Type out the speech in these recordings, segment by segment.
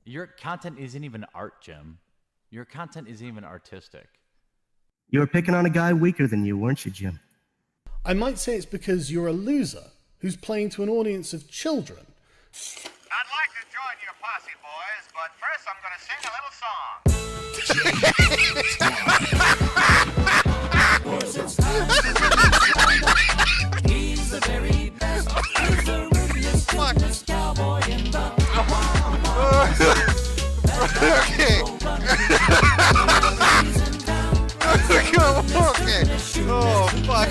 Your content isn't even art, Jim. Your content isn't even artistic. You were picking on a guy weaker than you, weren't you, Jim? I might say it's because you're a loser who's playing to an audience of children. I'd like to join your posse, boys, but first I'm going to sing a little song. He's the very best. He's the ruthless cowboy in the Okay. Okay. Oh, fuck.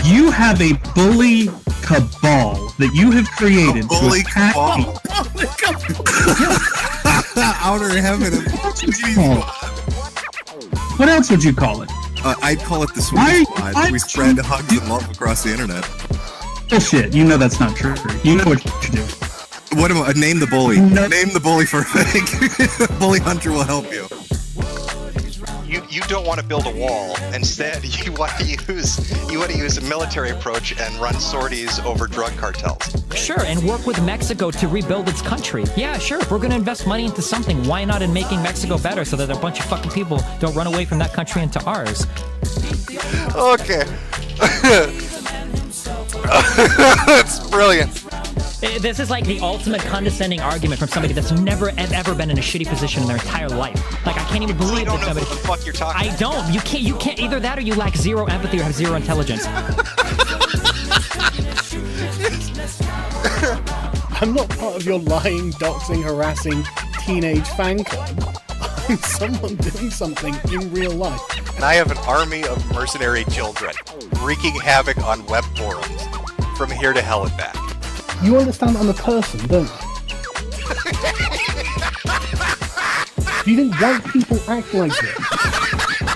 You have a bully cabal that you have created to attack people. Outer heaven. What else would you call it? I'd call it the Sweet Squad. We spread hugs and love across the internet. Bullshit. You know that's not true. You know what you do. What about name the bully? No. Name the bully for a thing. Bully Hunter will help you. You don't want to build a wall. Instead, you want to use a military approach and run sorties over drug cartels. Sure, and work with Mexico to rebuild its country. Yeah, sure. If we're going to invest money into something, why not in making Mexico better so that a bunch of fucking people don't run away from that country into ours? Okay. That's brilliant. This is like the ultimate condescending argument from somebody that's never ever been in a shitty position in their entire life. Like, I can't even believe that somebody. What the fuck you're talking about. I don't. You can't. Either that or you lack zero empathy or have zero intelligence. I'm not part of your lying, doxing, harassing teenage fan club. I'm someone doing something in real life. And I have an army of mercenary children wreaking havoc on web forums from here to hell and back. You understand I'm a person, don't you? You think white people act like this?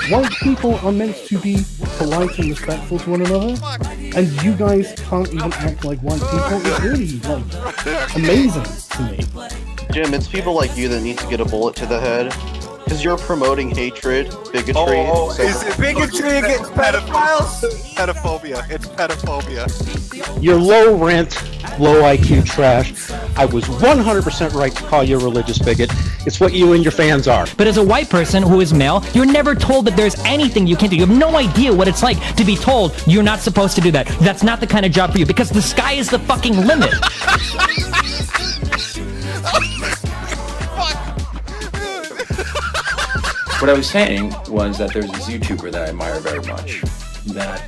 White people are meant to be polite and respectful to one another, and you guys can't even act like white people. It's really, amazing to me. Jim, it's people like you that need to get a bullet to the head. Because you're promoting hatred, bigotry. Is it bigotry against pedophiles? Pedophobia. It's pedophobia. You're low rent, low IQ trash. I was 100% right to call you a religious bigot. It's what you and your fans are. But as a white person who is male, you're never told that there's anything you can do. You have no idea what it's like to be told you're not supposed to do that. That's not the kind of job for you, because the sky is the fucking limit. What I was saying was that there's this YouTuber that I admire very much, that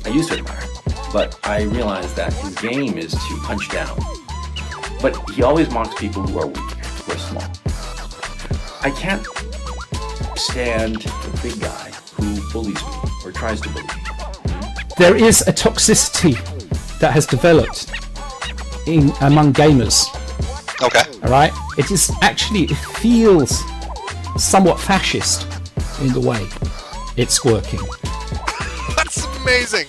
I used to admire, but I realized that his game is to punch down. But he always mocks people who are weak, who are small. I can't stand the big guy who bullies me, or tries to bully me. There is a toxicity that has developed among gamers. Okay. All right? It feels somewhat fascist in the way it's working. That's amazing.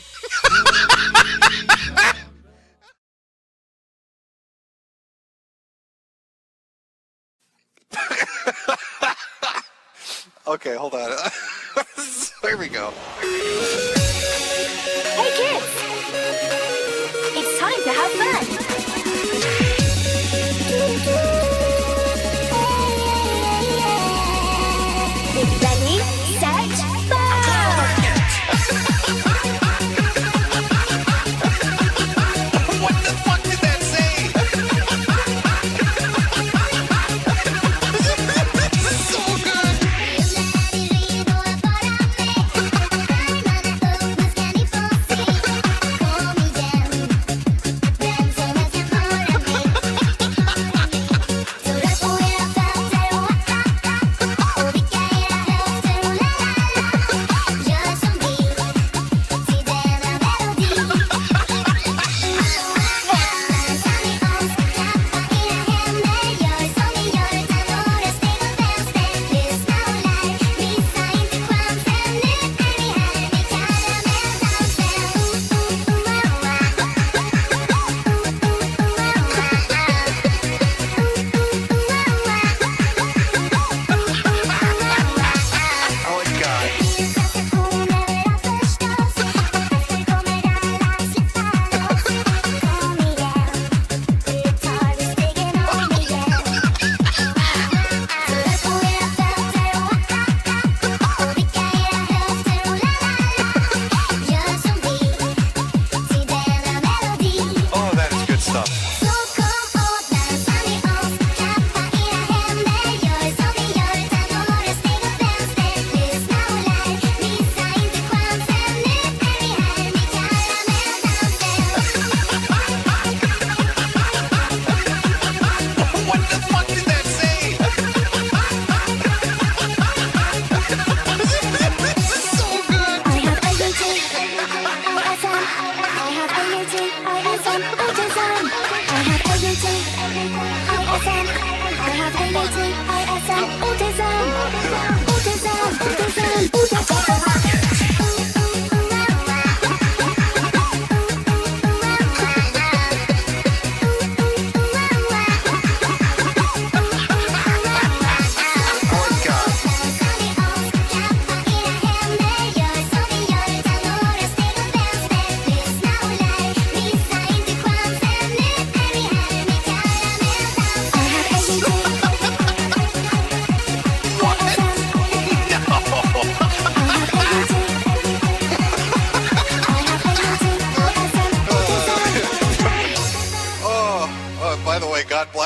Okay, hold on. Here we go. Hey kids! It's time to have fun! Ready, set, What the fuck did that say? This is so good.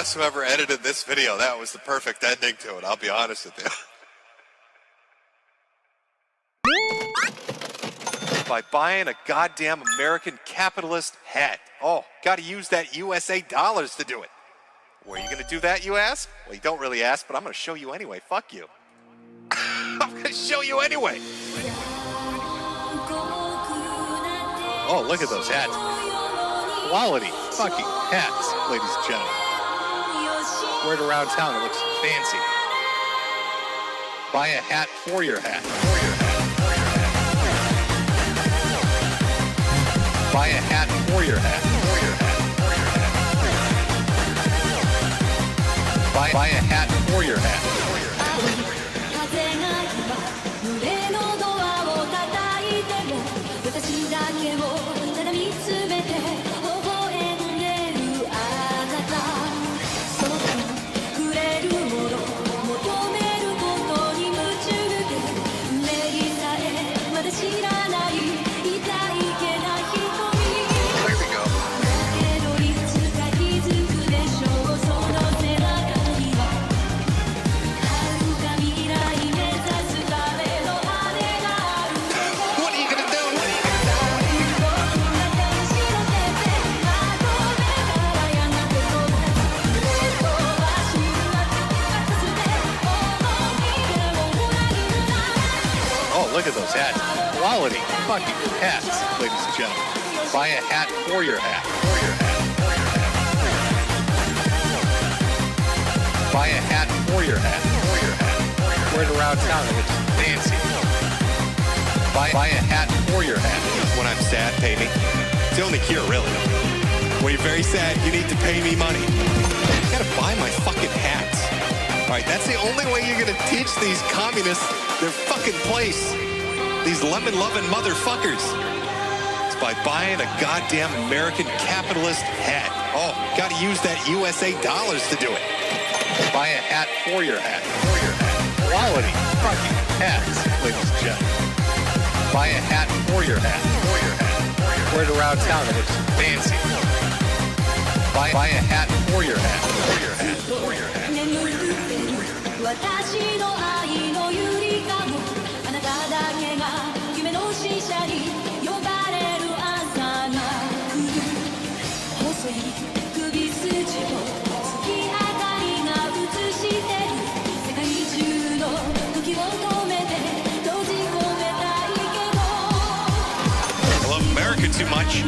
boss whoever edited this video. That was the perfect ending to it. I'll be honest with you. By buying a goddamn American capitalist hat. Oh, gotta use that USA dollars to do it. Where are you gonna do that, you ask? Well, you don't really ask, but I'm gonna show you anyway. Fuck you. I'm gonna show you anyway. Oh, look at those hats. Quality fucking hats, ladies and gentlemen. Wear it around town, it looks fancy. Buy a hat for your hat. Buy a hat for your hat. Buy a hat for your hat. Look at those hats. Quality fucking hats, ladies and gentlemen. Buy a hat for your hat. Buy a hat for your hat. Wear it around town, it looks fancy. Buy a hat for your hat. When I'm sad, pay me. It's the only cure, really. When you're very sad, you need to pay me money. You gotta buy my fucking hats. Alright, that's the only way you're gonna teach these communists their fucking place. These lemon-loving motherfuckers. It's by buying a goddamn American capitalist hat. Oh, gotta use that USA dollars to do it. Buy a hat for your hat. Quality fucking hats, ladies and gentlemen. Buy a hat for your hat. Wear it around town, it looks fancy. Buy a hat for your hat. For your hat. 'America too much.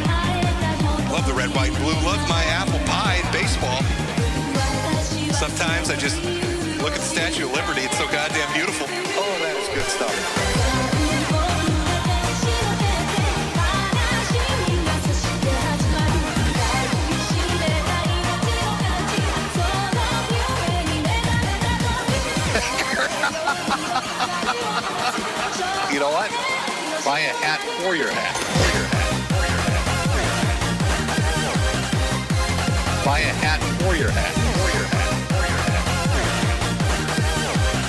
Love the red, white, blue. Love my apple pie and baseball. Sometimes I just look at the Statue of Liberty. It's so goddamn beautiful. Oh, that is good stuff. You know what? Buy a hat for your hat. Buy a hat for your hat.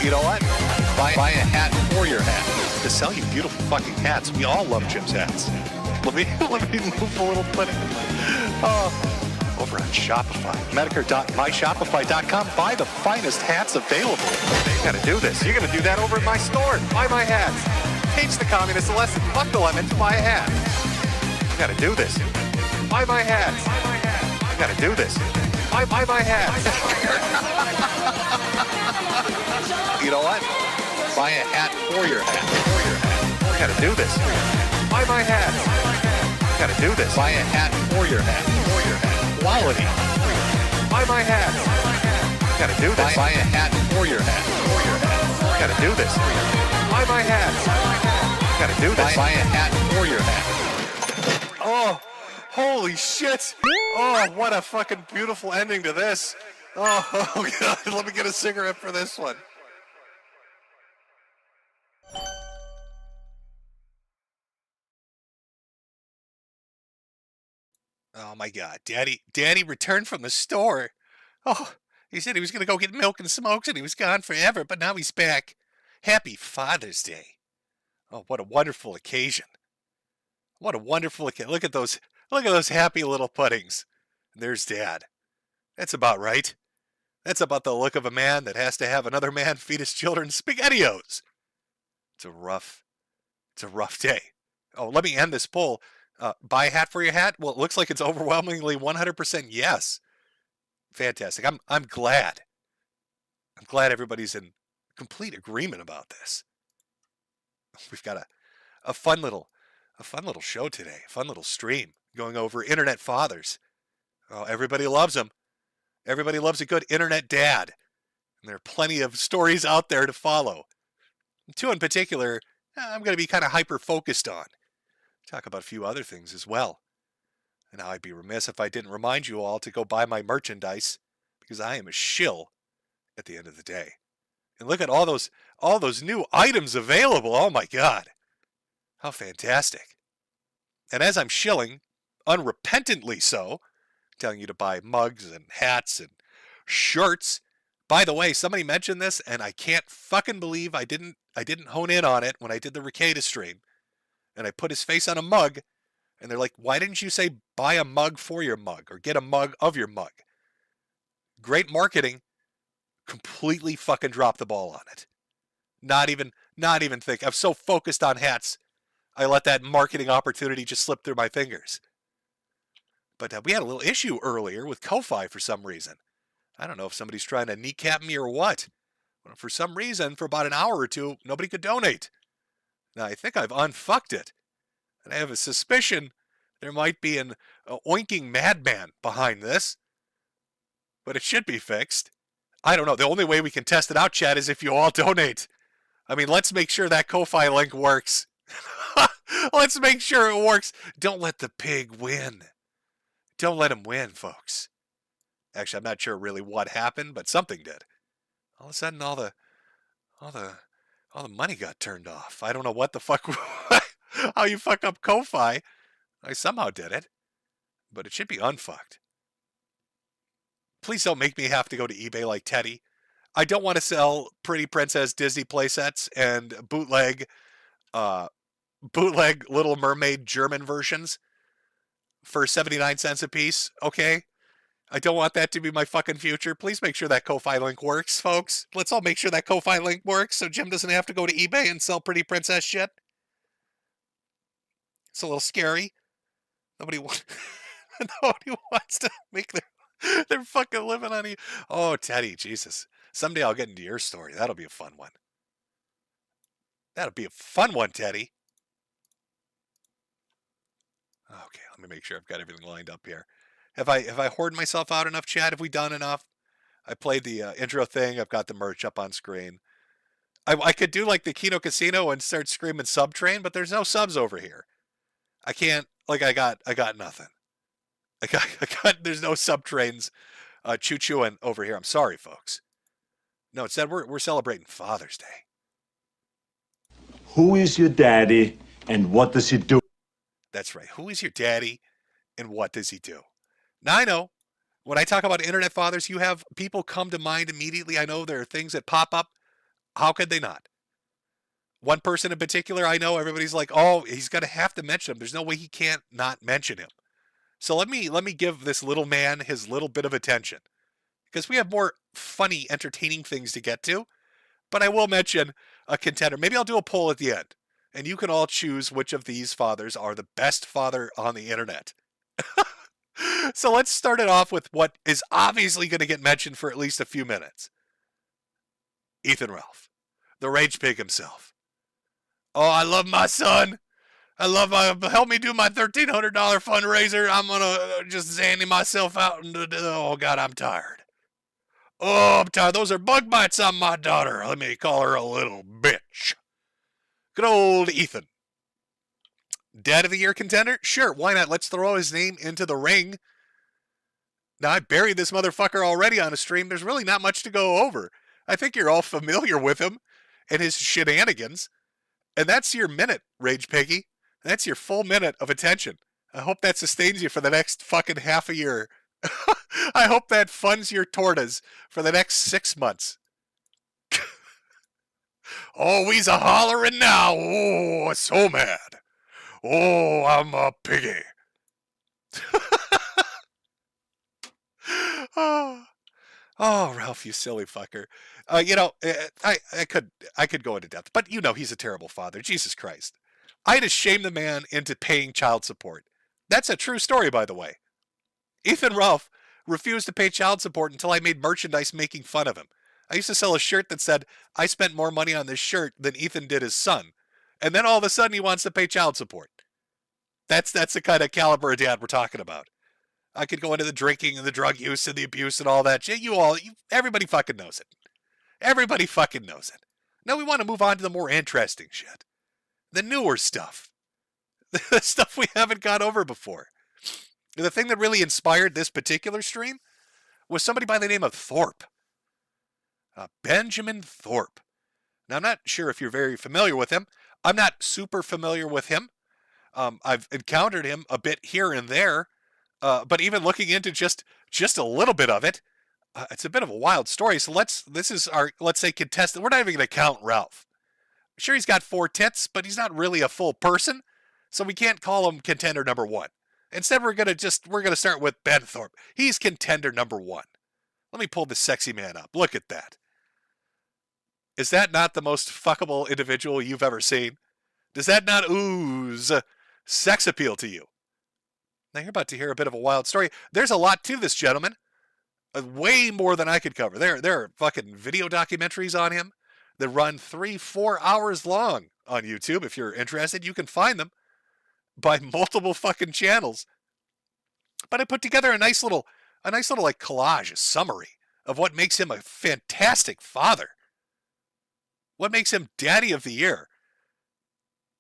You know what? Buy a hat for your hat. To sell you beautiful fucking hats. We all love Jim's hats. Let me move a little bit. Over on Shopify. Metokur.myshopify.com. Buy the finest hats available. You gotta do this. You're gonna do that over at my store. Buy my hats. Teach the communists a lesson. Fuck the lemons. Buy a hat. You gotta do this. Buy my hats. You gotta do this. Buy my hats. You know what? Buy a hat for your hat. You gotta do this. Buy my hats. You gotta do this. Buy a hat for your hat. Quality. Buy my hats. You gotta do this. Buy a hat for your hat. You gotta do this. Buy my hats. You gotta do this. Buy a hat for your hat. Oh, holy shit. Oh, what a fucking beautiful ending to this. Oh, God. Let me get a cigarette for this one. Oh my God, Daddy returned from the store. Oh, he said he was going to go get milk and smokes and he was gone forever, but now he's back. Happy Father's Day. Oh, what a wonderful occasion. What a wonderful occasion. Look at those happy little puddings. There's Dad. That's about right. That's about the look of a man that has to have another man feed his children SpaghettiOs. It's a rough day. Oh, let me end this poll. Buy a hat for your hat? Well, it looks like it's overwhelmingly 100% yes. Fantastic. I'm glad. I'm glad everybody's in complete agreement about this. We've got a fun little show today, a fun little stream going over internet fathers. Oh, everybody loves them. Everybody loves a good internet dad. And there are plenty of stories out there to follow. Two in particular, I'm going to be kind of hyper-focused on. Talk about a few other things as well. And now I'd be remiss if I didn't remind you all to go buy my merchandise, because I am a shill at the end of the day. And look at all those new items available. Oh my God. How fantastic. And as I'm shilling, unrepentantly so, telling you to buy mugs and hats and shirts. By the way, somebody mentioned this, and I can't fucking believe I didn't hone in on it when I did the Ricada stream. And I put his face on a mug, and they're like, why didn't you say buy a mug for your mug or get a mug of your mug? Great marketing. Completely fucking dropped the ball on it. Not even think. I'm so focused on hats, I let that marketing opportunity just slip through my fingers. But we had a little issue earlier with Ko-Fi for some reason. I don't know if somebody's trying to kneecap me or what. But for some reason, for about an hour or two, nobody could donate. Now, I think I've unfucked it. And I have a suspicion there might be an oinking madman behind this. But it should be fixed. I don't know. The only way we can test it out, Chad, is if you all donate. I mean, let's make sure that Ko-Fi link works. Let's make sure it works. Don't let the pig win. Don't let him win, folks. Actually, I'm not sure really what happened, but something did. All of a sudden, all the money got turned off. I don't know what the fuck, how you fuck up Ko-Fi. I somehow did it, but it should be unfucked. Please don't make me have to go to eBay like Teddy. I don't want to sell Pretty Princess Disney playsets and bootleg Little Mermaid German versions for 79 cents a piece, okay? I don't want that to be my fucking future. Please make sure that Ko-Fi link works, folks. Let's all make sure that Ko-Fi link works so Jim doesn't have to go to eBay and sell Pretty Princess shit. It's a little scary. Nobody wants to make their fucking living on you. Oh, Teddy, Jesus. Someday I'll get into your story. That'll be a fun one. That'll be a fun one, Teddy. Okay, let me make sure I've got everything lined up here. Have I hoarded myself out enough, Chad? Have we done enough? I played the intro thing. I've got the merch up on screen. I could do like the Kino Casino and start screaming Subtrain, but there's no subs over here. I can't. Like I got nothing. I got. There's no Subtrains choo-chooing over here. I'm sorry, folks. No, instead we're celebrating Father's Day. Who is your daddy and what does he do? That's right. Who is your daddy and what does he do? Now, I know when I talk about internet fathers, you have people come to mind immediately. I know there are things that pop up. How could they not? One person in particular, I know everybody's like, oh, he's going to have to mention him. There's no way he can't not mention him. So let me give this little man his little bit of attention, because we have more funny, entertaining things to get to. But I will mention a contender. Maybe I'll do a poll at the end, and you can all choose which of these fathers are the best father on the internet. So let's start it off with what is obviously going to get mentioned for at least a few minutes. Ethan Ralph, the rage pig himself. Oh, I love my son. Help me do my $1,300 fundraiser. I'm going to just zanny myself out. Oh, God, I'm tired. Oh, I'm tired. Those are bug bites on my daughter. Let me call her a little bitch. Good old Ethan. Dad of the Year contender? Sure, why not? Let's throw his name into the ring. Now, I buried this motherfucker already on a stream. There's really not much to go over. I think you're all familiar with him and his shenanigans. And that's your minute, Rage Piggy. That's your full minute of attention. I hope that sustains you for the next fucking half a year. I hope that funds your tortas for the next 6 months. Oh, we's a hollering now. Oh, so mad. Oh, I'm a piggy. Oh, Oh, Ralph, you silly fucker. I could go into depth, but he's a terrible father. Jesus Christ. I had to shame the man into paying child support. That's a true story, by the way. Ethan Ralph refused to pay child support until I made merchandise making fun of him. I used to sell a shirt that said, I spent more money on this shirt than Ethan did his son. And then all of a sudden he wants to pay child support. That's the kind of caliber of dad we're talking about. I could go into the drinking and the drug use and the abuse and all that shit. Everybody fucking knows it. Everybody fucking knows it. Now we want to move on to the more interesting shit. The newer stuff. The stuff we haven't got over before. The thing that really inspired this particular stream was somebody by the name of Thorpe. Benjamin Thorpe. Now, I'm not sure if you're very familiar with him. I'm not super familiar with him. I've encountered him a bit here and there. But even looking into just a little bit of it, it's a bit of a wild story. So this is our, let's say, contestant. We're not even going to count Ralph. Sure, he's got 4 tits, but he's not really a full person. So we can't call him contender number 1. Instead, we're going to start with Ben Thorpe. He's contender number 1. Let me pull this sexy man up. Look at that. Is that not the most fuckable individual you've ever seen? Does that not ooze sex appeal to you? Now, you're about to hear a bit of a wild story. There's a lot to this gentleman. Way more than I could cover. There are fucking video documentaries on him that run 3-4 hours long on YouTube. If you're interested, you can find them by multiple fucking channels. But I put together a nice little like collage, a summary of what makes him a fantastic father. What makes him daddy of the year.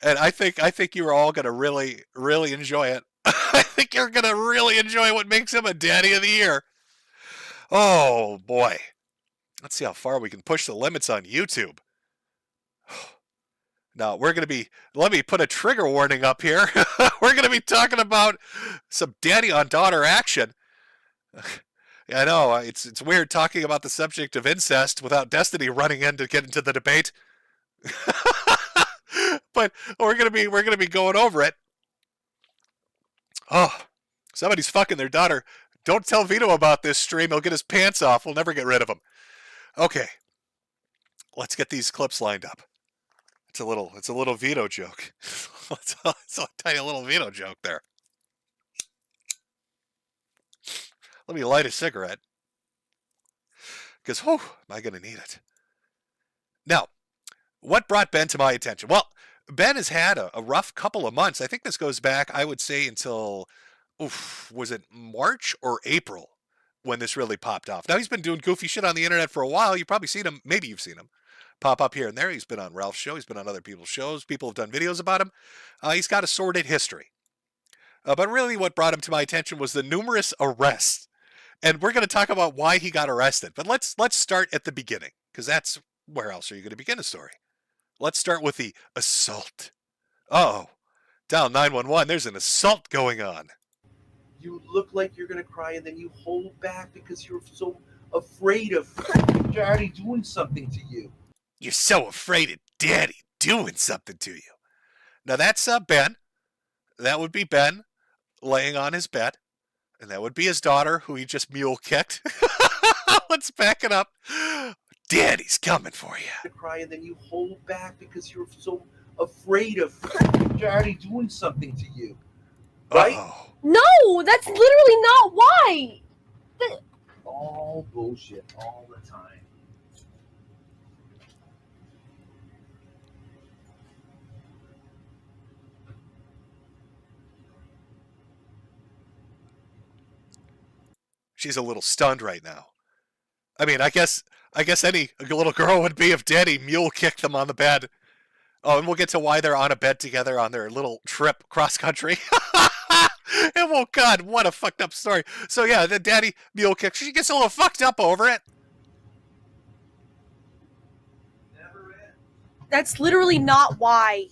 And I think you're all going to really, really enjoy it. I think you're going to really enjoy what makes him a daddy of the year. Oh, boy. Let's see how far we can push the limits on YouTube. Now, let me put a trigger warning up here. We're going to be talking about some daddy on daughter action. I know, it's weird talking about the subject of incest without Destiny running in to get into the debate. But we're going to be going over it. Oh, somebody's fucking their daughter. Don't tell Vito about this stream. He'll get his pants off. We'll never get rid of him. Okay. Let's get these clips lined up. It's a little Vito joke. It's a tiny little Vito joke there. Let me light a cigarette. Because, am I going to need it? Now, what brought Ben to my attention? Well, Ben has had a rough couple of months. I think this goes back, I would say, until, was it March or April when this really popped off? Now, he's been doing goofy shit on the internet for a while. You've probably seen him. Maybe you've seen him pop up here and there. He's been on Ralph's show. He's been on other people's shows. People have done videos about him. He's got a sordid history. But really what brought him to my attention was the numerous arrests. And we're going to talk about why he got arrested. But let's start at the beginning, because that's where else are you going to begin a story? Let's start with the assault. Uh-oh. Down 911, there's an assault going on. You look like you're going to cry, and then you hold back because you're so afraid of Daddy doing something to you. You're so afraid of Daddy doing something to you. Now that's Ben. That would be Ben laying on his bed. And that would be his daughter, who he just mule kicked. Let's back it up. Daddy's coming for you. You cry, and then you hold back because you're so afraid of Daddy doing something to you. Right? Uh-oh. No, that's literally not why. All bullshit all the time. She's a little stunned right now. I mean, I guess any little girl would be if Daddy mule kicked them on the bed. Oh, and we'll get to why they're on a bed together on their little trip cross country. And well, God, what a fucked up story. So yeah, the Daddy mule kick. She gets a little fucked up over it. That's literally not why.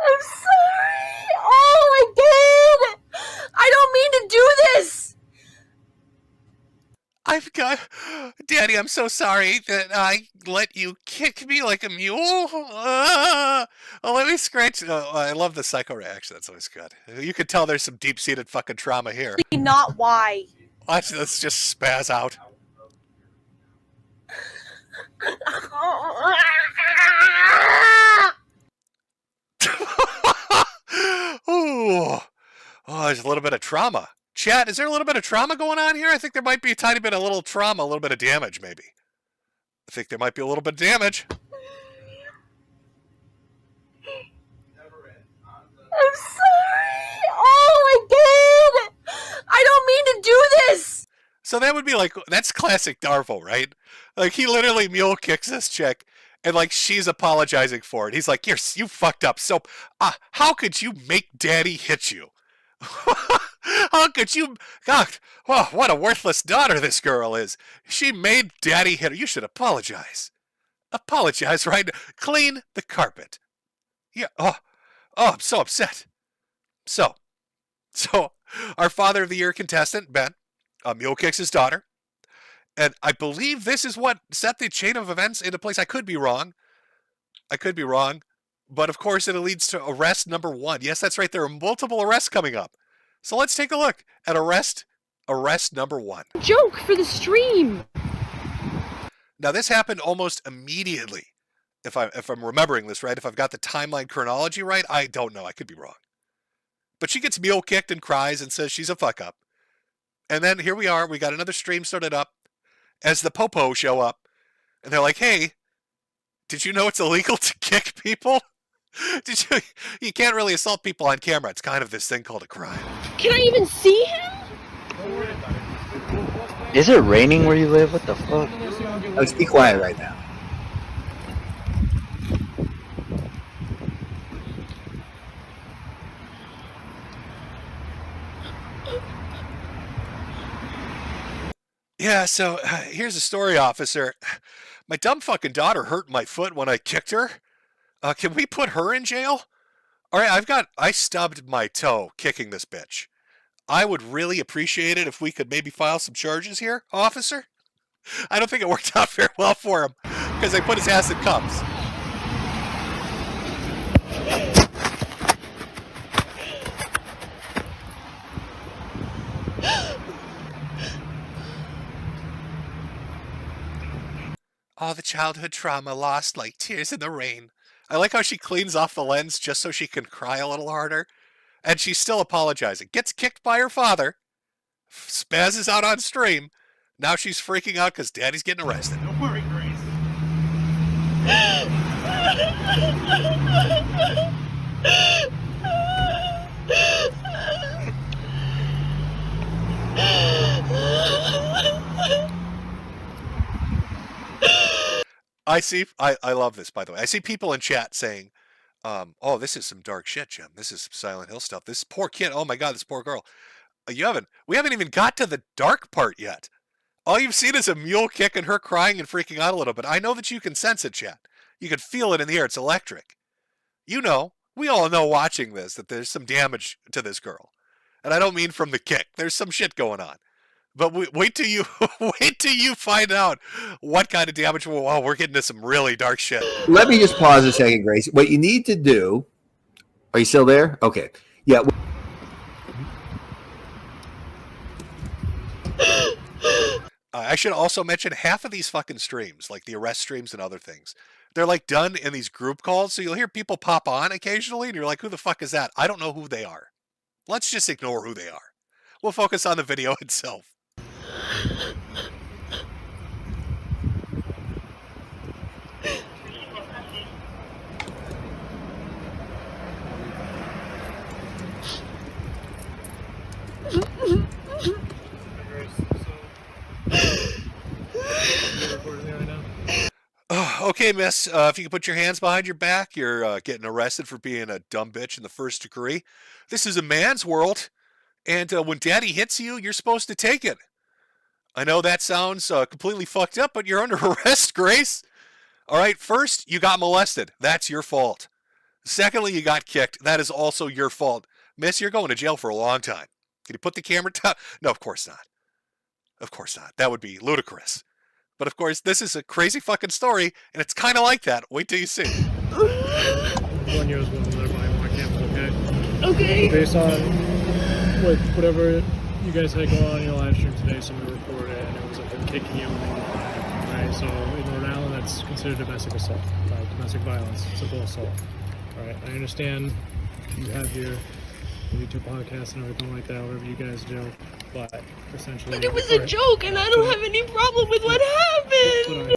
I'm sorry. Oh, I did. I don't mean to do this. God, Daddy, I'm so sorry that I let you kick me like a mule. Oh, let me scratch. Oh, I love the psycho reaction. That's always good. You can tell there's some deep-seated fucking trauma here. Not why. Let's just spaz out. Ooh. Oh, there's a little bit of trauma. Chat, is there a little bit of trauma going on here? I think there might be a tiny bit of little trauma, a little bit of damage, maybe. I think there might be a little bit of damage. I'm sorry. Oh, I did. I don't mean to do this. So that would be like, that's classic Darvo, right? Like, he literally mule kicks this chick, and like, she's apologizing for it. He's like, you fucked up. So, how could you make Daddy hit you? How could you? God, oh, what a worthless daughter this girl is. She made Daddy hit her. You should apologize. Apologize, right? Clean the carpet. Yeah. Oh, I'm so upset. So, our Father of the Year contestant, Ben, mule kicks his daughter. And I believe this is what set the chain of events into place. I could be wrong. But of course, it leads to arrest number 1. Yes, that's right. There are multiple arrests coming up. So let's take a look at arrest number 1. Joke for the stream. Now, this happened almost immediately. If I'm remembering this right, if I've got the timeline chronology right, I don't know. I could be wrong. But she gets mule kicked and cries and says she's a fuck up. And then here we are. We got another stream started up as the Popo show up. And they're like, hey, did you know it's illegal to kick people? You can't really assault people on camera. It's kind of this thing called a crime. Can I even see him? Is it raining where you live? What the fuck? Let's be quiet right now. Yeah, so here's the story, officer. My dumb fucking daughter hurt my foot when I kicked her. Can we put her in jail? All right, I stubbed my toe kicking this bitch. I would really appreciate it if we could maybe file some charges here, officer. I don't think it worked out very well for him because they put his ass in cuffs. Oh, the childhood trauma lost like tears in the rain. I like how she cleans off the lens just so she can cry a little harder. And she's still apologizing. Gets kicked by her father. Spazzes out on stream. Now she's freaking out because Daddy's getting arrested. Don't worry, Grace. I love this, by the way. I see people in chat saying, oh, this is some dark shit, Jim. This is some Silent Hill stuff. This poor kid. Oh my God, this poor girl. We haven't even got to the dark part yet. All you've seen is a mule kick and her crying and freaking out a little bit. I know that you can sense it, chat. You can feel it in the air. It's electric. You know, we all know watching this that there's some damage to this girl. And I don't mean from the kick. There's some shit going on. But wait till you find out what kind of damage. Well, we're getting to some really dark shit. Let me just pause a second, Grace. What you need to do. Are you still there? Okay. Yeah. I should also mention half of these fucking streams, like the arrest streams and other things, they're like done in these group calls. So you'll hear people pop on occasionally and you're like, who the fuck is that? I don't know who they are. Let's just ignore who they are. We'll focus on the video itself. Okay, miss, if you can put your hands behind your back, you're getting arrested for being a dumb bitch in the first degree. This is a man's world, and when Daddy hits you, you're supposed to take it. I know that sounds completely fucked up, but you're under arrest, Grace. All right, first, you got molested. That's your fault. Secondly, you got kicked. That is also your fault. Miss, you're going to jail for a long time. Can you put the camera down? No, of course not. Of course not. That would be ludicrous. But of course, this is a crazy fucking story, and it's kind of like that. Wait till you see. 1 year was one of them buying more campus, okay? Okay. Based on whatever you guys had going on in your live stream today, somebody reported it, and it was like them kicking you. Right, so in Rhode Island, that's considered domestic assault, right? Domestic violence, simple assault. Right, I understand you have your YouTube podcast and everything like that, whatever you guys do, but essentially... But it was a joke, and I don't have any problem with what happened!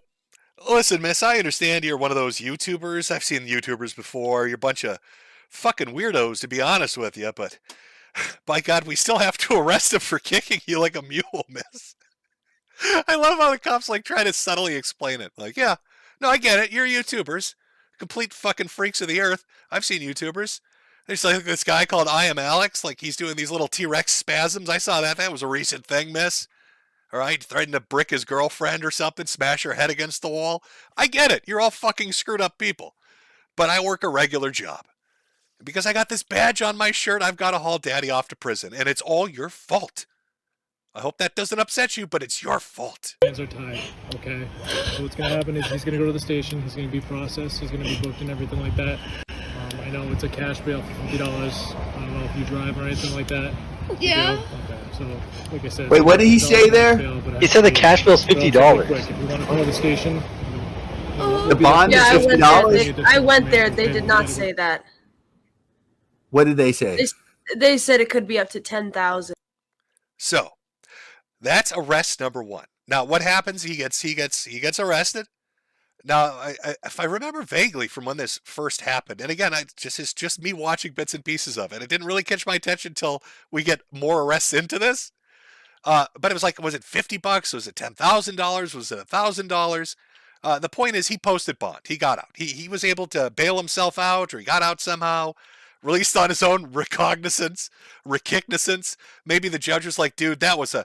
Listen, miss, I understand you're one of those YouTubers. I've seen YouTubers before. You're a bunch of fucking weirdos, to be honest with you, but by God, we still have to arrest him for kicking you like a mule, miss. I love how the cops like try to subtly explain it. Like, yeah, no, I get it. You're YouTubers. Complete fucking freaks of the earth. I've seen YouTubers. There's like this guy called I Am Alex. Like he's doing these little T-Rex spasms. I saw that. That was a recent thing, miss. All right, threatened to brick his girlfriend or something, smash her head against the wall. I get it. You're all fucking screwed up people. But I work a regular job. Because I got this badge on my shirt, I've got to haul daddy off to prison. And it's all your fault. I hope that doesn't upset you, but it's your fault. Hands are tied, okay? So what's going to happen is he's going to go to the station, he's going to be processed, he's going to be booked and everything like that. I know it's a cash bail for $50. I don't know if you drive or anything like that. Yeah. Okay, so like I said... Wait, what did he say there? He said the cash bill's $50. Quick, if you want to call the station... The bond is $50? I went there. They did not say that. What did they say? They said it could be up to 10,000. So, that's arrest number one. Now, what happens? He gets arrested. Now, if I remember vaguely from when this first happened, and again, it's just me watching bits and pieces of it. It didn't really catch my attention until we get more arrests into this. But it was like, was it $50? Was it $10,000? Was it $1,000? The point is, he posted bond. He got out. He was able to bail himself out, or he got out somehow. Released on his own recognizance. Maybe the judge was like, dude, that was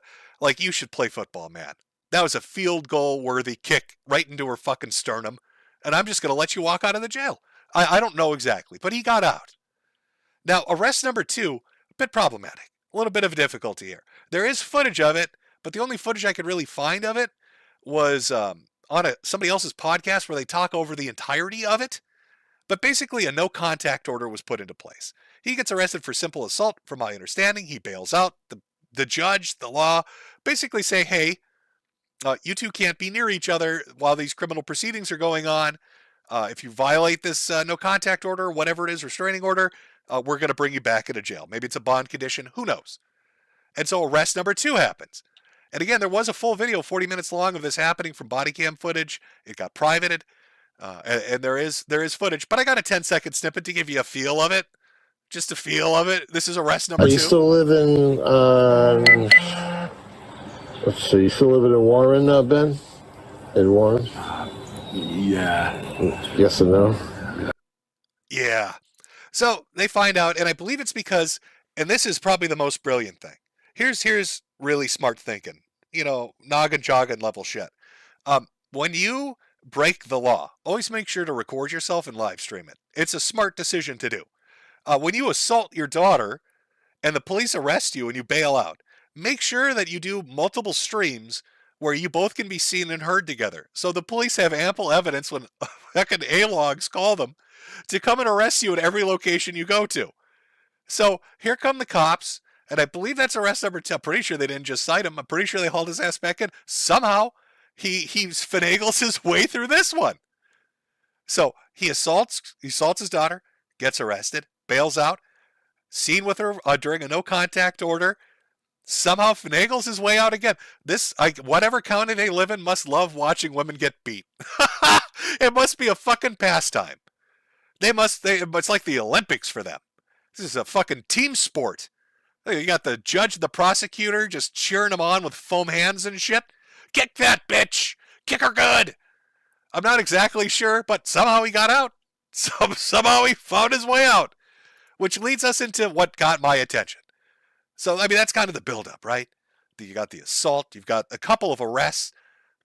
you should play football, man. That was a field goal worthy kick right into her fucking sternum. And I'm just going to let you walk out of the jail. I don't know exactly, but he got out. Now, arrest number two, a bit problematic. A little bit of a difficulty here. There is footage of it, but the only footage I could really find of it was on somebody else's podcast where they talk over the entirety of it. But basically, a no-contact order was put into place. He gets arrested for simple assault, from my understanding. He bails out. The judge, the law, basically say, hey, you two can't be near each other while these criminal proceedings are going on. If you violate this no-contact order, whatever it is, restraining order, we're going to bring you back into jail. Maybe it's a bond condition. Who knows? And so arrest number two happens. And again, there was a full video, 40 minutes long, of this happening from body cam footage. It got privated. And there is footage, but I got a 10-second snippet to give you a feel of it. Just a feel of it. This is arrest number two. Are you still living let's see, you still living in Warren now, Ben? In Warren? Yeah. Yes or no? Yeah. So they find out, and I believe it's because, and this is probably the most brilliant thing. Here's really smart thinking. Noggin jogging level shit. When you break the law, always make sure to record yourself and live stream it. It's a smart decision to do. When you assault your daughter and the police arrest you and you bail out, make sure that you do multiple streams where you both can be seen and heard together. So the police have ample evidence when fucking A-logs call them to come and arrest you at every location you go to. So here come the cops, and I believe that's arrest number 2. I'm pretty sure they didn't just cite him. I'm pretty sure they hauled his ass back in. Somehow, he finagles his way through this one. So he assaults his daughter, gets arrested, bails out, seen with her during a no-contact order, somehow finagles his way out again. Whatever county they live in must love watching women get beat. It must be a fucking pastime. It's like the Olympics for them. This is a fucking team sport. You got the judge, the prosecutor just cheering them on with foam hands and shit. Kick that bitch! Kick her good! I'm not exactly sure, but somehow he got out. Somehow he found his way out. Which leads us into what got my attention. So, that's kind of the buildup, right? You got the assault, you've got a couple of arrests,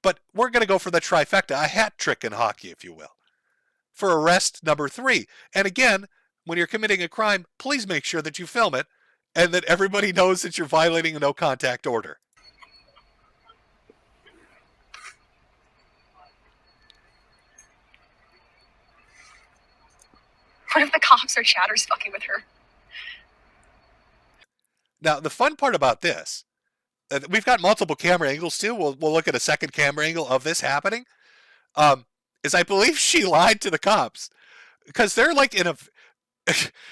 but we're going to go for the trifecta, a hat trick in hockey, if you will, for arrest number 3. And again, when you're committing a crime, please make sure that you film it and that everybody knows that you're violating a no-contact order. What if the cops or chatters fucking with her? Now, the fun part about this, we've got multiple camera angles too. We'll look at a second camera angle of this happening. Is I believe she lied to the cops because they're like in a.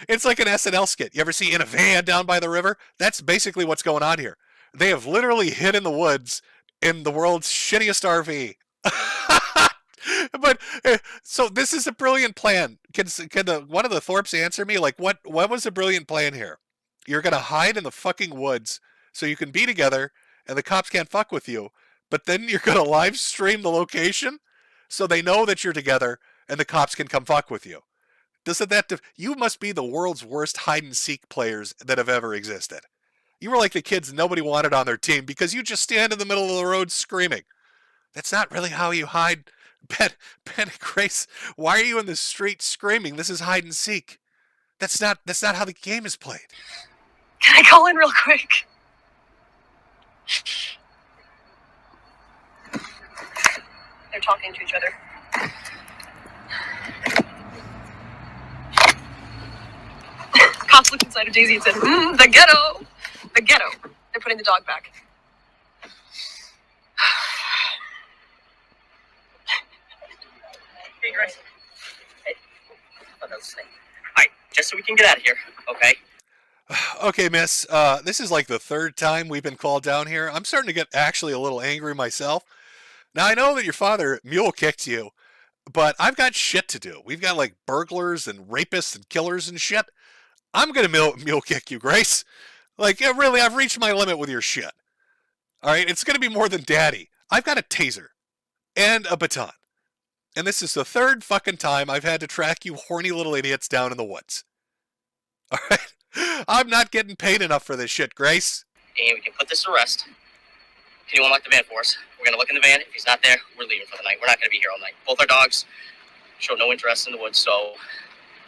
It's like an SNL skit. You ever see In a Van down by the river? That's basically what's going on here. They have literally hid in the woods in the world's shittiest RV. But so this is a brilliant plan. Can one of the Thorpes answer me? Like, what was the brilliant plan here? You're gonna hide in the fucking woods so you can be together and the cops can't fuck with you. But then you're gonna live stream the location so they know that you're together and the cops can come fuck with you. Doesn't that you must be the world's worst hide and seek players that have ever existed. You were like the kids nobody wanted on their team because you just stand in the middle of the road screaming. That's not really how you hide. Ben and Grace, why are you in the street screaming? This is hide and seek. That's not how the game is played. Can I call in real quick? They're talking to each other. Cops looked inside of Daisy and said, the ghetto! The ghetto. They're putting the dog back. Hey, Grace. Hey. Alright, just so we can get out of here, okay? Okay, miss. This is like the third time we've been called down here. I'm starting to get actually a little angry myself. Now, I know that your father mule kicked you, but I've got shit to do. We've got like burglars and rapists and killers and shit. I'm going to mule kick you, Grace. Like, yeah, really, I've reached my limit with your shit. All right, it's going to be more than daddy. I've got a taser and a baton. And this is the third fucking time I've had to track you horny little idiots down in the woods. All right? I'm not getting paid enough for this shit, Grace. And we can put this to rest. Can you unlock the van for us? We're going to look in the van. If he's not there, we're leaving for the night. We're not going to be here all night. Both our dogs show no interest in the woods, so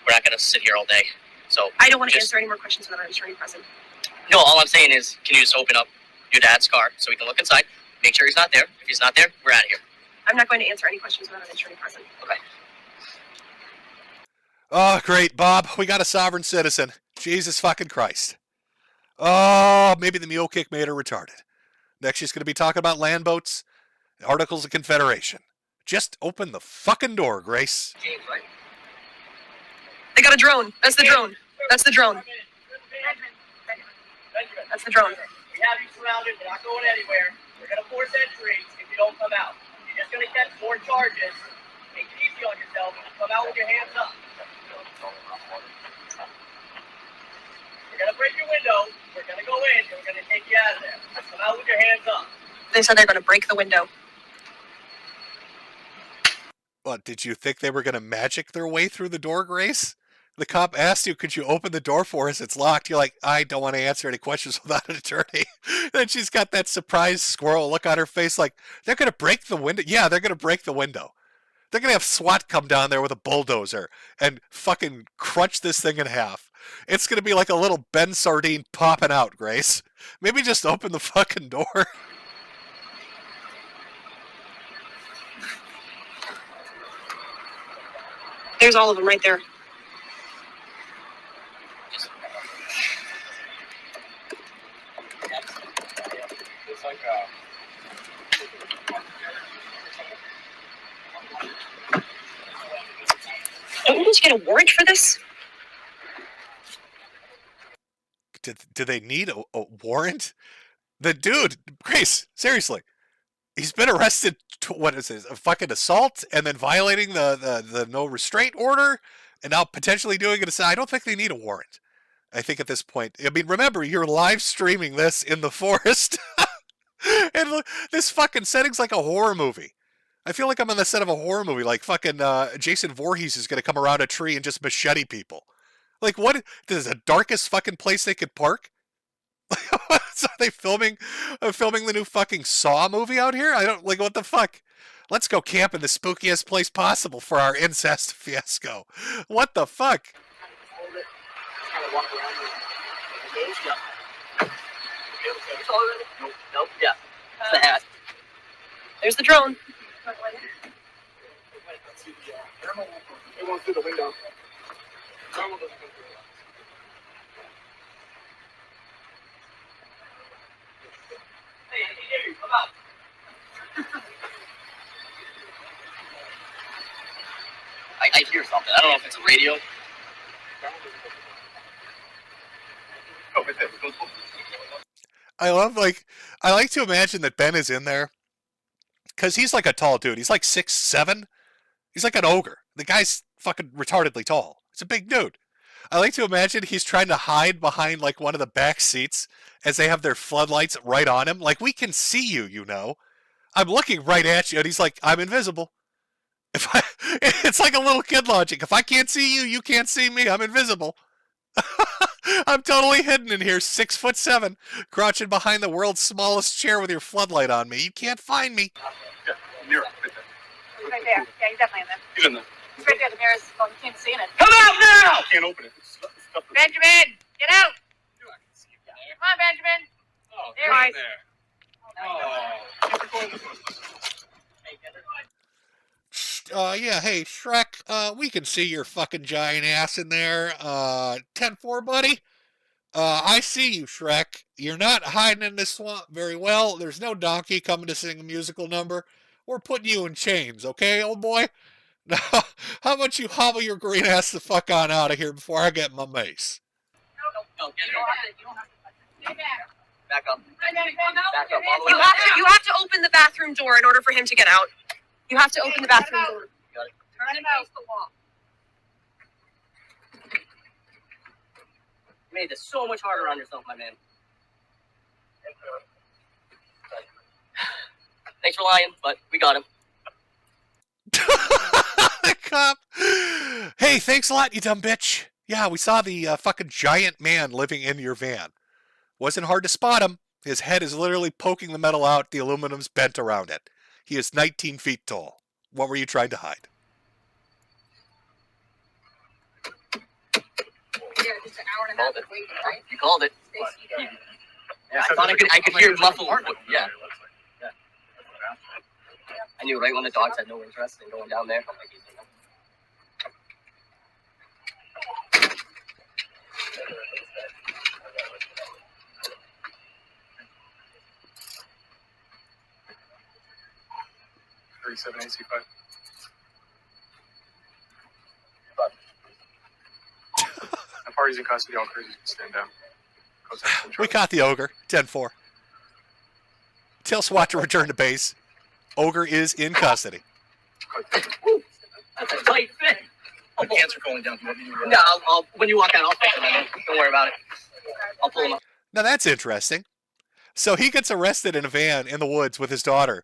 we're not going to sit here all day. So I don't want to answer any more questions without an attorney present. No, all I'm saying is, can you just open up your dad's car so we can look inside, make sure he's not there. If he's not there, we're out of here. I'm not going to answer any questions without an attorney present. Okay. Oh, great, Bob. We got a sovereign citizen. Jesus fucking Christ. Oh, maybe the mule kick made her retarded. Next, she's going to be talking about land boats, Articles of Confederation. Just open the fucking door, Grace. James, right? They got a drone. That's the drone. That's the drone. That's the drone. We have you surrounded. We're not going anywhere. We're going to force entry if you don't come out. You're just going to catch more charges. Take it easy on yourself. Come out with your hands up. We're going to break your window. We're going to go in, and we're going to take you out of there. Come out with your hands up. They said they're going to break the window. What, did you think they were going to magic their way through the door, Grace? The cop asked you, could you open the door for us? It's locked. You're like, I don't want to answer any questions without an attorney. Then she's got that surprised squirrel look on her face like, they're going to break the window? Yeah, they're going to break the window. They're going to have SWAT come down there with a bulldozer and fucking crunch this thing in half. It's going to be like a little Ben sardine popping out, Grace. Maybe just open the fucking door. There's all of them right there. Don't you need to get a warrant for this? Do they need a warrant? The dude, Grace, seriously, he's been arrested. What is this? A fucking assault, and then violating the no restraint order, and now potentially doing it. I don't think they need a warrant. I think at this point, I mean, remember, you're live streaming this in the forest, and look, this fucking setting's like a horror movie. I feel like I'm on the set of a horror movie. Like fucking Jason Voorhees is gonna come around a tree and just machete people. Like, what? This is the darkest fucking place they could park? So are they filming the new fucking Saw movie out here? I don't, like, what the fuck? Let's go camp in the spookiest place possible for our incest fiasco. What the fuck? Nope, yeah. It's the hat. There's the drone. Everyone's through the window. I hear something. I don't know if it's a radio. I like to imagine that Ben is in there because he's like a tall dude. He's like 6'7". He's like an ogre. The guy's fucking retardedly tall. He's a big dude. I like to imagine he's trying to hide behind like one of the back seats as they have their floodlights right on him. Like, we can see you, you know. I'm looking right at you, and he's like, I'm invisible. It's like a little kid logic. If I can't see you, you can't see me. I'm invisible. I'm totally hidden in here, 6'7", crouching behind the world's smallest chair with your floodlight on me. You can't find me. Yeah, mirror. Right there. Yeah, he's definitely in there. He's in there. He's right there. The mirror's. Well, you can't see in it. Come out now! I can't open it. Benjamin, get out! Come on, Benjamin. Oh, there he is. Yeah, hey, Shrek, we can see your fucking giant ass in there. 10-4, buddy. I see you, Shrek. You're not hiding in this swamp very well. There's no donkey coming to sing a musical number. We're putting you in chains, okay, old boy? Now, how about you hobble your green ass the fuck on out of here before I get my mace? No, you don't have to. Stay back up. Back up. You have to open the bathroom door in order for him to get out. You have to open the bathroom door. Turn and face the wall. You made this so much harder on yourself, my man. Thanks for lying, but we got him. Cop. Hey, thanks a lot, you dumb bitch. Yeah, we saw the fucking giant man living in your van. Wasn't hard to spot him. His head is literally poking the metal out. The aluminum's bent around it. He is 19 feet tall. What were you trying to hide? Just an hour and a half of waiting, right? You called it. Yeah, I thought I could hear muffled. Yeah. I knew right when the dogs had no interest in going down there. I'm like, he's thinking. AC5. How far he's in custody, all crazies can stand down. We caught the ogre. 10-4. Tell SWAT to return to base. Ogre is in custody. That's a tight fit. The pants are falling down. No, I'll when you walk out, I'll fix it. Don't worry about it. I'll pull him up. Now that's interesting. So he gets arrested in a van in the woods with his daughter.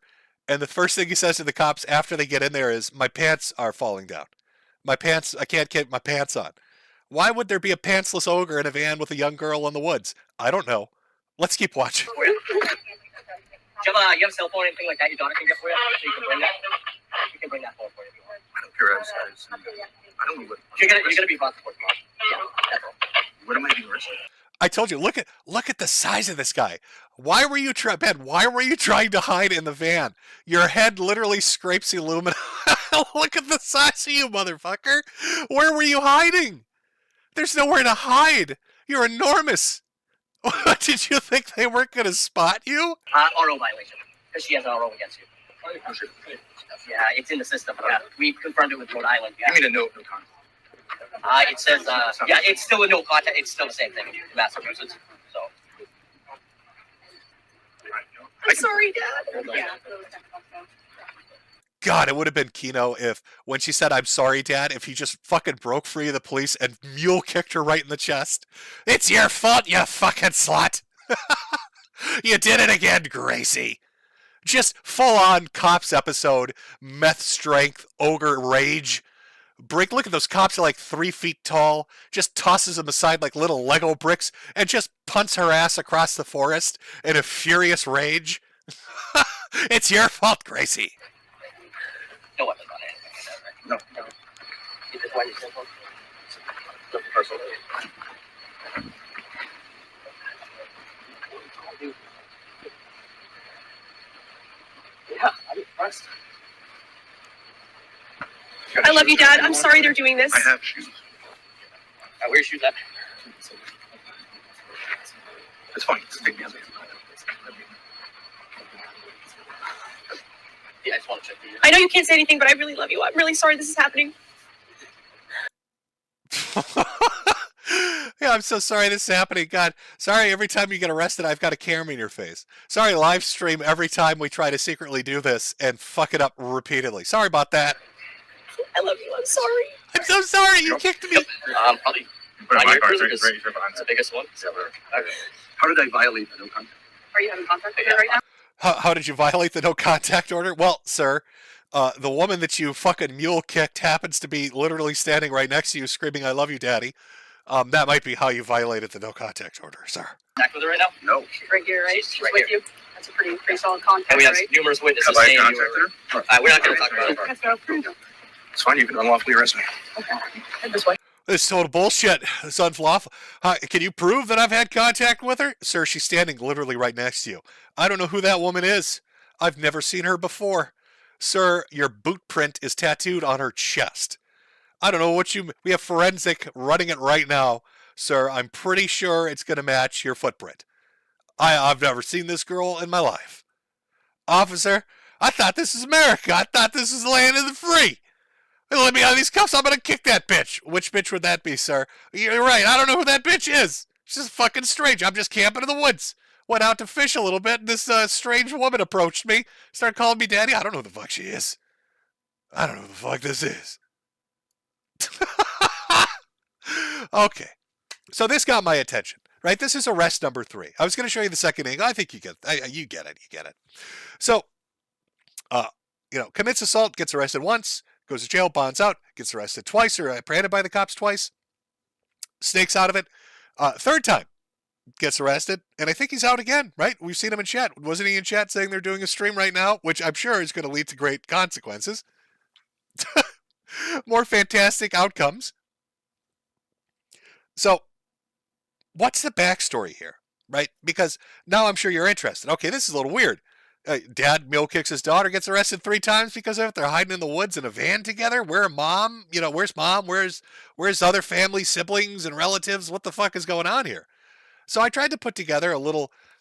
And the first thing he says to the cops after they get in there is, my pants are falling down. My pants, I can't get my pants on. Why would there be a pantsless ogre in a van with a young girl in the woods? I don't know. Let's keep watching. Do you have a cell phone or anything like that your daughter can get for you? So you can bring that? You can bring that phone for you if you want. I don't care outside. I don't know what. You're gonna be brought to court tomorrow. Yeah, that's all. What am I being arrested? I told you, look at the size of this guy. Why were you Ben? Why were you trying to hide in the van? Your head literally scrapes the aluminum. Look at the size of you, motherfucker. Where were you hiding? There's nowhere to hide. You're enormous. Did you think they weren't going to spot you? RO violation. Because she has an RO against you. Yeah, it's in the system. Yeah, we confirmed it with Rhode Island. Yeah. Give me the note, no contact. It says, yeah, it's still a no contact. It's still the same thing in Massachusetts. So. I'm sorry, Dad. Yeah. God, it would have been Kino if, when she said, I'm sorry, Dad, if he just fucking broke free of the police and mule kicked her right in the chest. It's your fault, you fucking slut. You did it again, Gracie. Just full-on cops episode, meth strength, ogre rage. Look at those cops are like 3 feet tall, just tosses them aside like little Lego bricks, and just punts her ass across the forest in a furious rage. It's your fault, Gracie. No weapons on it. No. Is this why you're simple? Just personal. Yeah, I'm impressed. I love you, Dad. I'm sorry they're doing this. I have shoes. Where you shooting at? It's fine. Just take me as Yeah, I just want to check you. I know you can't say anything, but I really love you. I'm really sorry this is happening. Yeah, I'm so sorry this is happening. God, sorry every time you get arrested, I've got a camera in your face. Sorry, live stream every time we try to secretly do this and fuck it up repeatedly. Sorry about that. I love you. I'm sorry. I'm so sorry. You kicked me. Probably. Put it in my car. It's the biggest one. How did I violate the no contact? Are you having contact with her right now? How did you violate the no contact order? Well, sir, the woman that you fucking mule kicked happens to be literally standing right next to you screaming, "I love you, Daddy." That might be how you violated the no contact order, sir. Back with her right now? No. She's right here, right? She's right with here. you. That's a pretty solid contact, And we have right? numerous witnesses Have I saying you contacted were. her? We're not going to talk about it. Let's go. It's fine. You can unlawfully arrest me. Head this way. This is total bullshit. It's unlawful. Can you prove that I've had contact with her? Sir, she's standing literally right next to you. I don't know who that woman is. I've never seen her before. Sir, your boot print is tattooed on her chest. I don't know what you... We have forensic running it right now. Sir, I'm pretty sure it's going to match your footprint. I've never seen this girl in my life. Officer, I thought this is America. I thought this is the land of the free. Let me out of these cuffs. I'm going to kick that bitch. Which bitch would that be, sir? You're right. I don't know who that bitch is. She's just fucking strange. I'm just camping in the woods. Went out to fish a little bit, and this strange woman approached me. Started calling me daddy. I don't know who the fuck she is. I don't know who the fuck this is. Okay. So this got my attention, right? This is arrest number 3. I was going to show you the second angle. I think you get it. You get it. So, commits assault, gets arrested once, goes to jail, bonds out, gets arrested twice, or apprehended by the cops twice, snakes out of it. Third time, gets arrested, and I think he's out again, right? We've seen him in chat. Wasn't he in chat saying they're doing a stream right now, which I'm sure is going to lead to great consequences. More fantastic outcomes. So, what's the backstory here, right? Because now I'm sure you're interested. Okay, this is a little weird. Dad mule kicks his daughter, gets arrested 3 times because of it. They're hiding in the woods in a van together. Where's mom? Where's mom? Where's other family, siblings, and relatives? What the fuck is going on here? So I tried to put together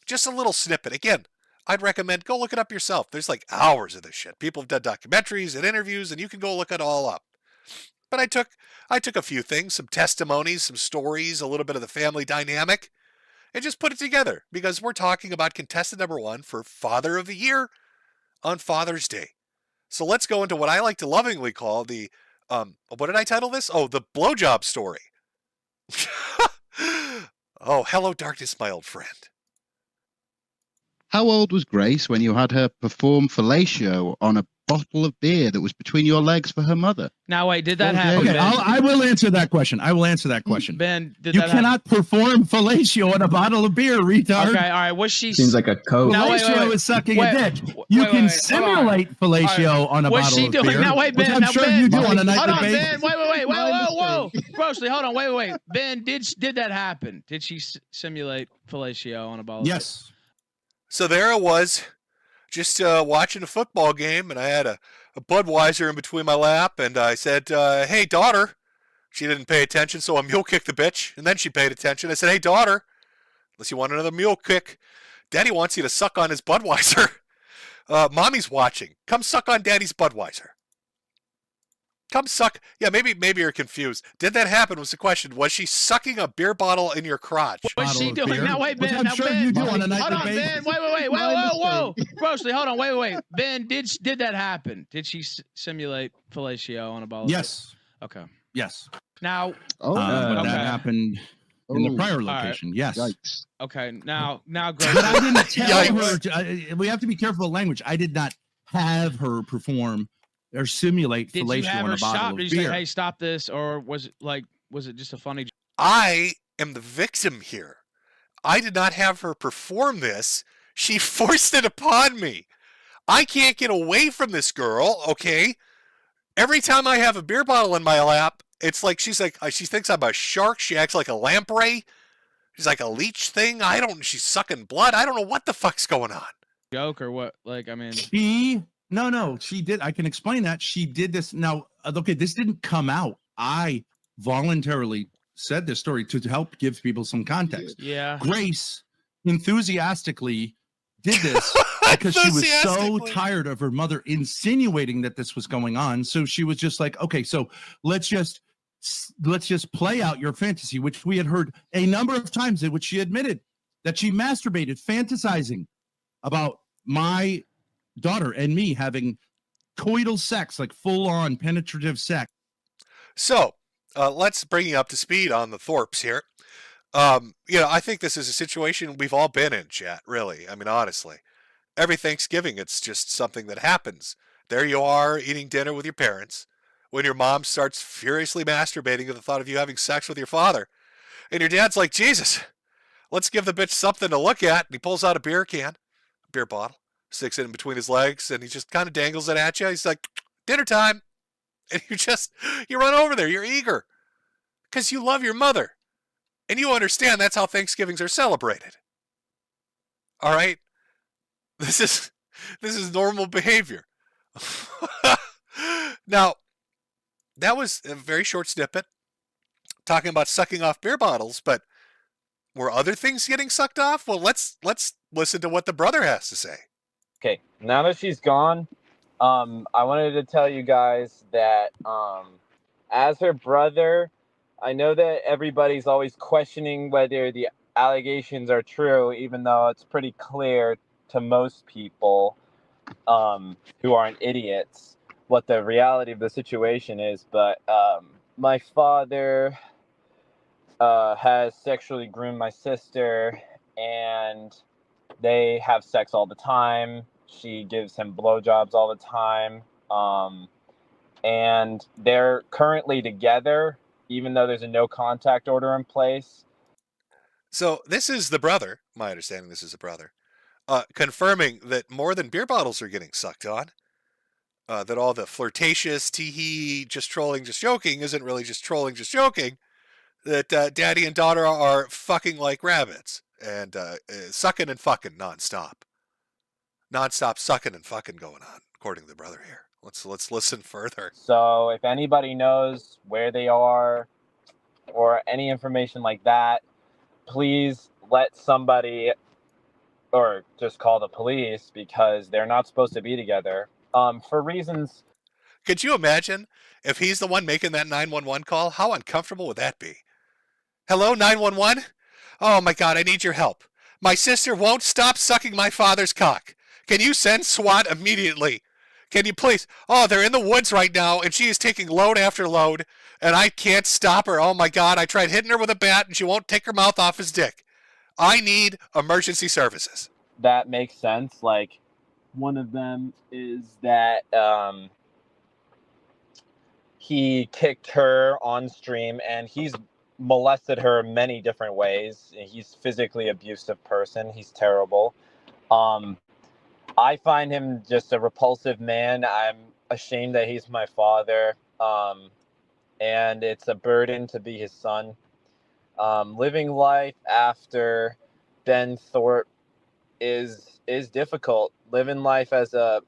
just a little snippet. Again, I'd recommend go look it up yourself. There's like hours of this shit. People have done documentaries and interviews, and you can go look it all up. But I took a few things, some testimonies, some stories, a little bit of the family dynamic, and just put it together because we're talking about contestant number 1 for Father of the Year on Father's Day. So let's go into what I like to lovingly call the, what did I title this? Oh, the blowjob story. Oh, hello darkness, my old friend. How old was Grace when you had her perform fellatio on a bottle of beer that was between your legs for her mother? Now, wait, did that happen? Okay, I will answer that question. Ben, you cannot perform fellatio on a bottle of beer, retard. Okay, all right. Was she... Seems like a code. Fellatio is sucking a dick. You can simulate fellatio on a bottle of beer. Now, wait, Ben. Which I'm sure you do on a nightly basis. Ben, wait. Whoa. Grossly, hold on. Wait. Ben, did that happen? Did she simulate fellatio on a bottle of beer? Yes. So there I was, just watching a football game, and I had a Budweiser in between my lap, and I said, hey, daughter. She didn't pay attention, so I mule kicked the bitch, and then she paid attention. I said, hey, daughter, unless you want another mule kick, Daddy wants you to suck on his Budweiser. Mommy's watching. Come suck on Daddy's Budweiser. Come suck. Yeah, maybe you're confused. Did that happen was the question. Was she sucking a beer bottle in your crotch? What's she doing? Now, wait, Ben. I'm sure you do on a nightly basis. Ben. Wait. Whoa. Grossly, hold on. Wait. Ben, did that happen? Did she simulate fellatio on a bottle? Yes. Okay. Yes. Now. But that happened in the prior location. Right. Yes. Yikes. Okay. Now, but I didn't tell her. We have to be careful of language. I did not have her perform or simulate fellatio on a bottle of beer. Did you say, hey, stop this, or was it just a funny? I am the victim here. I did not have her perform this. She forced it upon me. I can't get away from this girl, okay? Every time I have a beer bottle in my lap, it's like she thinks I'm a shark. She acts like a lamprey. She's like a leech thing. She's sucking blood. I don't know what the fuck's going on. Joke or what? No, she did. I can explain that. She did this. Now, okay, this didn't come out. I voluntarily said this story to help give people some context. Yeah. Grace enthusiastically did this because she was so tired of her mother insinuating that this was going on. So she was just like, okay, so let's just play out your fantasy, which we had heard a number of times, in which she admitted that she masturbated, fantasizing about my daughter and me having coital sex, like full-on penetrative sex. So let's bring you up to speed on the Thorpes here. I think this is a situation we've all been in, chat, really. I mean, honestly. Every Thanksgiving, it's just something that happens. There you are, eating dinner with your parents, when your mom starts furiously masturbating at the thought of you having sex with your father. And your dad's like, Jesus, let's give the bitch something to look at. And he pulls out a beer bottle, sticks it in between his legs, and he just kind of dangles it at you. He's like, dinner time. And you run over there. You're eager because you love your mother. And you understand that's how Thanksgivings are celebrated. All right? This is normal behavior. Now, that was a very short snippet talking about sucking off beer bottles, but were other things getting sucked off? Well, let's listen to what the brother has to say. Okay, now that she's gone, I wanted to tell you guys that as her brother, I know that everybody's always questioning whether the allegations are true, even though it's pretty clear to most people who aren't idiots what the reality of the situation is. But my father has sexually groomed my sister, and they have sex all the time. She gives him blowjobs all the time, and they're currently together, even though there's a no contact order in place. So this is the brother, my understanding this is the brother, confirming that more than beer bottles are getting sucked on, that all the flirtatious, tee-hee, just trolling, just joking isn't really just trolling, just joking, that daddy and daughter are fucking like rabbits and sucking and fucking nonstop. Nonstop sucking and fucking going on, according to the brother here. Let's listen further. So if anybody knows where they are or any information like that, please let somebody or just call the police, because they're not supposed to be together. For reasons. Could you imagine if he's the one making that 911 call? How uncomfortable would that be? Hello, 911? Oh my God, I need your help. My sister won't stop sucking my father's cock. Can you send SWAT immediately? Can you please? Oh, they're in the woods right now, and she is taking load after load, and I can't stop her. Oh my God, I tried hitting her with a bat, and she won't take her mouth off his dick. I need emergency services. That makes sense. Like, one of them is that he kicked her on stream, and he's molested her many different ways. He's a physically abusive person. He's terrible. I find him just a repulsive man. I'm ashamed that he's my father. And it's a burden to be his son. Living life after Ben Thorpe is difficult. Living life as a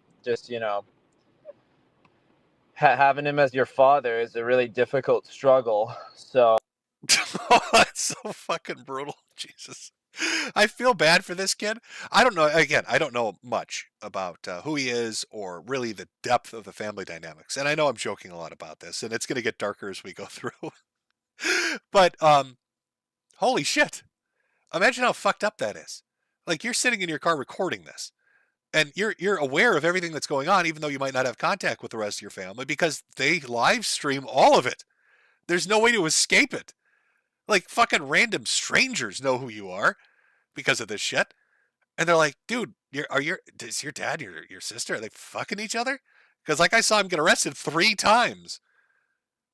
having him as your father is a really difficult struggle. So That's so fucking brutal. Jesus. I feel bad for this kid. I don't know. Again, I don't know much about who he is or really the depth of the family dynamics. And I know I'm joking a lot about this, and it's going to get darker as we go through. But holy shit. Imagine how fucked up that is. Like, you're sitting in your car recording this, and you're aware of everything that's going on, even though you might not have contact with the rest of your family, because they live stream all of it. There's no way to escape it. Like, fucking random strangers know who you are because of this shit. And they're like, dude, is your dad, your sister, are they fucking each other? Because, like, I saw him get arrested 3 times.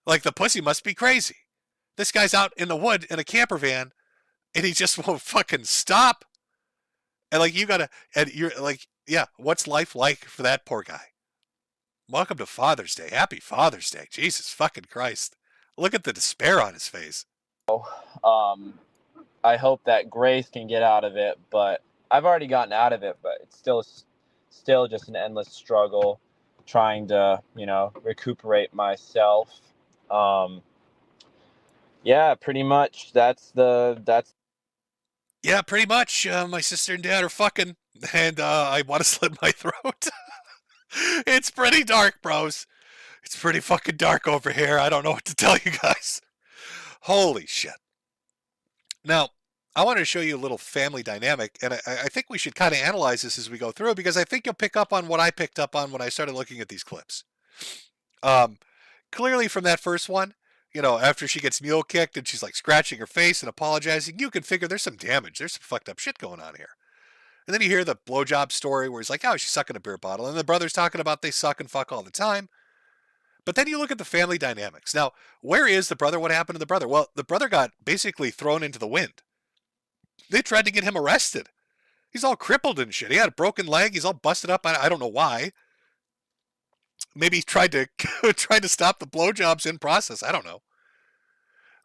Like, the pussy must be crazy. This guy's out in the wood in a camper van, and he just won't fucking stop. And, like, you're like, yeah, what's life like for that poor guy? Welcome to Father's Day. Happy Father's Day. Jesus fucking Christ. Look at the despair on his face. I hope that Grace can get out of it, but I've already gotten out of it, but it's still just an endless struggle trying to, recuperate myself. Yeah, pretty much. Yeah, pretty much. My sister and dad are fucking, and I want to slit my throat. It's pretty dark, bros. It's pretty fucking dark over here. I don't know what to tell you guys. Holy shit. Now, I wanted to show you a little family dynamic, and I think we should kind of analyze this as we go through, because I think you'll pick up on what I picked up on when I started looking at these clips. Clearly from that first one, you know, after she gets mule kicked and she's like scratching her face and apologizing, you can figure there's some damage. There's some fucked up shit going on here. And then you hear the blowjob story where he's like, oh, she's sucking a beer bottle. And the brother's talking about they suck and fuck all the time. But then you look at the family dynamics. Now, where is the brother? What happened to the brother? Well, the brother got basically thrown into the wind. They tried to get him arrested. He's all crippled and shit. He had a broken leg. He's all busted up. I don't know why. Maybe he tried to stop the blowjobs in process. I don't know.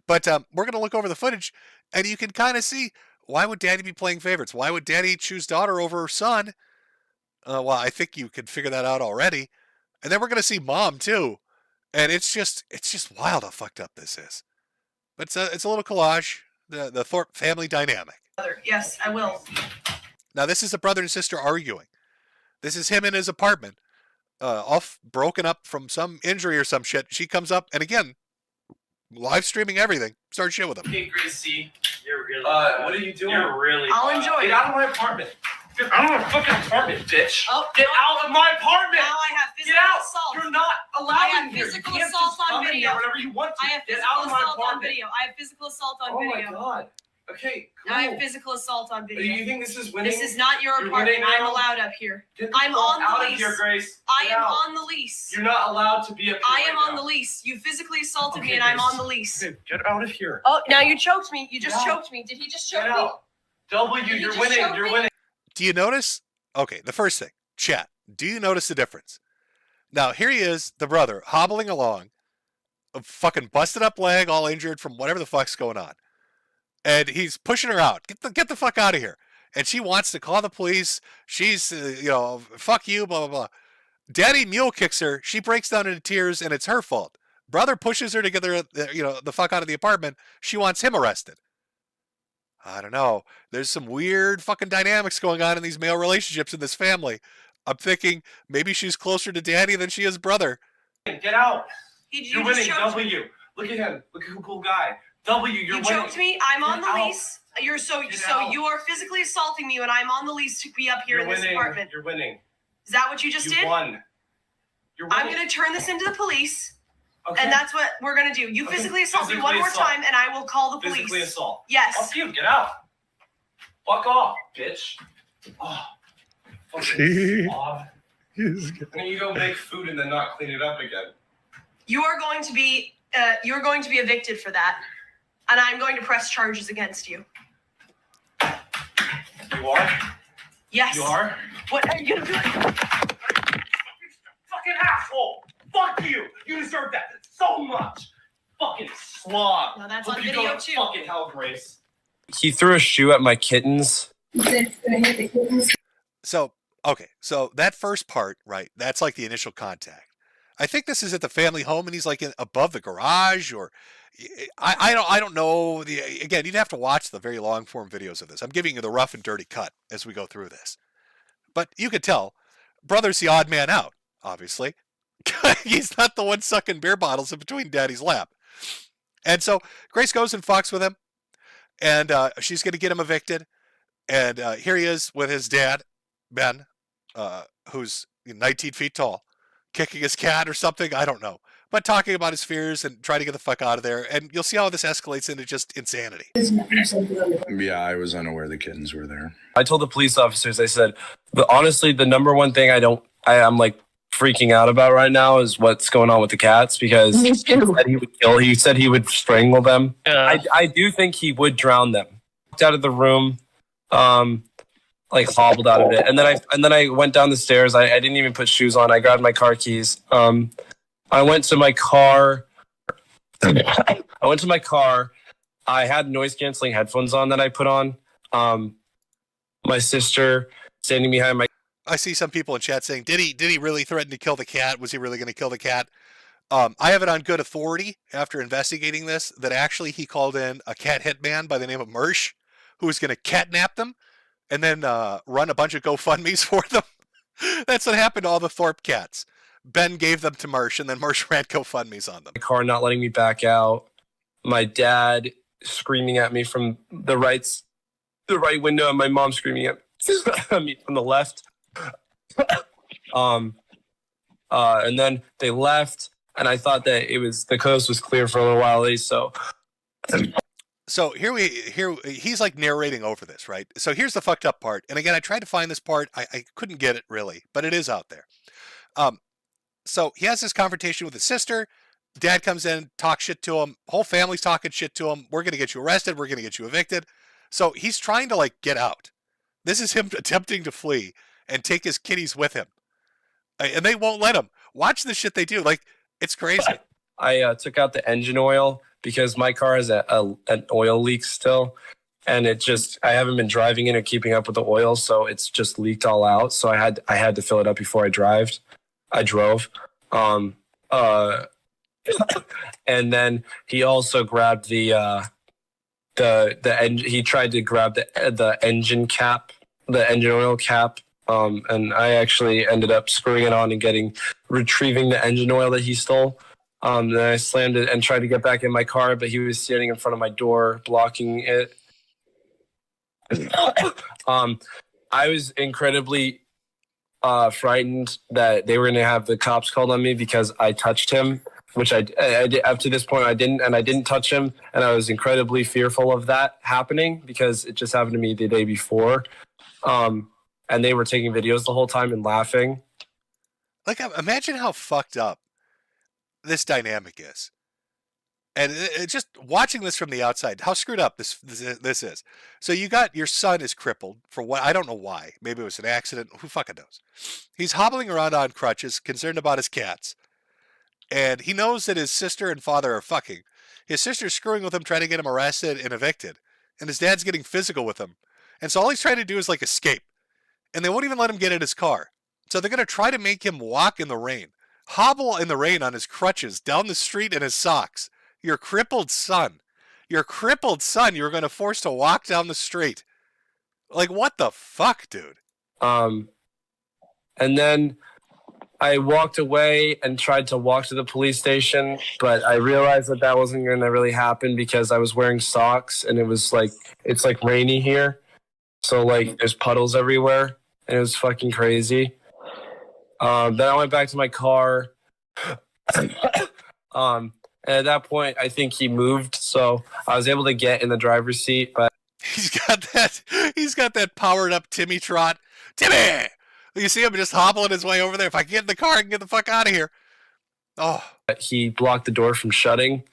But we're going to look over the footage, and you can kind of see, why would daddy be playing favorites? Why would daddy choose daughter over son? Well, I think you can figure that out already. And then we're going to see mom, too. And it's just wild how fucked up this is. But it's a little collage, the Thorpe family dynamic. Yes, I will. Now, this is a brother and sister arguing. This is him in his apartment, all broken up from some injury or some shit. She comes up, and again, live streaming everything. Start shit with him. Hey, Gracie, you're really what are you doing? You're really I'll enjoy Get it. out of my apartment. Get out of my fucking apartment, bitch. Oh, Get out of my apartment. Now I have physical Get out. assault. You're not allowed I have in here. physical You can't assault just on come in video. here whenever you want to. I have Get physical out of my assault on apartment. video. I have physical assault on Oh video. my god. Okay, cool. I have physical assault on video. Do you think this is winning? This is not your You're apartment. winning I'm now? allowed up here. Get the I'm fuck on out the of lease. here, Grace. I Get am out. on the lease. You're not allowed to be up here I am right on now. the lease. You physically assaulted me, Okay, and I'm Grace. on the lease. Okay, get out of here. Oh, now you choked me. You just Get out. choked me. Did he just choke Get me? out. W, Did he you're just winning. choke You're me? winning. Do you notice? Okay, the first thing, chat. Do you notice the difference? Now, here he is, the brother, hobbling along, a fucking busted up leg, all injured from whatever the fuck's going on. And he's pushing her out. Get the fuck out of here. And she wants to call the police. She's, fuck you, blah, blah, blah. Daddy mule kicks her. She breaks down into tears, and it's her fault. Brother pushes her to get her, the fuck out of the apartment. She wants him arrested. I don't know. There's some weird fucking dynamics going on in these male relationships in this family. I'm thinking maybe she's closer to daddy than she is brother. Get out. You You're just winning. choked W. Look at him. Look at who cool guy. W, you're You winning. choked me. I'm on Get the out. lease. You're so Get so out. you are physically assaulting me, and I'm on the lease to be up here You're in this winning. apartment. You're winning. Is that what you just You did? won. You're winning. I'm going to turn this into the police, Okay. and that's what we're going to do. You Okay. physically assault me Physically one more assault. time, and I will call the police. Physically assault. Yes. Fuck you. Get out. Fuck off, bitch. Oh, fucking slob. And then you go make food and then not clean it up again. You are going to be evicted for that, and I'm going to press charges against you. You are? Yes. You are? What are you going to do? Fucking asshole. Fuck you. You deserve that so much. Fucking slob. No, that's Hope on you video go to too. fucking hell, Grace. He threw a shoe at my kittens. So, okay, so that first part, right, that's like the initial contact. I think this is at the family home, and he's like above the garage, or I don't know. Again, you'd have to watch the very long form videos of this. I'm giving you the rough and dirty cut as we go through this. But you could tell, brother's the odd man out, obviously. He's not the one sucking beer bottles in between daddy's lap. And so Grace goes and fucks with him, and she's going to get him evicted. And here he is with his dad, Ben, who's 19 feet tall, kicking his cat or something. I don't know. But talking about his fears and trying to get the fuck out of there. And you'll see how this escalates into just insanity. Yeah, I was unaware the kittens were there. I told the police officers, I said, honestly, the number one thing I'm like freaking out about right now is what's going on with the cats, because he said he would strangle them. Yeah. I do think he would drown them. Walked out of the room, like hobbled out of it. And then I went down the stairs. I didn't even put shoes on. I grabbed my car keys. I went to my car. I had noise canceling headphones on that I put on. My sister standing behind my. I see some people in chat saying, "Did he really threaten to kill the cat? Was he really going to kill the cat?" I have it on good authority after investigating this that actually he called in a cat hitman by the name of Mersh, who was going to catnap them and then run a bunch of GoFundMes for them. That's what happened to all the Thorpe cats. Ben gave them to Mersh, and then Mersh ran GoFundMes on them. My car not letting me back out. My dad screaming at me from the right window, and my mom screaming at me from the left. And then they left, and I thought that the coast was clear for a little while. So here he's like narrating over this, right? So here's the fucked up part. And again, I tried to find this part. I couldn't get it really, but it is out there. So he has this confrontation with his sister. Dad comes in, talks shit to him. Whole family's talking shit to him. We're going to get you arrested. We're going to get you evicted. So he's trying to like get out. This is him attempting to flee and take his kitties with him. And they won't let him. Watch the shit they do. Like, it's crazy. I took out the engine oil because my car has an oil leak still. And I haven't been driving in or keeping up with the oil. So it's just leaked all out. So I had to fill it up before I drove. And then he also grabbed he tried to grab the engine cap, the engine oil cap. And I actually ended up screwing it on and retrieving the engine oil that he stole. Then I slammed it and tried to get back in my car, but he was standing in front of my door, blocking it. I was incredibly frightened that they were going to have the cops called on me because I touched him, which I did, up to this point I didn't touch him, and I was incredibly fearful of that happening because it just happened to me the day before. And they were taking videos the whole time and laughing. Like, imagine how fucked up this dynamic is. And just watching this from the outside, how screwed up this is. So you got your son is crippled for what, I don't know why. Maybe it was an accident. Who fucking knows? He's hobbling around on crutches, concerned about his cats. And he knows that his sister and father are fucking. His sister's screwing with him, trying to get him arrested and evicted. And his dad's getting physical with him. And so all he's trying to do is like escape. And they won't even let him get in his car. So they're going to try to make him walk in the rain. Hobble in the rain on his crutches, down the street in his socks. Your crippled son. You're going to force to walk down the street. Like, what the fuck, dude? And then I walked away and tried to walk to the police station, but I realized that wasn't going to really happen because I was wearing socks and it's like rainy here. So like there's puddles everywhere and it was fucking crazy. Then I went back to my car. And at that point, I think he moved, so I was able to get in the driver's seat. But he's got that powered up Timmy trot. Timmy, you see him just hobbling his way over there. If I can get in the car, I can get the fuck out of here. Oh, he blocked the door from shutting.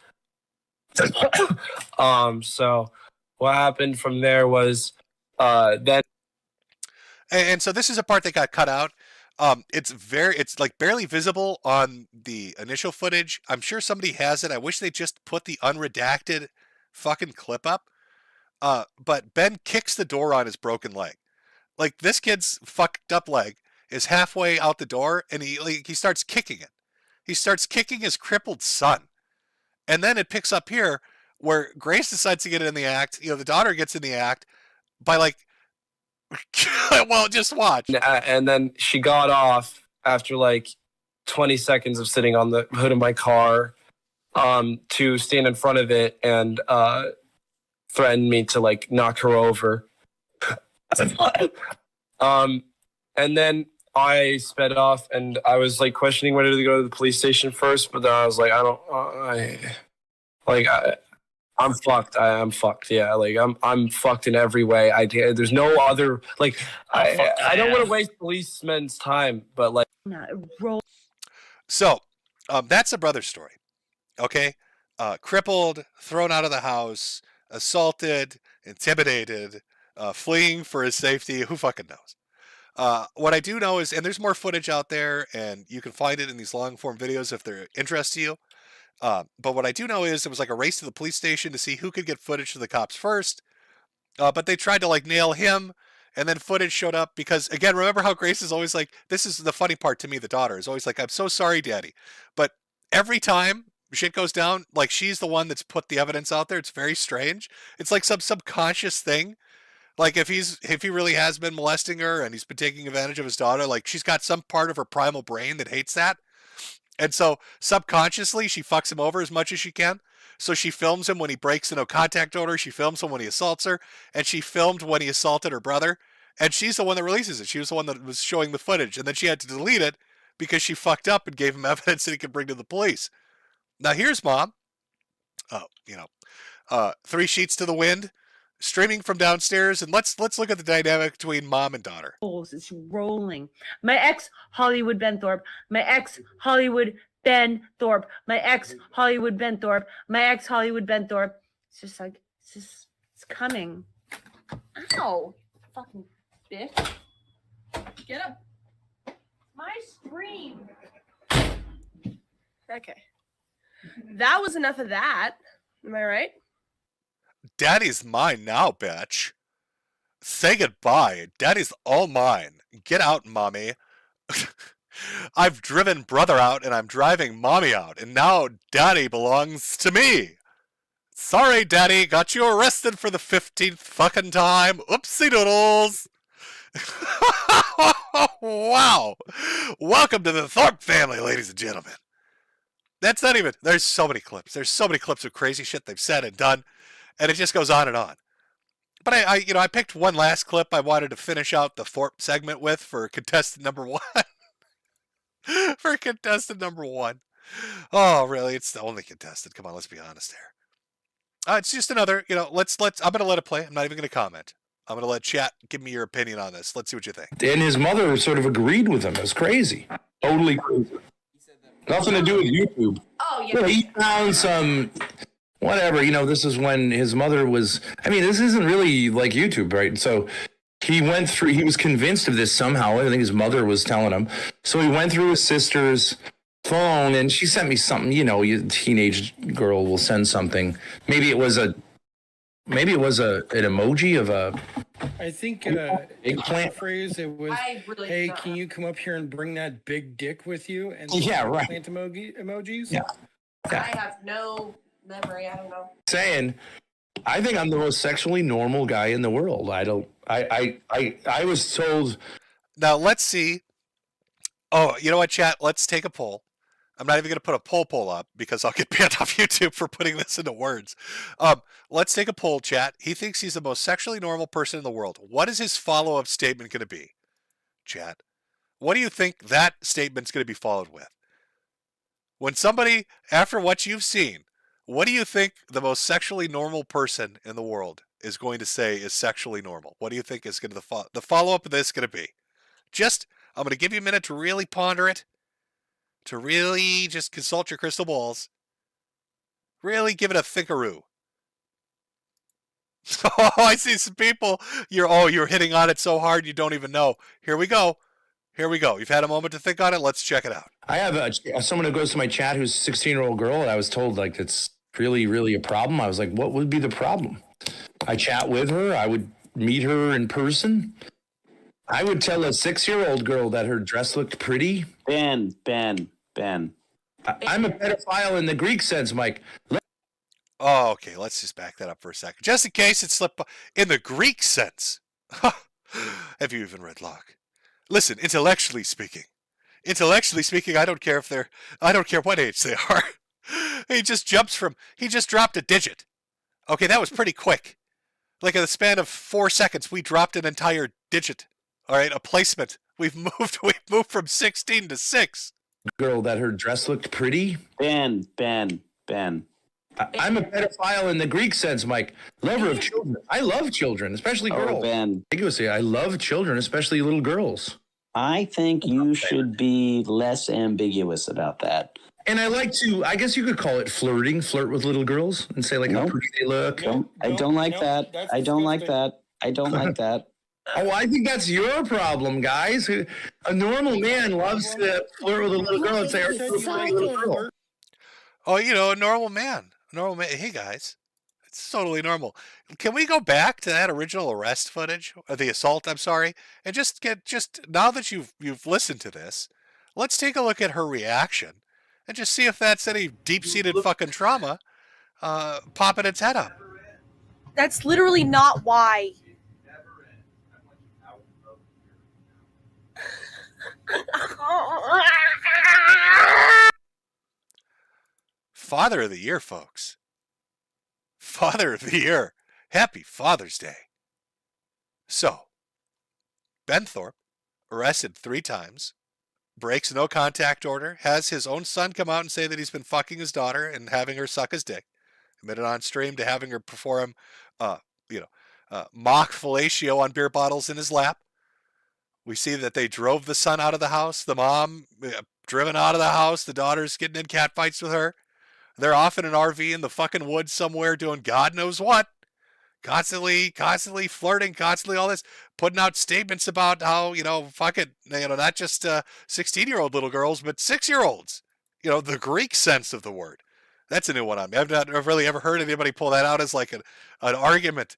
So what happened from there was then. And so this is a part that got cut out. It's like barely visible on the initial footage. I'm sure somebody has it. I wish they just put the unredacted fucking clip up. But Ben kicks the door on his broken leg. Like, this kid's fucked up leg is halfway out the door, and he starts kicking it. He starts kicking his crippled son. And then it picks up here where Grace decides to get in the act. The daughter gets in the act by like, well, just watch. And then she got off after like 20 seconds of sitting on the hood of my car to stand in front of it and threaten me to like knock her over. And then I sped off and I was like questioning whether to go to the police station first, but then I was like, I'm fucked. I'm fucked. Yeah, like I'm fucked in every way. There's no other like I don't want to waste policemen's time, but like. So, that's a brother story. Okay, crippled, thrown out of the house, assaulted, intimidated, fleeing for his safety. Who fucking knows? What I do know is, and there's more footage out there, and you can find it in these long form videos if they're interest to you. But what I do know is it was like a race to the police station to see who could get footage to the cops first. But they tried to like nail him, and then footage showed up because, again, remember how Grace is always like, this is the funny part to me, the daughter is always like, I'm so sorry, Daddy. But Every time shit goes down, like she's the one that's put the evidence out there. It's very strange. It's like some subconscious thing. Like if he really has been molesting her and he's been taking advantage of his daughter, like she's got some part of her primal brain that hates that. And so subconsciously she fucks him over as much as she can. So she films him when he breaks the no contact order. She films him when he assaults her, and she filmed when he assaulted her brother. And she's the one that releases it. She was the one that was showing the footage, and then she had to delete it because she fucked up and gave him evidence that he could bring to the police. Now here's mom. Oh, 3 sheets to the wind, streaming from downstairs, and let's look at the dynamic between mom and daughter. It's rolling. My ex Hollywood Ben Thorpe. My ex Hollywood Ben Thorpe. My ex Hollywood Ben Thorpe. My ex Hollywood Ben Thorpe. It's just like it's coming. Ow! Fucking bitch. Get up. My stream. Okay. That was enough of that. Am I right? Daddy's mine now, bitch. Say goodbye. Daddy's all mine. Get out, mommy. I've driven brother out and I'm driving mommy out, and now daddy belongs to me. Sorry, daddy. Got you arrested for the 15th fucking time. Oopsie doodles. Wow. Welcome to the Thorpe family, ladies and gentlemen. That's not even, there's so many clips. There's so many clips of crazy shit they've said and done, and it just goes on and on. But I picked one last clip I wanted to finish out the Thorpe segment with for contestant number 1. For contestant number 1. Oh, really? It's the only contestant. Come on, let's be honest here. It's just another, I'm going to let it play. I'm not even going to comment. I'm going to let chat give me your opinion on this. Let's see what you think. And his mother sort of agreed with him. It was crazy. Totally crazy. Nothing to do with YouTube. Oh, yeah. You know, he found some, whatever, this is when his mother was, this isn't really like YouTube, right? So he went through, he was convinced of this somehow. I think his mother was telling him. So he went through his sister's phone and she sent me something, you teenage girl will send something. Maybe it was an emoji of a, I think eggplant phrase it was, hey, can you come up here and bring that big dick with you? And yeah, right. Plant emojis? Yeah. I have no memory. I don't know. Saying, I think I'm the most sexually normal guy in the world. I was told. Now let's see. Oh, you know what, chat? Let's take a poll. I'm not even going to put a poll up because I'll get banned off YouTube for putting this into words. Let's take a poll, chat. He thinks he's the most sexually normal person in the world. What is his follow-up statement going to be, chat? What do you think that statement's going to be followed with? When somebody, after what you've seen, what do you think the most sexually normal person in the world is going to say is sexually normal? What do you think is going to the follow-up of this going to be? I'm going to give you a minute to really ponder it. To really just consult your crystal balls. Really give it a thinkaroo. Oh, I see some people. You're hitting on it so hard you don't even know. Here we go. You've had a moment to think on it. Let's check it out. I have someone who goes to my chat who's a 16-year-old girl, and I was told like it's really, really a problem. I was like, what would be the problem? I chat with her. I would meet her in person. I would tell a 6-year-old girl that her dress looked pretty. Ben. I'm a pedophile in the Greek sense, Mike. Oh, okay. Let's just back that up for a second. Just in case it slipped in the Greek sense. Have you even read Locke? Listen, intellectually speaking, I don't care what age they are. He just dropped a digit. Okay, that was pretty quick. Like in the span of 4 seconds, we dropped an entire digit. All right, a placement. We've moved from 16 to 6. Girl that her dress looked pretty. Ben. I'm a pedophile in the Greek sense, Mike. Lover of children. I love children, especially girls. Ben. I love children, especially little girls. I think you should be less ambiguous about that. And I like to, I guess you could call it flirting, flirt with little girls and say like how pretty they look. I don't like that. I don't like that. Oh, I think that's your problem, guys. A normal man loves to flirt with a little girl and say, "Are you a pretty little girl?" Oh, a normal man. Hey, guys, it's totally normal. Can we go back to that original arrest footage, or the assault? I'm sorry, and just now that you've listened to this, let's take a look at her reaction and just see if that's any deep-seated fucking trauma popping its head up. That's literally not why. Father of the Year, folks. Father of the Year. Happy Father's Day. So, Ben Thorpe, arrested 3 times, breaks no contact order, has his own son come out and say that he's been fucking his daughter and having her suck his dick, admitted on stream to having her perform, mock fellatio on beer bottles in his lap. We see that they drove the son out of the house, the mom driven out of the house, the daughter's getting in catfights with her. They're off in an RV in the fucking woods somewhere doing God knows what. Constantly flirting, constantly all this, putting out statements about how, fuck it, not just 16-year-old little girls, but 6-year-olds. The Greek sense of the word. That's a new one on me. I've not really ever heard anybody pull that out as like an argument.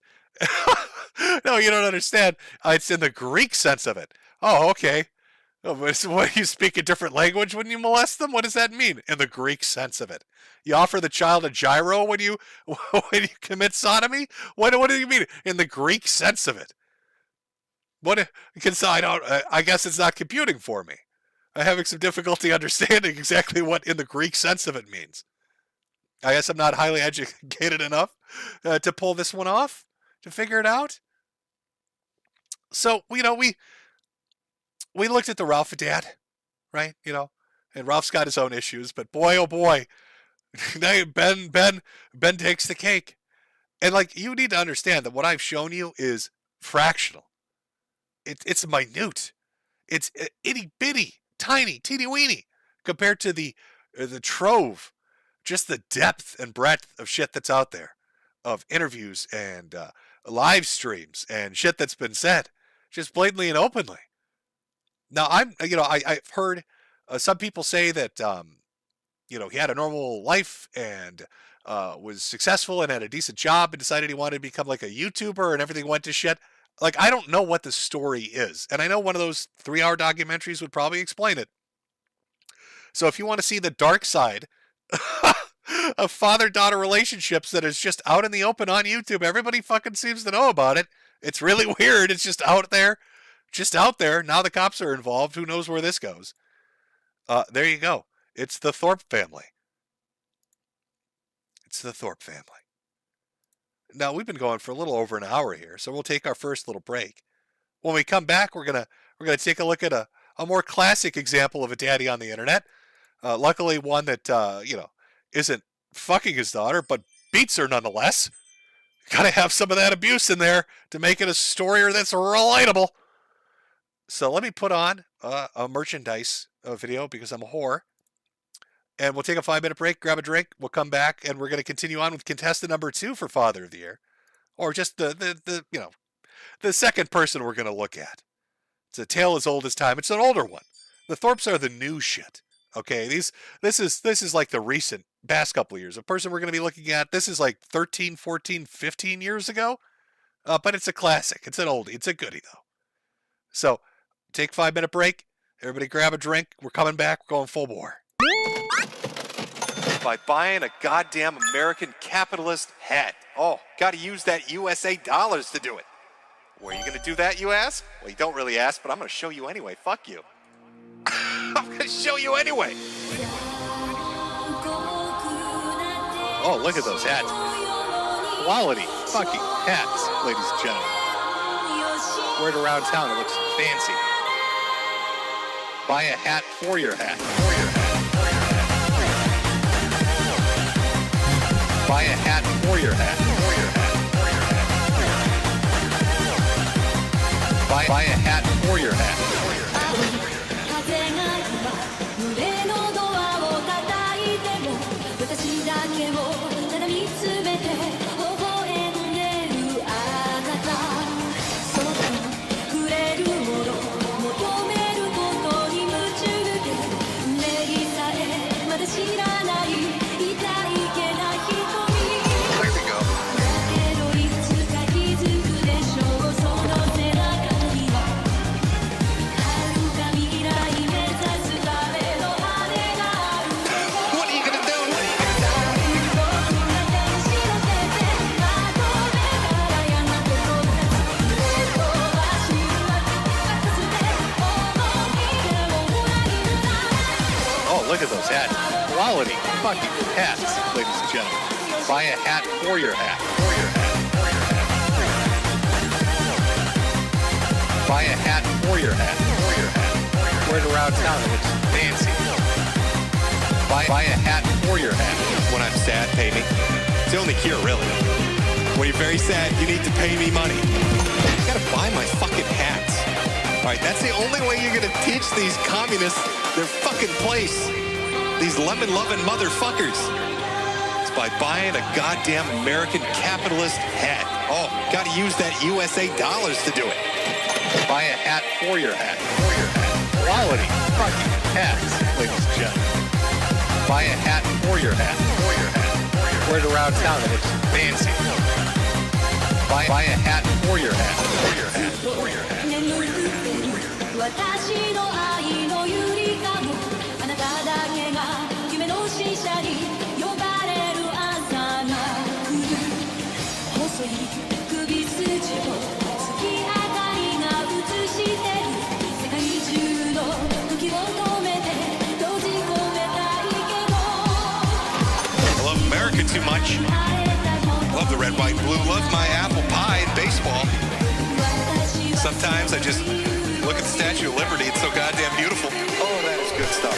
No, you don't understand. It's in the Greek sense of it. Oh, okay. Oh, what, you speak a different language when you molest them? What does that mean? In the Greek sense of it. You offer the child a gyro when you commit sodomy? What do you mean? In the Greek sense of it. Because I guess it's not computing for me. I'm having some difficulty understanding exactly what in the Greek sense of it means. I guess I'm not highly educated enough to pull this one off, to figure it out. So, we looked at the Ralph dad, right? And Ralph's got his own issues, but boy, oh boy, Ben takes the cake. And you need to understand that what I've shown you is fractional. It's minute. It's itty bitty, tiny, teeny weeny compared to the trove, just the depth and breadth of shit that's out there, of interviews and live streams and shit that's been said, just blatantly and openly. Now, I've heard some people say that, he had a normal life and was successful and had a decent job and decided he wanted to become like a YouTuber and everything went to shit. I don't know what the story is. And I know one of those 3-hour documentaries would probably explain it. So if you want to see the dark side of father-daughter relationships that is just out in the open on YouTube, everybody fucking seems to know about it. It's really weird. It's just out there. Now the cops are involved. Who knows where this goes? There you go. It's the Thorpe family. Now, we've been going for a little over an hour here, so we'll take our first little break. When we come back, we're gonna take a look at a more classic example of a daddy on the internet. Luckily, one that isn't fucking his daughter, but beats her nonetheless. Gotta have some of that abuse in there to make it a story that's relatable. So let me put on a merchandise video because I'm a whore. And we'll take a 5-minute break, grab a drink. We'll come back, and we're going to continue on with contestant number 2 for Father of the Year. Or just the second person we're going to look at. It's a tale as old as time. It's an older one. The Thorpes are the new shit. Okay, this is like the recent past couple of years. A person we're going to be looking at, this is like 13, 14, 15 years ago. But it's a classic. It's an oldie. It's a goodie, though. So, take a 5-minute break. Everybody grab a drink. We're coming back. We're going full bore. By buying a goddamn American capitalist hat. Oh, got to use that USA dollars to do it. Where are you going to do that, you ask? Well, you don't really ask, but I'm going to show you anyway. Fuck you. I'm going to show you anyway. Oh, look at those hats. Quality fucking hats, ladies and gentlemen. Wear it around town. It looks fancy. Buy a hat for your hat. Buy a hat for your hat. Buy a hat for your hat. look at those hats. Quality fucking hats, ladies and gentlemen. Buy a hat for your hat. Buy a hat for your hat. Wear it around town. It looks fancy. Buy a hat for your hat. When I'm sad, pay me. It's the only cure, really. When you're very sad, you need to pay me money. You gotta buy my fucking hats. All right, that's the only way you're gonna teach these communists their fucking place. These lemon-loving motherfuckers. It's by buying a goddamn American capitalist hat. Oh, gotta use that USA dollars to do it. Buy a hat for your hat. Quality fucking hats, ladies and gentlemen. Buy a hat for your hat. Wear it around town. It looks fancy. Buy a hat for your hat. For your hat. 私の愛のゆりかごあなただけが夢の使者に呼ばれる朝が来る細い首筋を月明かりが映してる世界中の時を止めて閉じ込めたいけど I love America too much. Love the red, white, and blue. Love my apple pie and baseball. Sometimes I just look at the Statue of Liberty. It's so goddamn beautiful. Oh, that is good stuff.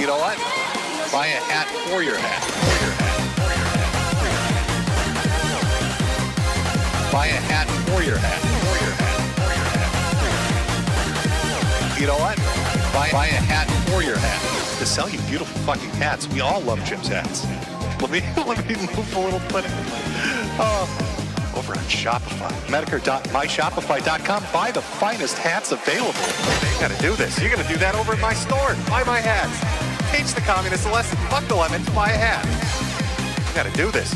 You know what? Buy a hat for your hat. Buy a hat for your hat. You know what? Buy a hat for your hat. To sell you beautiful fucking hats. We all love Jim's hats. Let me move a little bit. Over on Shopify. Metokur.myshopify.com. Buy the finest hats available. You gotta do this. You're gonna do that over at my store. Buy my hats. Teach the communists a lesson. Fuck the lemons. Buy a hat. You gotta do this.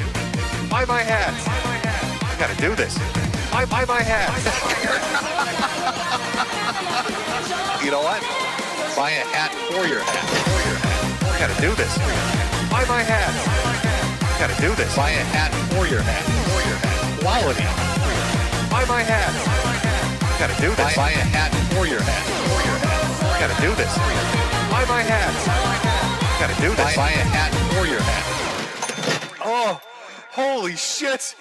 Buy my hats. You gotta do this. Buy my hats. You know what? Buy a hat for your hat. You gotta do this. Buy my hats. You gotta do this. Buy a hat for your hat. Quality. Buy my hats. You gotta do this. Buy a hat for your hat. You gotta do this. Buy my hats. You gotta do this. Buy a hat for your hat. Oh, holy shit.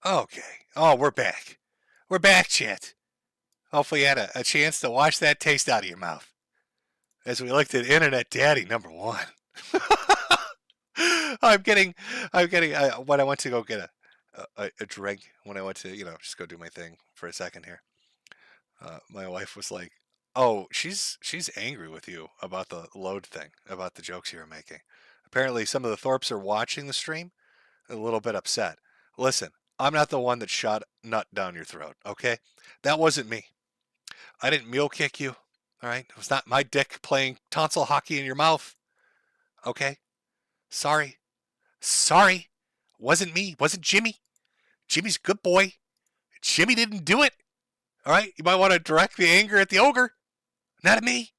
Okay. Oh, we're back. We're back, chat. Hopefully you had a chance to wash that taste out of your mouth as we looked at Internet Daddy #1. I'm getting when I went to go get a drink, when I went to, just go do my thing for a second here. My wife was like, "Oh, she's angry with you about the load thing, about the jokes you were making. Apparently some of the Thorpes are watching the stream, a little bit upset. Listen, I'm not the one that shot nut down your throat, okay? That wasn't me. I didn't mule kick you, all right? It was not my dick playing tonsil hockey in your mouth, okay? Sorry. Wasn't me. Wasn't Jimmy. Jimmy's a good boy. Jimmy didn't do it. All right? You might want to direct the anger at the ogre, not at me.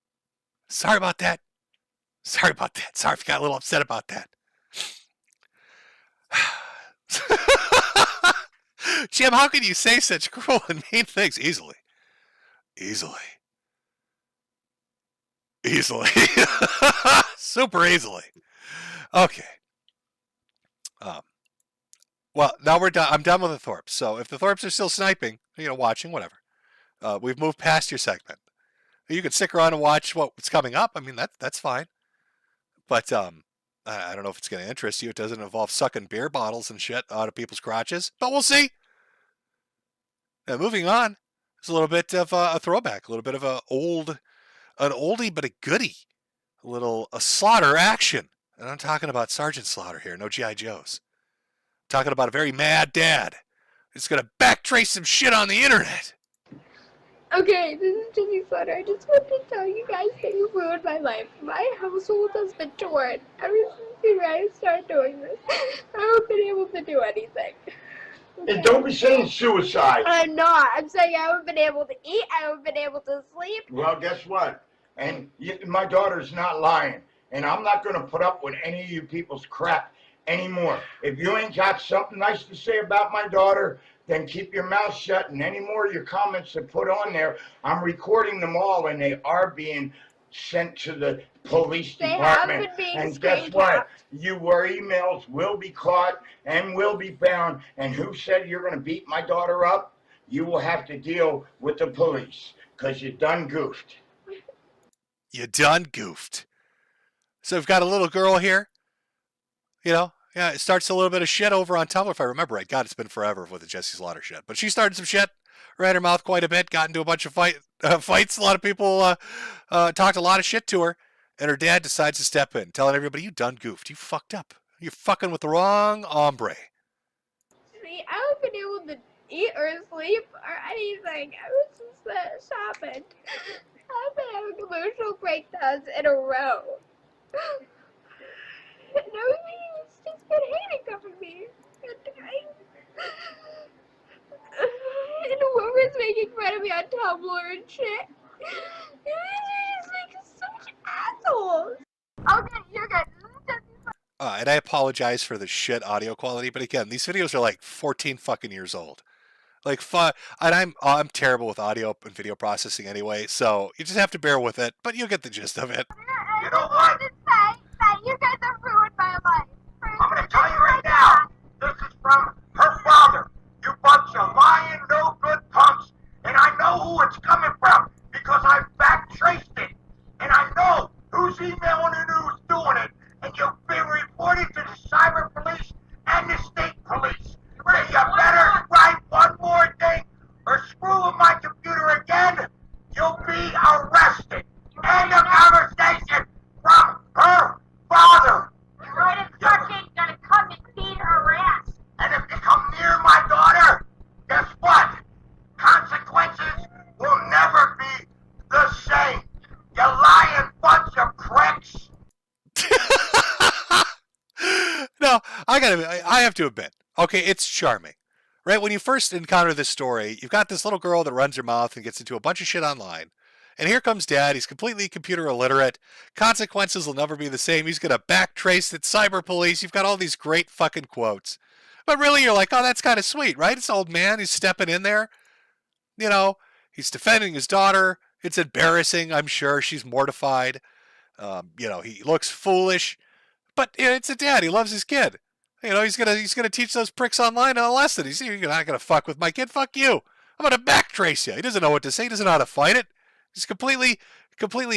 Sorry about that. Sorry about that. Sorry if you got a little upset about that. Jim, how can you say such cruel and mean things? Easily. Super easily. Okay. Well, now we're done. I'm done with the Thorpes. So if the Thorpes are still sniping, watching, whatever. We've moved past your segment. You can stick around and watch what's coming up. I mean, that's fine. But I don't know if it's going to interest you. It doesn't involve sucking beer bottles and shit out of people's crotches, but we'll see. Now, moving on, it's a little bit of a throwback, a little bit of an oldie but a goodie, a Slaughter action. And I'm talking about Sergeant Slaughter here, no G.I. Joes. I'm talking about a very mad dad. It's going to backtrace some shit on the internet. Okay, this is Jimmy Slaughter. I just want to tell you guys that you ruined my life. My household has been torn ever since you guys started doing this. I haven't been able to do anything. And don't be saying suicide. I'm not. I'm saying I haven't been able to eat. I haven't been able to sleep. Well, guess what? And my daughter's not lying. And I'm not going to put up with any of you people's crap anymore. If you ain't got something nice to say about my daughter, then keep your mouth shut. And any more of your comments to put on there, I'm recording them all, and they are being sent to the police department. And guess what? Your emails will be caught and will be found. And who said you're going to beat my daughter up? You will have to deal with the police because you done goofed. You done goofed. So we've got a little girl here. It starts a little bit of shit over on Tumblr, if I remember right. God, it's been forever with the Jesse Slaughter shit. But she started some shit, ran her mouth quite a bit, got into a bunch of fights. A lot of people talked a lot of shit to her. And her dad decides to step in, telling everybody, you done goofed. You fucked up. You're fucking with the wrong hombre. See, I haven't been able to eat or sleep or anything. I was just shopping. I've been having emotional breakdowns in a row. And everybody's just been hating on me. And whoever's making fun of me on Tumblr and shit. They're just like such assholes. Okay, you're good. And I apologize for the shit audio quality, but again, these videos are like 14 fucking years old. And I'm terrible with audio and video processing anyway, so you just have to bear with it, but you'll get the gist of it. You know what? That you guys have ruined my life. I'm going to tell you right now. This is from her father. You bunch of lying, no good punks. And I know who it's coming from because I've back-traced it. And I know who's emailing and who's doing it. And you've been reported to the cyber police and the state police. So you better write one more thing or screw with my computer again. You'll be arrested. End of conversation from her father. Right, fucking gonna come and beat her ass. And if you come near my daughter, guess what? Consequences will never be the same. You lying bunch of pricks. No, I have to admit, okay, it's charming. Right? When you first encounter this story, you've got this little girl that runs her mouth and gets into a bunch of shit online. And here comes dad. He's completely computer illiterate. Consequences will never be the same. He's going to backtrace at cyber police. You've got all these great fucking quotes. But really, you're like, oh, that's kind of sweet, right? It's old man. He's stepping in there. He's defending his daughter. It's embarrassing, I'm sure. She's mortified. He looks foolish. But it's a dad. He loves his kid. He's gonna teach those pricks online a lesson. You're not gonna fuck with my kid. Fuck you. I'm gonna backtrace you. He doesn't know what to say. He doesn't know how to fight it. He's completely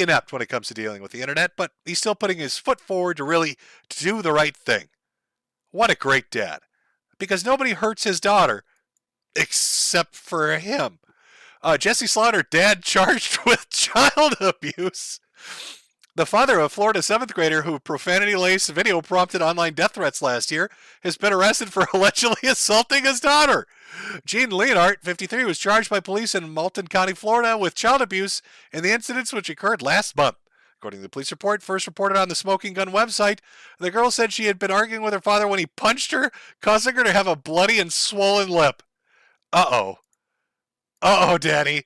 inept when it comes to dealing with the internet, but he's still putting his foot forward to really do the right thing. What a great dad. Because nobody hurts his daughter except for him. Jesse Slaughter, dad charged with child abuse. The father of a Florida 7th grader who profanity-laced video prompted online death threats last year has been arrested for allegedly assaulting his daughter. Gene Leonhardt, 53, was charged by police in Malton County, Florida with child abuse in the incidents which occurred last month. According to the police report, first reported on the Smoking Gun website, the girl said she had been arguing with her father when he punched her, causing her to have a bloody and swollen lip. Uh-oh. Uh-oh, Daddy.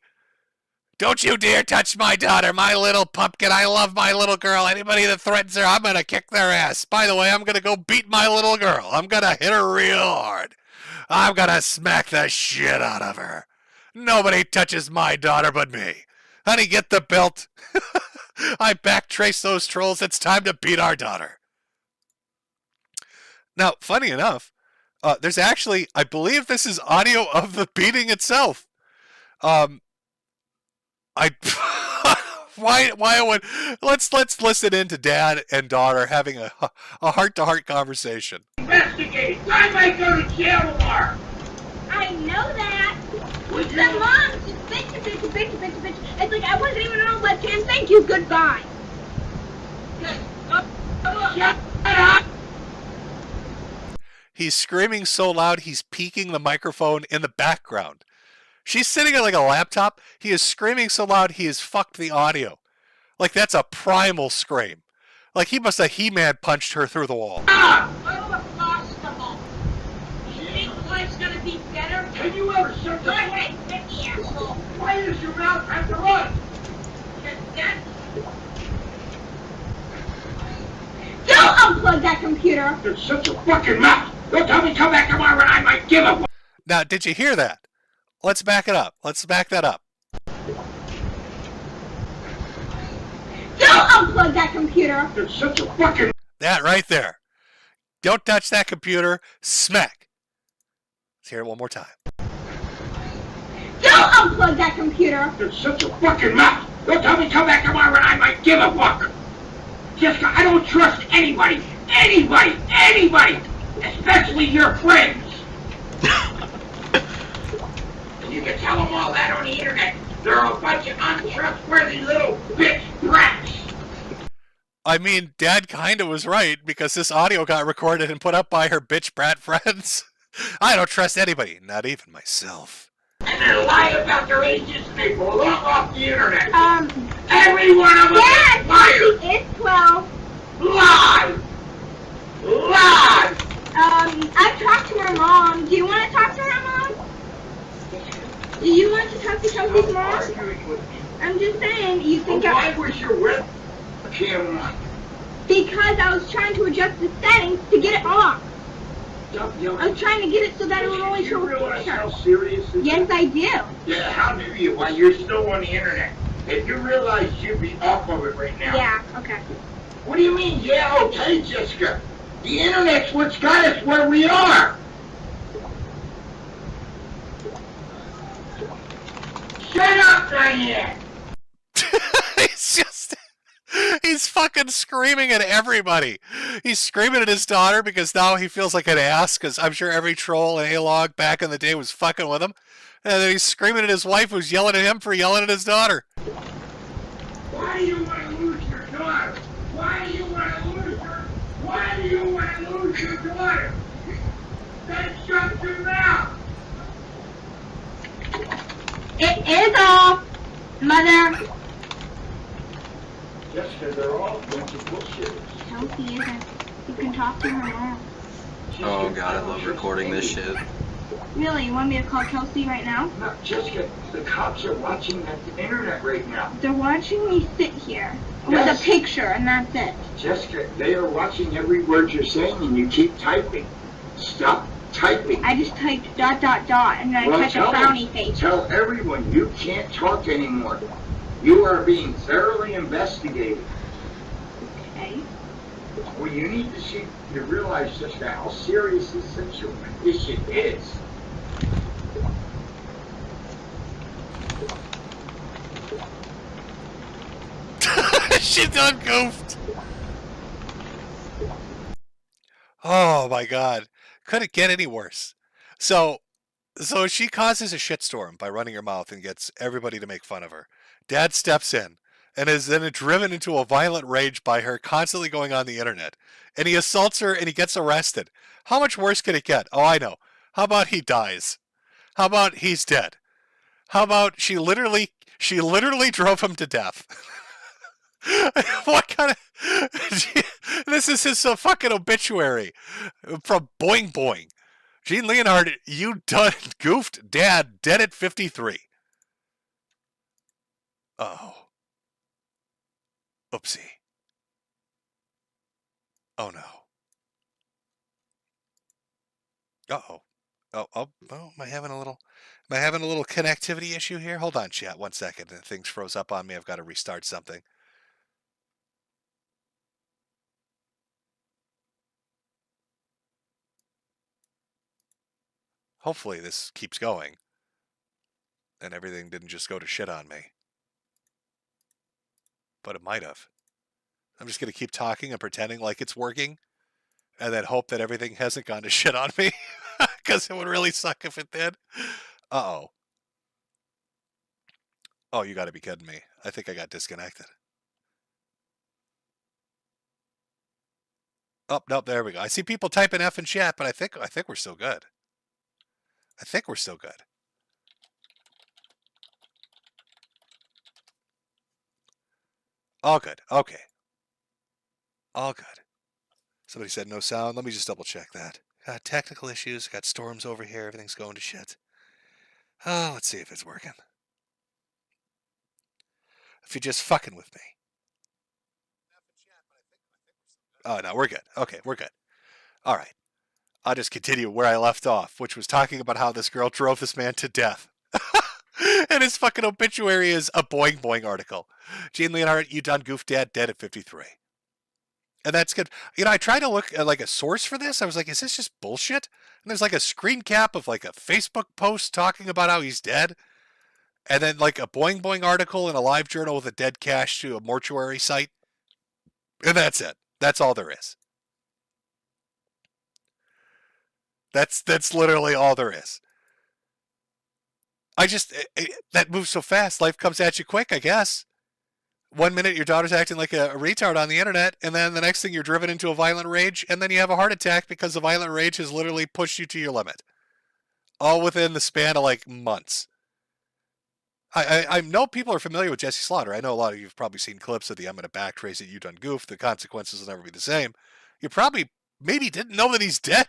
Don't you dare touch my daughter, my little pumpkin. I love my little girl. Anybody that threatens her, I'm going to kick their ass. By the way, I'm going to go beat my little girl. I'm going to hit her real hard. I'm going to smack the shit out of her. Nobody touches my daughter but me. Honey, get the belt. I backtrace those trolls. It's time to beat our daughter. Now, funny enough, there's actually, I believe this is audio of the beating itself. Let's listen in to dad and daughter having a heart-to-heart conversation. Investigate. I might go to jail tomorrow. I know that. The mom just bitch. It's like I wasn't even on webcam. Thank you. Goodbye. Shut up. He's screaming so loud he's peeking the microphone in the background. She's sitting at like a laptop. He is screaming so loud he has fucked the audio. Like that's a primal scream. Like he must have He-Man punched her through the wall. You think life's gonna be better? Can you ever shut the Hey, asshole. Why is your mouth have to run? Don't unplug that computer. You're such a fucking mouth. Don't tell me come back tomorrow and I might give up. Now, did you hear that? Let's back it up. Let's back that up. Don't unplug that computer. You're such a fucking... That right there. Don't touch that computer. Smack. Let's hear it one more time. Don't unplug that computer. You're such a fucking mouth. Don't tell me come back tomorrow and I might give a fuck. Jessica, I don't trust anybody. Anybody. Especially your friends. You can tell them all that on the internet. They're a bunch of untrustworthy little bitch brats. I mean, Dad kinda was right, because this audio got recorded and put up by her bitch brat friends. I don't trust anybody, not even myself. And they lie about their ages and they belong off the internet. Every one of them is liars. It's 12. Lie! I've talked to her mom. Do you want to talk to her mom? Do you want to talk to Chelsea's mom? I'm just saying, you think why was your webcam on? Because I was trying to adjust the settings to get it off. I was trying to get it so that it would only show a realize picture. how serious this Yes, is? I do. Yeah, how do you? While you're still on the internet. If you realize you'd be off of it right now. Yeah, okay. What do you mean, yeah, okay, Jessica? The internet's what's got us where we are. Shut up, Diane! He's fucking screaming at everybody. He's screaming at his daughter because now he feels like an ass, because I'm sure every troll and A-log back in the day was fucking with him. And then he's screaming at his wife who's yelling at him for yelling at his daughter. Why do you want to lose your daughter? Why do you want to lose her? Why do you want to lose your daughter? Then shut your mouth! It is off, Mother. Jessica, they're all a bunch of bullshitters. Chelsea isn't. You can talk to her mom. Oh god, I love recording this shit. Really? You want me to call Chelsea right now? No, Jessica, the cops are watching the internet right now. They're watching me sit here with Yes. a picture, and that's it. Jessica, they are watching every word you're saying and you keep typing. Stop typing. I just typed ... and then I typed a frowny face. Tell everyone you can't talk anymore. You are being thoroughly investigated. Okay. Well, you need to realize just how serious this issue is. She done goofed. Oh my god. Could it get any worse? So she causes a shitstorm by running her mouth and gets everybody to make fun of her. Dad steps in and is then driven into a violent rage by her constantly going on the internet. And he assaults her and he gets arrested. How much worse could it get? Oh, I know. How about he dies? How about he's dead? How about she literally drove him to death? What kind of... This is his fucking obituary from Boing Boing. Gene Leonhard, you done goofed dad, dead at 53. Uh-oh. Oopsie. Oh, no. Uh-oh. Oh, am I having a little connectivity issue here? Hold on, chat, 1 second. Things froze up on me. I've got to restart something. Hopefully this keeps going and everything didn't just go to shit on me. But it might have. I'm just going to keep talking and pretending like it's working and then hope that everything hasn't gone to shit on me because it would really suck if it did. Uh-oh. Oh, you got to be kidding me. I think I got disconnected. Oh, nope, there we go. I see people typing F in chat, but I think we're still good. I think we're still good. All good. Okay. All good. Somebody said no sound. Let me just double check that. Got technical issues. Got storms over here. Everything's going to shit. Oh, let's see if it's working. If you're just fucking with me. Oh, no, we're good. Okay, we're good. All right. I'll just continue where I left off, which was talking about how this girl drove this man to death. And his fucking obituary is a Boing Boing article. Gene Leonhard, you done goof dad, dead at 53. And that's good. You know, I tried to look at like a source for this. I was like, is this just bullshit? And there's like a screen cap of like a Facebook post talking about how he's dead. And then like a Boing Boing article in a live journal with a dead cache to a mortuary site. And that's it. That's all there is. That's literally all there is. That moves so fast. Life comes at you quick, I guess. 1 minute your daughter's acting like a retard on the internet, and then the next thing you're driven into a violent rage, and then you have a heart attack because the violent rage has literally pushed you to your limit. All within the span of like months. I know people are familiar with Jesse Slaughter. I know a lot of you have probably seen clips of the I'm going to back trace it, you done goof, the consequences will never be the same. You probably maybe didn't know that he's dead.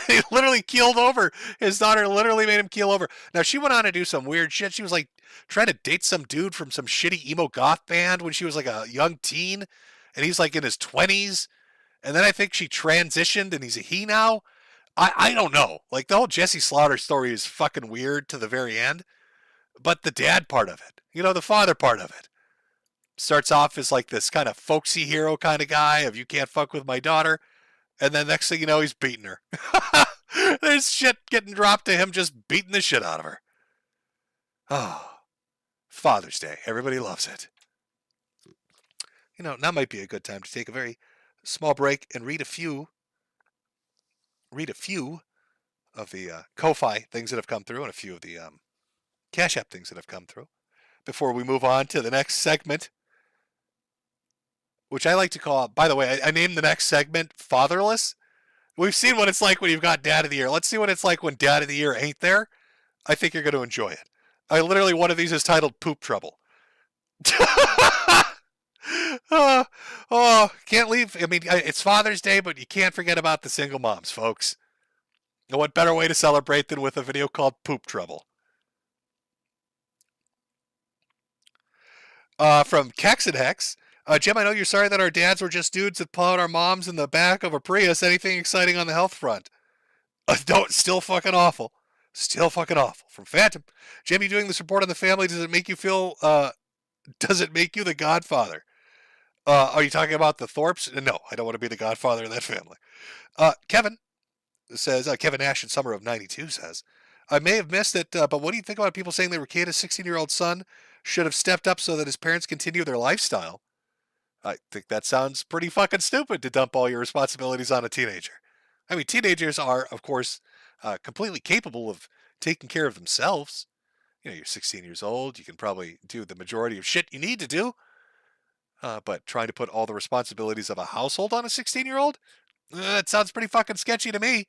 He literally keeled over. His daughter literally made him keel over. Now, she went on to do some weird shit. She was like trying to date some dude from some shitty emo goth band when she was like a young teen. And he's like in his 20s. And then I think she transitioned and he's a he now. I don't know. Like the whole Jesse Slaughter story is fucking weird to the very end. But the dad part of it, you know, the father part of it, starts off as like this kind of folksy hero kind of guy of you can't fuck with my daughter. And then next thing you know, he's beating her. There's shit getting dropped to him just beating the shit out of her. Oh, Father's Day. Everybody loves it. You know, now might be a good time to take a very small break and read a few of the Ko-Fi things that have come through and a few of the CashApp things that have come through before we move on to the next segment, which I like to call, by the way, I named the next segment Fatherless. We've seen what it's like when you've got Dad of the Year. Let's see what it's like when Dad of the Year ain't there. I think you're going to enjoy it. Literally, one of these is titled Poop Trouble. Can't leave. I mean, it's Father's Day, but you can't forget about the single moms, folks. And what better way to celebrate than with a video called Poop Trouble? From Kex and Hex. Jim, I know you're sorry that our dads were just dudes that plowed our moms in the back of a Prius. Anything exciting on the health front? Still fucking awful. Still fucking awful. From Phantom. Jim, you doing this report on the family, does it make you feel, does it make you the godfather? Are you talking about the Thorpes? No, I don't want to be the godfather of that family. Kevin says, Kevin Nash in summer of 92 says, I may have missed it, but what do you think about people saying they were Kate's 16-year-old son should have stepped up so that his parents continue their lifestyle? I think that sounds pretty fucking stupid to dump all your responsibilities on a teenager. I mean, teenagers are, of course, completely capable of taking care of themselves. You know, you're 16 years old. You can probably do the majority of shit you need to do. But trying to put all the responsibilities of a household on a 16-year-old? That sounds pretty fucking sketchy to me.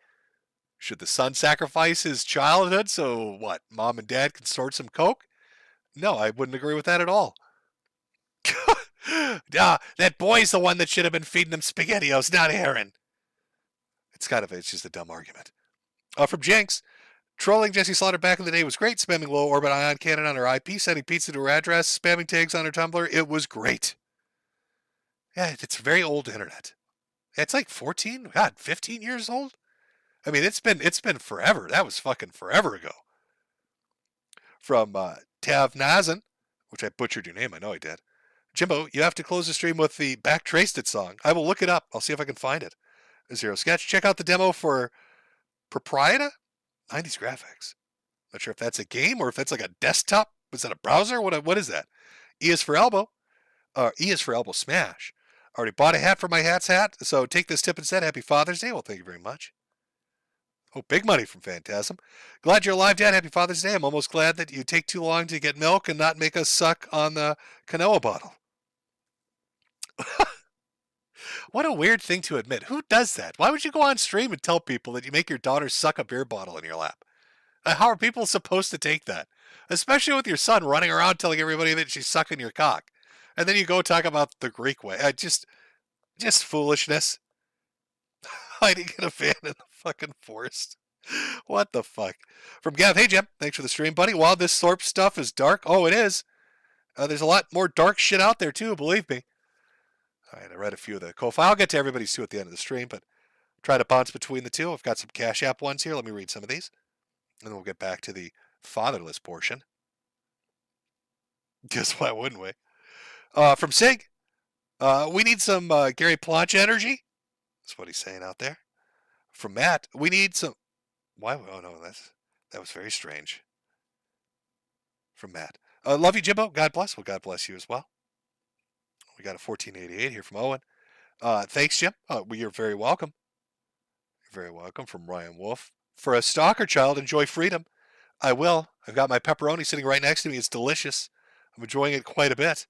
Should the son sacrifice his childhood so, what, mom and dad can snort some coke? No, I wouldn't agree with that at all. That boy's the one that should have been feeding them SpaghettiOs, not Aaron. It's just a dumb argument. From Jenks, trolling Jesse Slaughter back in the day was great. Spamming low orbit ion cannon on her IP, sending pizza to her address, spamming tags on her Tumblr. It was great. Yeah, it's very old internet. It's like 14, 15 years old. I mean, it's been forever. That was fucking forever ago. From Tav Nazan, which I butchered your name. I know I did. Jimbo, you have to close the stream with the Back Traced It song. I will look it up. I'll see if I can find it. Zero Sketch. Check out the demo for Proprietor. 90s graphics. Not sure if that's a game or if that's like a desktop. Was that a browser? What is that? E is for elbow. E is for elbow smash. Already bought a hat for my hat's hat, so take this tip instead. Happy Father's Day. Well, thank you very much. Oh, big money from Phantasm. Glad you're alive, Dad. Happy Father's Day. I'm almost glad that you take too long to get milk and not make us suck on the Canoa bottle. What a weird thing to admit. Who does that? Why would you go on stream and tell people that you make your daughter suck a beer bottle in your lap? How are people supposed to take that? Especially with your son running around telling everybody that she's sucking your cock. And then you go talk about the Greek way. Just foolishness. Hiding in a van in the fucking forest. What the fuck? From Gav, hey Jim, thanks for the stream, buddy. While this Thorpe stuff is dark, oh it is. There's a lot more dark shit out there too, believe me. All right, I read a few of the Ko-Fi. I'll get to everybody's too at the end of the stream, but try to bounce between the two. I've got some CashApp ones here. Let me read some of these. And then we'll get back to the fatherless portion. Guess why wouldn't we? From Sig, we need some Gary Planche energy. That's what he's saying out there. From Matt, we need some... Why? Oh, no, that was very strange. From Matt. Love you, Jimbo. God bless. Well, God bless you as well. We got a 1488 here from Owen. Thanks, Jim. You're very welcome. You're very welcome. From Ryan Wolf. For a stalker child, enjoy freedom. I will. I've got my pepperoni sitting right next to me. It's delicious. I'm enjoying it quite a bit.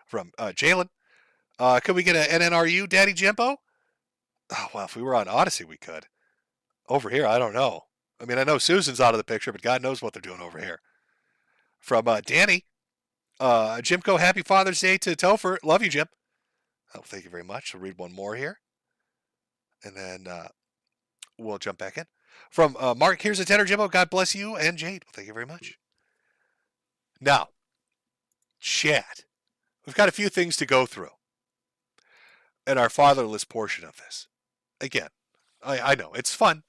From Jalen. Could we get an NNRU, Daddy Jimbo? Oh, well, if we were on Odyssey, we could. Over here, I don't know. I mean, I know Susan's out of the picture, but God knows what they're doing over here. From Danny. Jimco, happy Father's Day to Topher. Love you, Jim. Oh, thank you very much. I'll read one more here. And then we'll jump back in. From Mark, here's a tenner, Jimbo. God bless you and Jade. Well, thank you very much. Now, chat. We've got a few things to go through in our fatherless portion of this. Again, I know, it's fun.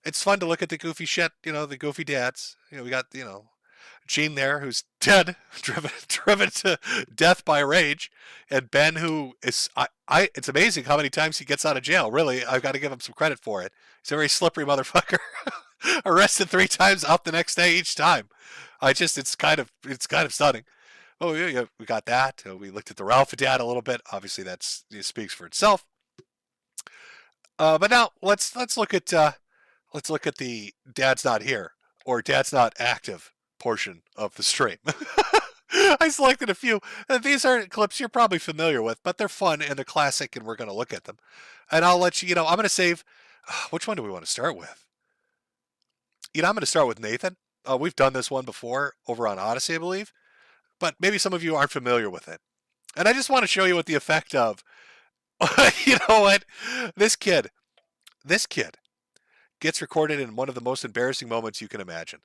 It's fun to look at the goofy shit, the goofy dads. We got, Gene there, who's dead, driven to death by rage, and Ben, who is, it's amazing how many times he gets out of jail. Really, I've got to give him some credit for it. He's a very slippery motherfucker. Arrested 3 times, out the next day each time. It's kind of stunning. Oh yeah, we got that. We looked at the Ralph dad a little bit. Obviously, it speaks for itself. But now let's look at the dad's not here or dad's not active portion of the stream. I selected a few. These are clips you're probably familiar with, but they're fun and they're classic, and we're going to look at them. And I'll let you. I'm going to save. Which one do we want to start with? I'm going to start with Nathan. We've done this one before over on Odyssey, I believe. But maybe some of you aren't familiar with it. And I just want to show you what the effect of, you know what? This kid gets recorded in one of the most embarrassing moments you can imagine.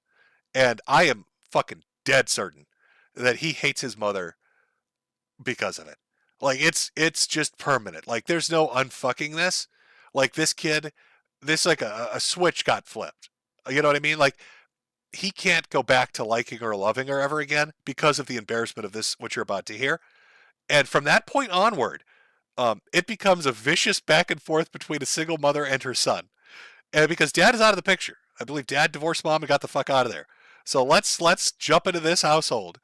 And I am fucking dead certain that he hates his mother because of it. Like, it's just permanent. Like, there's no unfucking this. Like, this kid, like a switch got flipped. You know what I mean? Like, he can't go back to liking or loving her ever again because of the embarrassment of this, what you're about to hear. And from that point onward, it becomes a vicious back and forth between a single mother and her son. And because dad is out of the picture. I believe dad divorced mom and got the fuck out of there. So let's jump into this household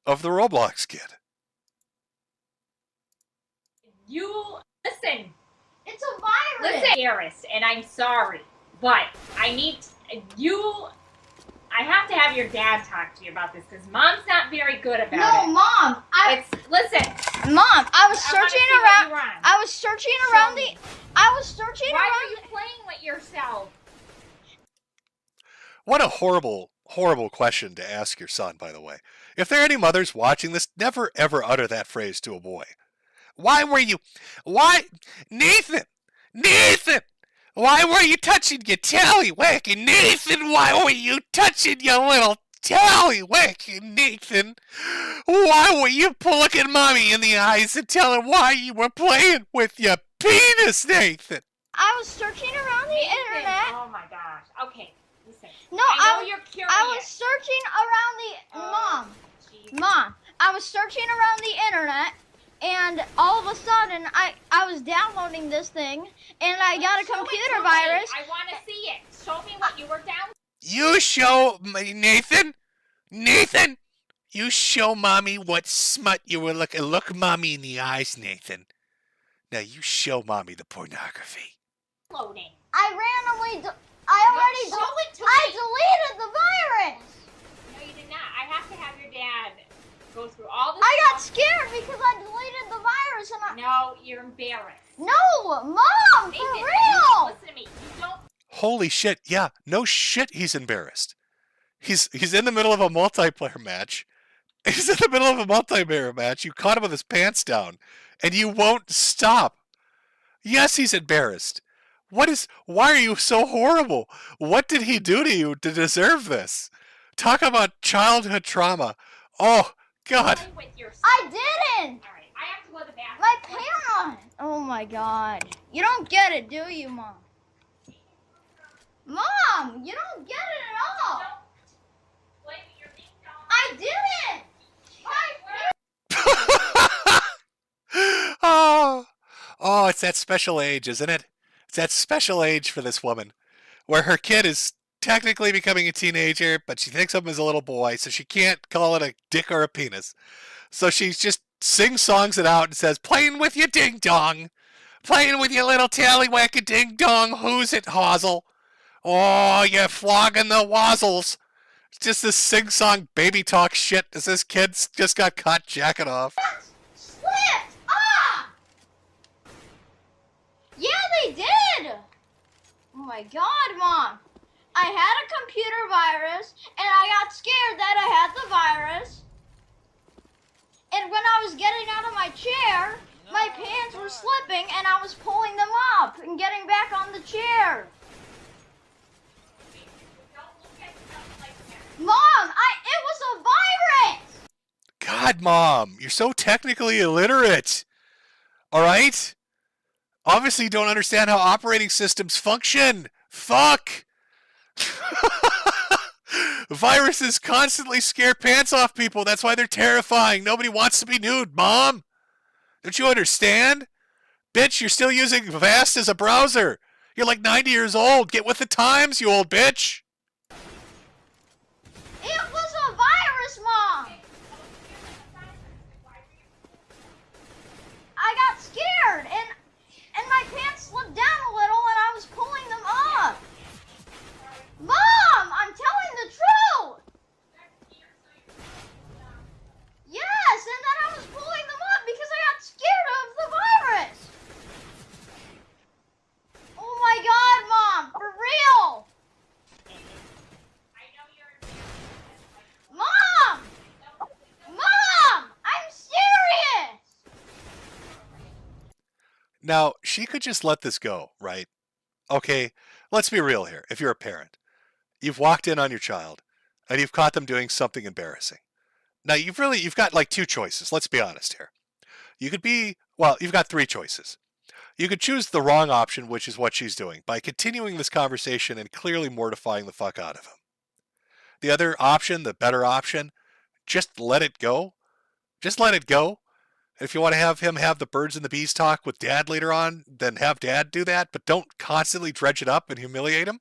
of the Roblox kid. You listen. It's a virus. Listen, Garrus, and I'm sorry, but I have to have your dad talk to you about this because mom's not very good about it. No, mom. Listen. Mom, I was searching around. I was searching around. Why are you playing with yourself? What a horrible question to ask your son, by the way. If there are any mothers watching this, never ever utter that phrase to a boy. Why, Nathan, why were you touching your tallywhack? Nathan, why were you touching your little tallywhack? Nathan, why were you looking mommy in the eyes and telling her why you were playing with your penis, Nathan? I was searching around the internet. Oh my gosh. Okay, listen. No, I know you're curious. I was searching around the Mom. I was searching around the internet, and all of a sudden, I was downloading this thing, and I got a computer virus. I want to see it. Show me what you were downloading. You show Nathan. You show mommy what smut you were looking. Look mommy in the eyes, Nathan. Now you show mommy the pornography. Loading. I randomly, I deleted the virus. No, you did not. I have to have your dad go through all this. I got scared because I deleted the virus and No, you're embarrassed. No, Mom, Nathan, for real. Listen to me. You don't. Holy shit! Yeah, no shit. He's embarrassed. He's in the middle of a multiplayer match. He's in the middle of a multiplayer match. You caught him with his pants down, and you won't stop. Yes, he's embarrassed. Why are you so horrible? What did he do to you to deserve this? Talk about childhood trauma. Oh, God. I didn't. All right, I have to go to the bathroom. My parents. Oh my God. You don't get it, do you, Mom? Mom, you don't get it at all. I didn't. Oh, it's that special age, isn't it? It's that special age for this woman where her kid is technically becoming a teenager, but she thinks of him as a little boy, so she can't call it a dick or a penis. So she just sings songs it out and says, playing with your ding-dong, playing with your little tallywhack ding-dong, who's it, Hazel? Oh, you're flogging the wazzles. It's just this sing-song baby talk shit as this kid's just got caught jacking off. Slipped! Ah! Yeah, they did! Oh my God, Mom. I had a computer virus, and I got scared that I had the virus. And when I was getting out of my chair, my pants were slipping, and I was pulling them up and getting back on the chair. Mom, it was a virus! God, Mom, you're so technically illiterate. All right? Obviously you don't understand how operating systems function. Fuck! Viruses constantly scare pants off people. That's why they're terrifying. Nobody wants to be nude, Mom. Don't you understand? Bitch, you're still using Vast as a browser. You're like 90 years old. Get with the times, you old bitch. It was a virus, Mom! I got scared, and my pants slipped down a little, and I was pulling them up. Mom, I'm telling the truth! Yes, and then I was pulling them up because I got scared of the virus. Oh my God, Mom, for real! Mom! Mom! I'm serious! Now, she could just let this go, right? Okay, let's be real here. If you're a parent, you've walked in on your child and you've caught them doing something embarrassing. Now, you've got like two choices. Let's be honest here. You've got three choices. You could choose the wrong option, which is what she's doing, by continuing this conversation and clearly mortifying the fuck out of him. The other option, the better option, just let it go. Just let it go. If you want to have him have the birds and the bees talk with Dad later on, then have Dad do that, but don't constantly dredge it up and humiliate him.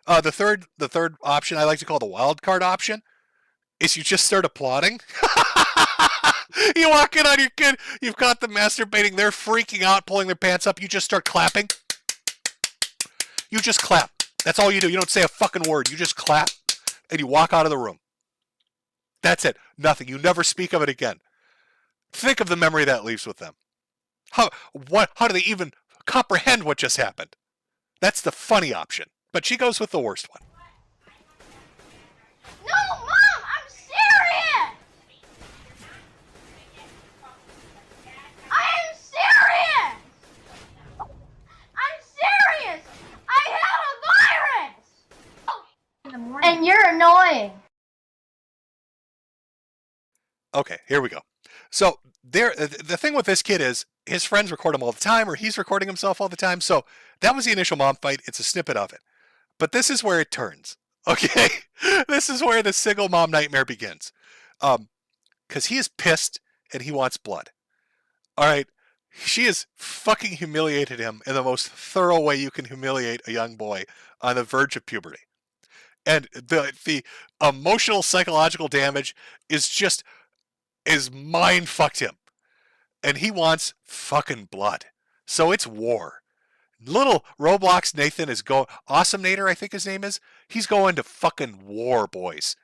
The third option I like to call the wild card option is you just start applauding. You walk in on your kid, you've got them masturbating, they're freaking out, pulling their pants up, you just start clapping. You just clap. That's all you do. You don't say a fucking word. You just clap and you walk out of the room. That's it. Nothing. You never speak of it again. Think of the memory that leaves with them. How do they even comprehend what just happened? That's the funny option. But she goes with the worst one. No, Mom, I'm serious! Here we go. So the thing with this kid is his friends record him all the time, or he's recording himself all the time. So that was the initial mom fight. It's a snippet of it. But this is where it turns. Okay? This is where the single mom nightmare begins. Because he is pissed and he wants blood. All right? She has fucking humiliated him in the most thorough way you can humiliate a young boy on the verge of puberty. And the emotional, psychological damage is mind fucked him. And he wants fucking blood. So it's war. Little Roblox Nathan is going, Awesome Nader, I think his name is. He's going to fucking war, boys.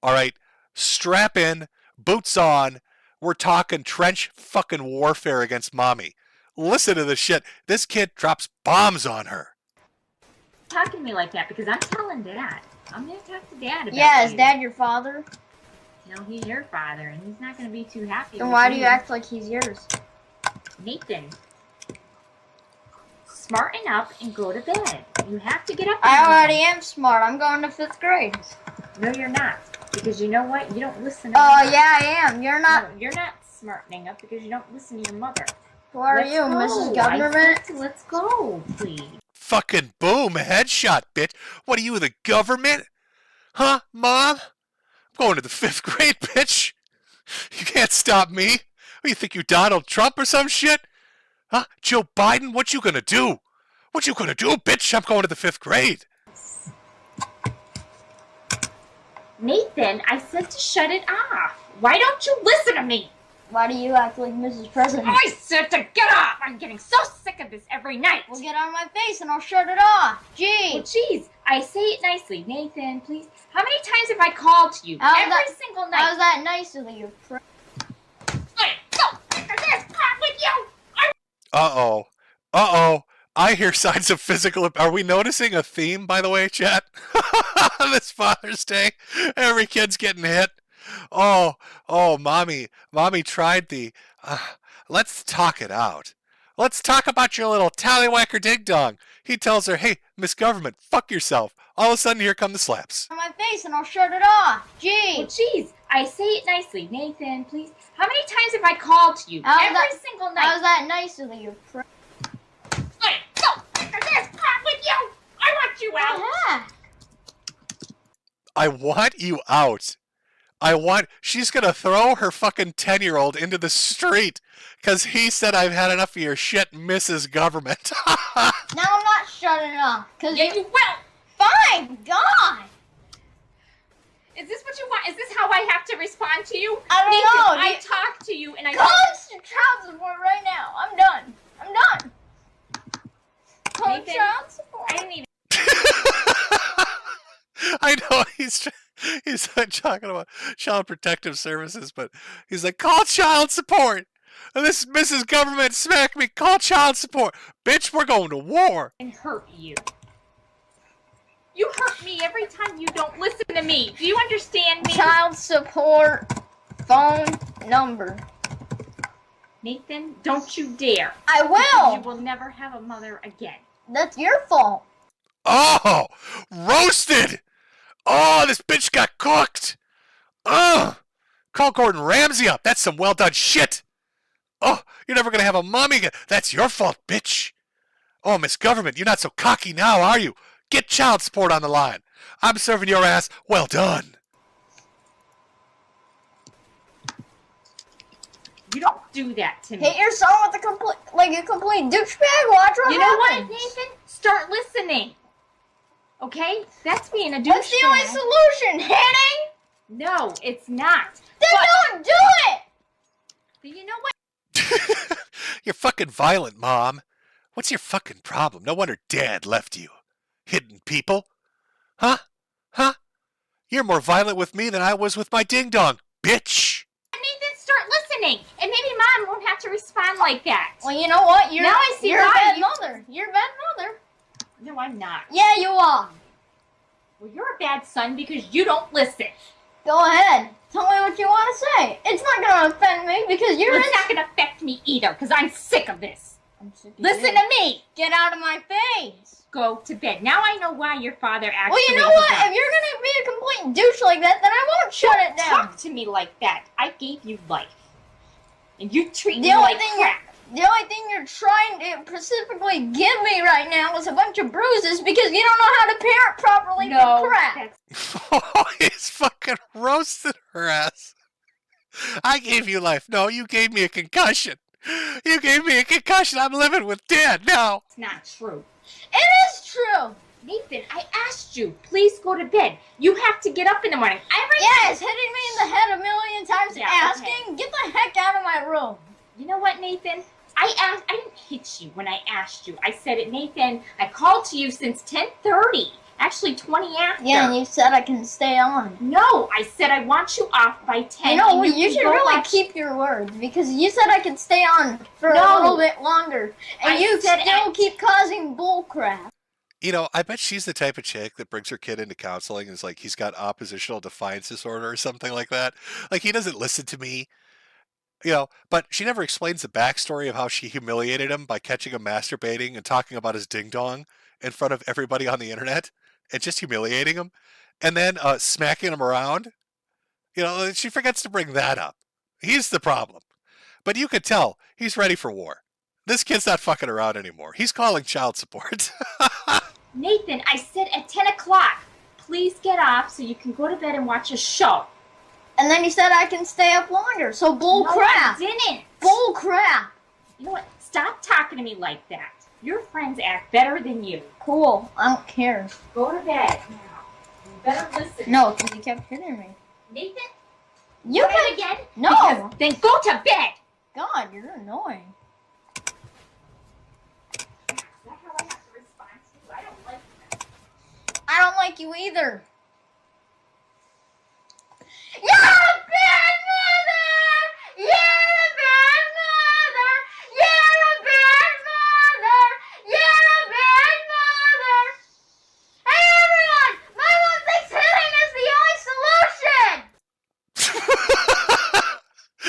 All right. Strap in, boots on. We're talking trench fucking warfare against mommy. Listen to this shit. This kid drops bombs on her. Talking to me like that because I'm telling Dad. I'm gonna talk to Dad about Yeah, is you. Dad your father? No, he's your father, and he's not gonna be too happy. Then with why do you act like he's yours? Nathan, smarten up and go to bed. You have to get up. I already am smart. I'm going to 5th grade. No, you're not. Because you know what? You don't listen to Oh, me. yeah, I am. You're not. No, you're not smartening up because you don't listen to your mother. Who are Let's you, go. Mrs. I Government? said let's go, please. Fucking boom, headshot, bitch. What are you, the government? Huh, Mom? I'm going to the 5th grade, bitch. You can't stop me. What, do you think you Donald Trump or some shit? Huh? Joe Biden? What you gonna do? What you gonna do, bitch? I'm going to the 5th grade. Nathan, I said to shut it off. Why don't you listen to me? Why do you act like Mrs. President? I said to get off. I'm getting so sick of this every night. Well, get on my face and I'll shut it off. Gee. Well, geez, I say it nicely. Nathan, please. How many times have I called to you? Every single night. How's that nice of you? Hey, go! There's crap with you! Uh-oh. Uh-oh. I hear signs of physical... Are we noticing a theme, by the way, chat? This Father's Day. Every kid's getting hit. Oh, Mommy tried the... let's talk it out. Let's talk about your little tallywhacker ding-dong. He tells her, hey, Miss Government, fuck yourself. All of a sudden, here come the slaps. On my face and I'll shut it off. Gee. Well, geez, I say it nicely. Nathan, please. How many times have I called to you? Every single night. How's that nice of you? Hey, go! There's crap with you! I want you out! I want you out. She's gonna throw her fucking 10-year-old into the street because he said I've had enough of your shit, Mrs. Government. Now I'm not shutting it off. Yeah, you will! Fine, God! Is this what you want? Is this how I have to respond to you? I don't know. I talk to you and I... Call child support right now. I'm done. Call child support. I didn't even... I know he's talking about Child Protective Services, but he's like, call child support. And this Mrs. Government smacked me. Call child support. Bitch, we're going to war. And hurt you. You hurt me every time you don't listen to me. Do you understand me? Child support phone number. Nathan, don't you dare. I will. Because you will never have a mother again. That's your fault. Oh, roasted. Oh, this bitch got cooked. Call Gordon Ramsay up. That's some well done shit. Oh, you're never going to have a mommy again. That's your fault, bitch. Oh, Miss Government, you're not so cocky now, are you? Get child support on the line. I'm serving your ass. Well done. You don't do that to me. Hit your son with a complete douchebag. Watch what You know happens. what, Nathan? Start listening. Okay? That's being a douchebag. That's the only solution. Hitting? No, it's not. Then don't do it. But you know what? You're fucking violent, Mom. What's your fucking problem? No wonder Dad left you. Hitting people? Huh? You're more violent with me than I was with my ding-dong, bitch. Nathan, start listening. And maybe Mom won't have to respond like that. Well, you know what? Now I see you're a why bad you- mother. You're a bad mother. No, I'm not. Yeah, you are. Well, you're a bad son because you don't listen. Go ahead. Tell me what you want to say. It's not going to offend me because you're... It's not going to affect me either because I'm sick of this. Listen to me. Get out of my face. Go to bed. Now I know why your father actually. Well, you know what? If you're gonna be a complete douche like that, then I won't shut it down. Talk to me like that. I gave you life, and you treat The me only like thing crap. The only thing you're trying to specifically give me right now is a bunch of bruises because you don't know how to parent properly for crap. Oh, he's fucking roasted her ass. I gave you life. No, you gave me a concussion. You gave me a concussion. I'm living with Dad now. It's not true. It is true. Nathan, I asked you, please go to bed. You have to get up in the morning. Yes, hitting me in the head a million times asking, get the heck out of my room. You know what, Nathan? I didn't hit you when I asked you. I said it, Nathan. I called to you since 10:30. Actually, 20 after. Yeah, and you said I can stay on. No, I said I want you off by 10. You know, and you should really keep your words because you said I could stay on for a little bit longer, and you still keep causing bull crap. You know, I bet she's the type of chick that brings her kid into counseling and is like, he's got oppositional defiance disorder or something like that. Like, he doesn't listen to me. You know, but she never explains the backstory of how she humiliated him by catching him masturbating and talking about his ding-dong in front of everybody on the internet and just humiliating him and then smacking him around. You know, she forgets to bring that up. He's the problem. But you could tell he's ready for war. This kid's not fucking around anymore. He's calling child support. Nathan, I said at 10 o'clock, please get off so you can go to bed and watch a show. And then you said I can stay up longer, so bull crap. I didn't. Bull crap. You know what? Stop talking to me like that. Your friends act better than you. Cool. I don't care. Go to bed now. You better listen. No, because you kept hitting me. Nathan? You Go can again? No. Because then go to bed. God, you're annoying. Is that how I have to respond to you? I don't like that. I don't like you either. You're a bad mother! You're a bad mother! You're a bad mother! You're a bad mother! Hey everyone! My mom thinks hitting is the only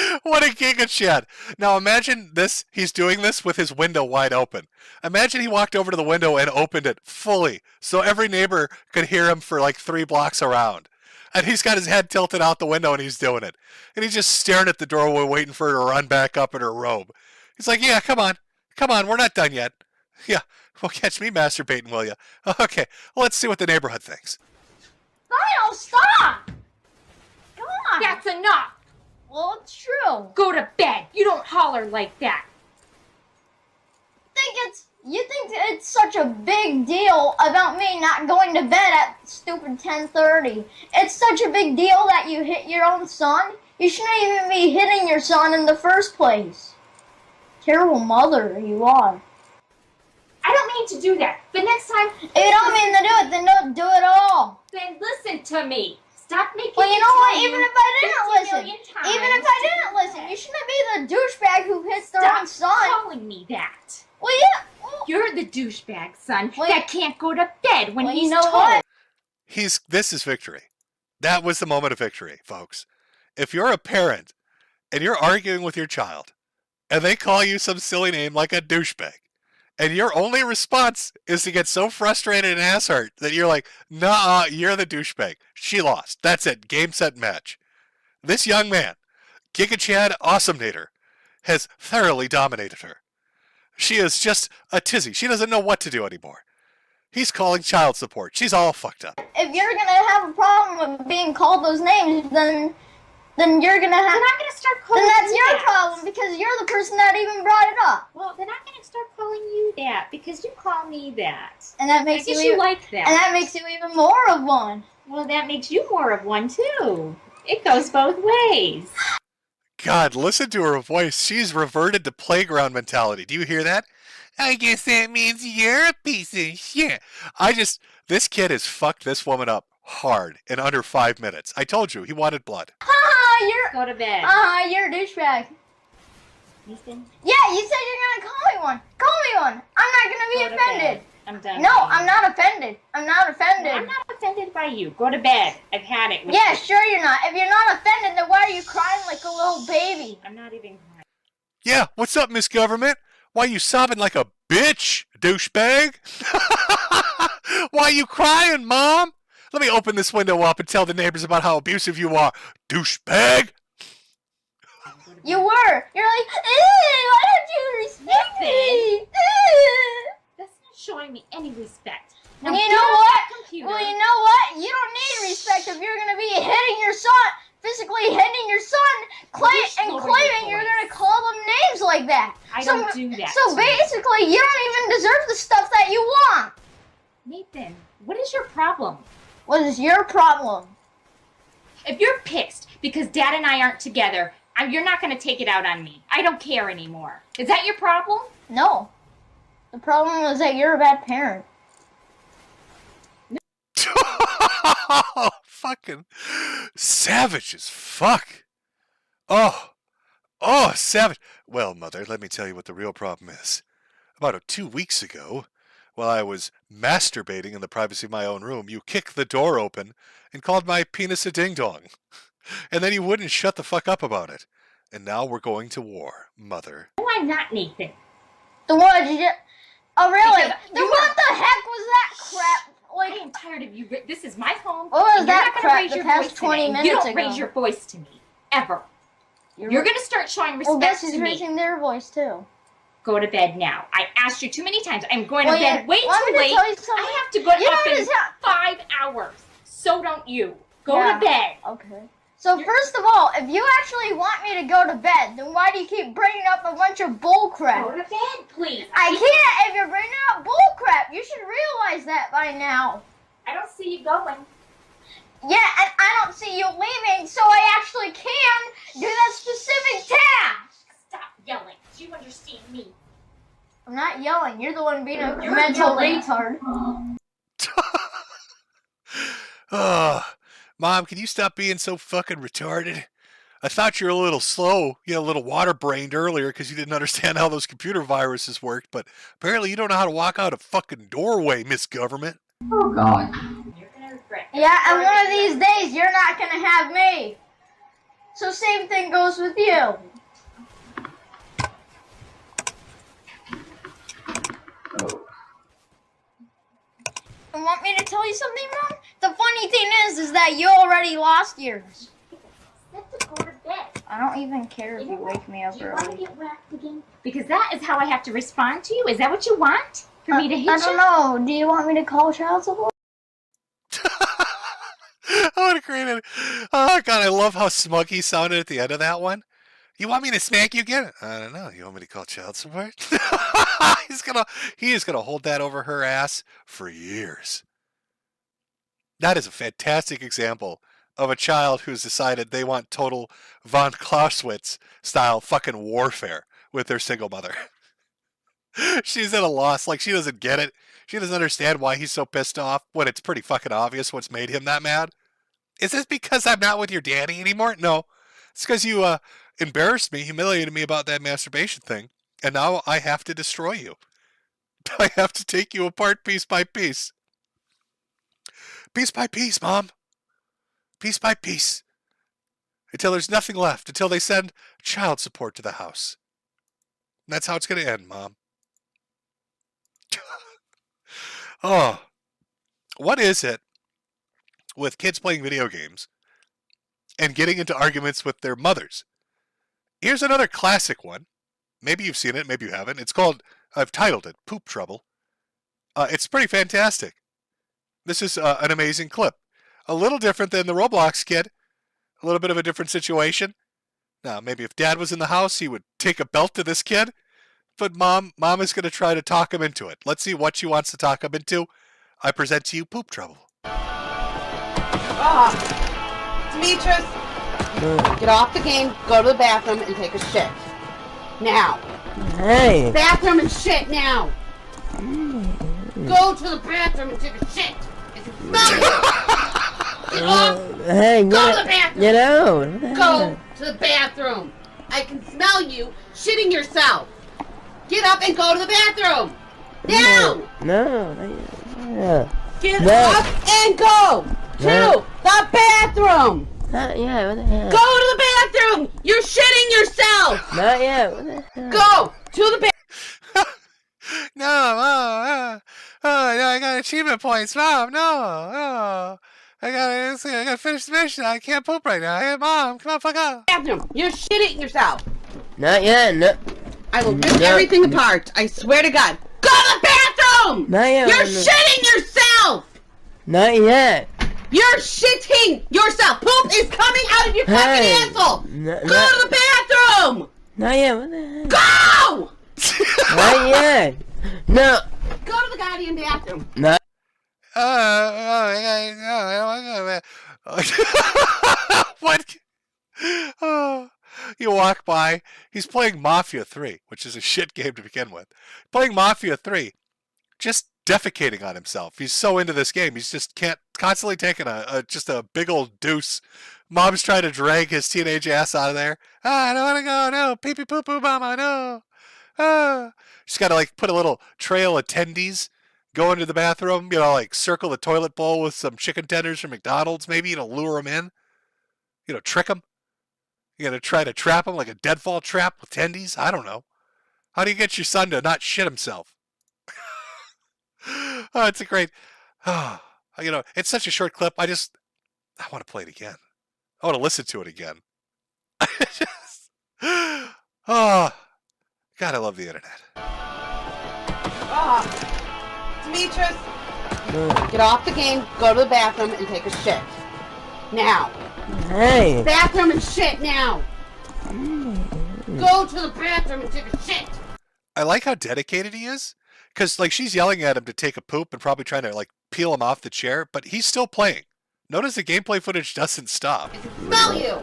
solution! What a giga chat. Now imagine this, he's doing this with his window wide open. Imagine he walked over to the window and opened it fully so every neighbor could hear him for like 3 blocks around. And he's got his head tilted out the window and he's doing it. And he's just staring at the doorway waiting for her to run back up in her robe. He's like, yeah, come on. Come on, we're not done yet. Yeah, well, catch me masturbating, will you? Okay, well, let's see what the neighborhood thinks. Lionel, stop! Come on. That's enough. Well, it's true. Go to bed. You don't holler like that. You think it's such a big deal about me not going to bed at stupid 10:30? It's such a big deal that you hit your own son? You shouldn't even be hitting your son in the first place. Terrible mother you are. I don't mean to do that. But next time... If you don't mean to do it, then don't do it all. Then listen to me. Stop making Well, you me know what? tell Even you if I didn't 50 listen, million times even if I didn't listen, you shouldn't be the douchebag who hits their own son. Stop calling me that. Well, yeah. You're the douchebag, son, that can't go to bed when he's you know told. what? This is victory. That was the moment of victory, folks. If you're a parent and you're arguing with your child and they call you some silly name like a douchebag, and your only response is to get so frustrated and ass hurt that you're like, nah, you're the douchebag. She lost. That's it. Game, set, match. This young man, Giga Chad Awesomenator, has thoroughly dominated her. She is just a tizzy. She doesn't know what to do anymore. He's calling child support. She's all fucked up. If you're gonna have a problem with being called those names, then you're gonna have. They're not gonna start calling Then that's you your that. problem because you're the person that even brought it up. Well, they're not gonna start calling you that because you call me that. And that makes I guess you you like that. And that makes you even more of one. Well, that makes you more of one too. It goes both ways. God, listen to her voice. She's reverted to playground mentality. Do you hear that? I guess that means you're a piece of shit. This kid has fucked this woman up hard in under 5 minutes. I told you, he wanted blood. Go to bed. You're a douchebag. Ethan? Yeah, you said you're gonna call me one. Call me one. I'm not gonna be Go to offended. bed. I'm done. No, I'm not offended. I'm not offended. I'm not offended by you. Go to bed. I've had it. With Yeah, you. sure you're not. If you're not offended, then why are you crying like a little baby? I'm not even crying. Yeah, what's up, Miss Government? Why you sobbing like a bitch, douchebag? Why you crying, Mom? Let me open this window up and tell the neighbors about how abusive you are, douchebag. You were. You're like, why don't you respect me? That's not showing me any respect. Now You get know off what? that computer. Well, you know what? You don't need respect if you're gonna be hitting your son, physically hitting your son, and claiming you're gonna call them names like that. I don't do that. So basically, you don't even deserve the stuff that you want. Nathan, what is your problem? What is your problem? If you're pissed because Dad and I aren't together, you're not going to take it out on me. I don't care anymore. Is that your problem? No. The problem is that you're a bad parent. Fucking savage as fuck. Oh, savage. Well, Mother, let me tell you what the real problem is. About 2 weeks ago, while I was masturbating in the privacy of my own room, you kicked the door open and called my penis a ding-dong. And then you wouldn't shut the fuck up about it. And now we're going to war, Mother. No, I'm not, Nathan. The one you just... Oh, really? Because Then what the heck was that crap? I am tired of you. This is my home. What was and that you're not crap gonna raise the your past voice 20 today. minutes You don't ago? raise your voice to me. Ever. You're going to start showing respect Well, guess to who's me. raising their voice, too? Go to bed now. I asked you too many times. I'm going Well, to bed way want too me to late. tell you something? I have to go You up know in this how- 5 hours. So don't you. Go Yeah. to bed. Okay. So first of all, if you actually want me to go to bed, then why do you keep bringing up a bunch of bull crap? Go to bed, please. I can't if you're bringing up bull crap. You should realize that by now. I don't see you going. Yeah, and I don't see you leaving, so I actually can do that specific task. Stop yelling. Do you understand me? I'm not yelling. You're the one being a You're mental yelling. retard. Mom, can you stop being so fucking retarded? I thought you were a little slow, a little water-brained earlier because you didn't understand how those computer viruses worked, but apparently you don't know how to walk out a fucking doorway, Miss Government. Oh, God. You're going to regret it. Yeah, and one of these days, you're not going to have me. So same thing goes with you. You want me to tell you something, Mom? The funny thing is that you already lost yours. Let's go to bed. I don't even care if you wake me up Do you want to early. get whacked again? Because that is how I have to respond to you. Is that what you want? For me to hit you? I don't know. Do you want me to call child support? Oh, what a great idea. Oh, God, I love how smug he sounded at the end of that one. You want me to smack you again? I don't know. You want me to call child support? He is gonna hold that over her ass for years. That is a fantastic example of a child who's decided they want total von Clausewitz style fucking warfare with their single mother. She's at a loss. Like, she doesn't get it. She doesn't understand why he's so pissed off when it's pretty fucking obvious what's made him that mad. Is this because I'm not with your daddy anymore? No. It's because you embarrassed me, humiliated me about that masturbation thing, and now I have to destroy you. I have to take you apart piece by piece. Piece by piece, Mom. Piece by piece. Until there's nothing left. Until they send child support to the house. And that's how it's going to end, Mom. Oh. What is it with kids playing video games and getting into arguments with their mothers? Here's another classic one. Maybe you've seen it, maybe you haven't. It's called, I've titled it, Poop Trouble. It's pretty fantastic. This is an amazing clip. A little different than the Roblox kid. A little bit of a different situation. Now, maybe if Dad was in the house, he would take a belt to this kid. But Mom is going to try to talk him into it. Let's see what she wants to talk him into. I present to you Poop Trouble. Demetrius, get off the game, go to the bathroom, and take a shit. Now. Hey. Bathroom and shit now. Go to the bathroom and take a shit. I can smell you. Get off. Hey, Go to the bathroom. get out. Go to the bathroom. I can smell you shitting yourself. Get up and go to the bathroom. Now. No. Get up and go to the bathroom. Not yet. What the hell? Go to the bathroom. You're shitting yourself. Not yet. What the hell? Go to the bathroom. achievement points, Mom. No, oh. I gotta finish the mission. I can't poop right now. Hey, Mom, come on, fuck up. Bathroom. You're shitting yourself. Not yet. No. I will rip everything apart. I swear to God. Go to the bathroom! Not yet. You're shitting yourself! Not yet. You're shitting yourself. Poop is coming out of your fucking asshole. Go to the bathroom! Not yet. What the heck? Go! Not yet. No. Go to the goddamn bathroom. Not. What? Oh, you walk by. He's playing Mafia 3, which is a shit game to begin with. Playing Mafia 3, just defecating on himself. He's so into this game. He's just constantly taking just a big old deuce. Mom's trying to drag his teenage ass out of there. I don't want to go. No, pee pee poo poo, mama. No. She's got to like put a little trail of tendies. Go into the bathroom, like circle the toilet bowl with some chicken tenders from McDonald's, maybe, lure him in, trick him. You're going to try to trap him like a deadfall trap with tendies? I don't know. How do you get your son to not shit himself? Oh, it's a great, it's such a short clip. I want to play it again. I want to listen to it again. God, I love the internet. Demetrius, get off the game, go to the bathroom, and take a shit. Now. Hey. Bathroom and shit now. Go to the bathroom and take a shit. I like how dedicated he is. Because, she's yelling at him to take a poop and probably trying to, peel him off the chair, but he's still playing. Notice the gameplay footage doesn't stop. Smell you.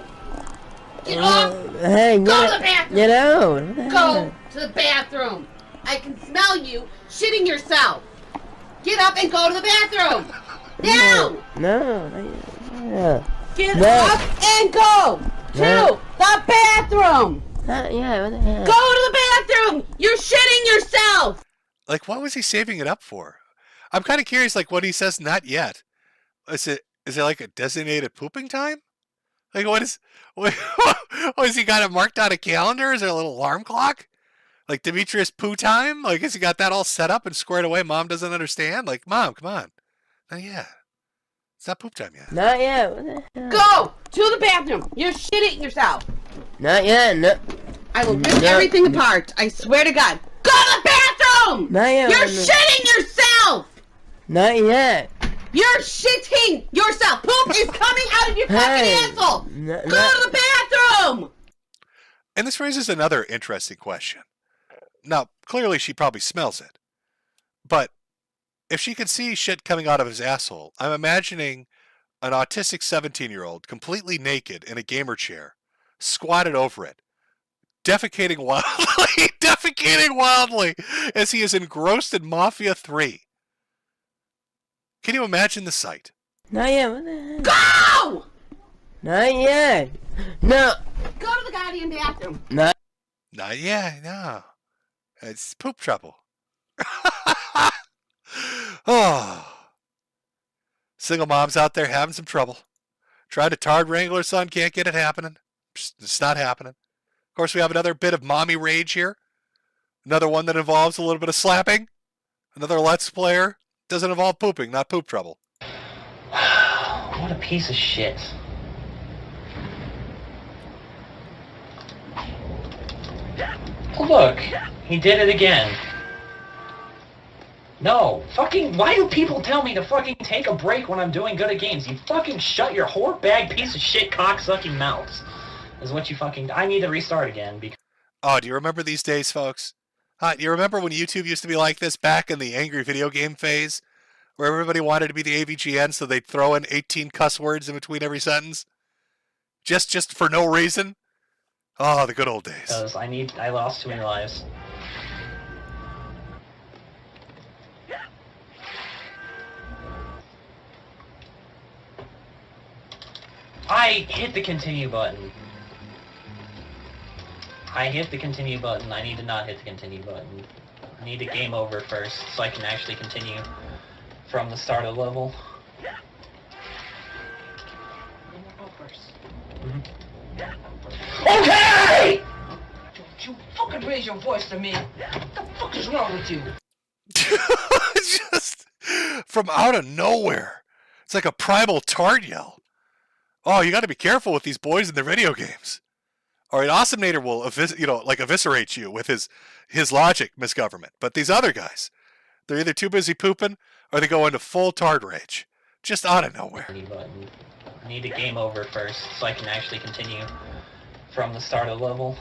Get off. Hey, go to the bathroom. Get out. Go to the bathroom. I can smell you shitting yourself. Get up and go to the bathroom. Now. No. Get up and go to the bathroom. Yeah, what the hell? Go to the bathroom. You're shitting yourself. What was he saving it up for? I'm kind of curious, when he says not yet. Is it like a designated pooping time? Has he got it marked on a calendar? Is there a little alarm clock? Demetrius poo time? Has he got that all set up and squared away? Mom doesn't understand? Mom, come on. Not yet. It's not poop time yet. Not yet. What the hell? Go to the bathroom. You're shitting yourself. Not yet. No. I will rip everything apart. I swear to God. Go to the bathroom! Not yet. You're shitting yourself! Not yet. You're shitting yourself. Poop is coming out of your fucking asshole. Go to the bathroom! And this raises another interesting question. Now, clearly she probably smells it. But if she can see shit coming out of his asshole, I'm imagining an autistic 17-year-old completely naked in a gamer chair, squatted over it, defecating wildly as he is engrossed in Mafia 3. Can you imagine the sight? Not yet. What the hell? Go! Not yet. No. Go to the goddamn bathroom. Not yet, no. It's poop trouble. Oh. Single moms out there having some trouble. Trying to tard wrangle her son, can't get it happening. It's not happening. Of course, we have another bit of mommy rage here. Another one that involves a little bit of slapping. Another Let's Player. Doesn't involve pooping, not poop trouble. What a piece of shit. Look, he did it again. No, why do people tell me to fucking take a break when I'm doing good at games? You fucking shut your whore bag piece of shit cock-sucking mouths. Is what you I need to restart again because... Oh, do you remember these days, folks? Do you remember when YouTube used to be like this back in the angry video game phase? Where everybody wanted to be the AVGN, so they'd throw in 18 cuss words in between every sentence? Just for no reason? Oh, the good old days. Because I lost too many lives. I hit the continue button. I hit the continue button. I need to not hit the continue button. I need to game over first so I can actually continue from the start of the level. Okay! Don't you fucking raise your voice to me. What the fuck is wrong with you? from out of nowhere. It's like a primal tard yell. Oh, you got to be careful with these boys in their video games. All right, Awesomenator will eviscerate you with his logic, misgovernment. But these other guys, they're either too busy pooping or they go into full tard rage, just out of nowhere. I need a game over first so I can actually continue from the start of the level.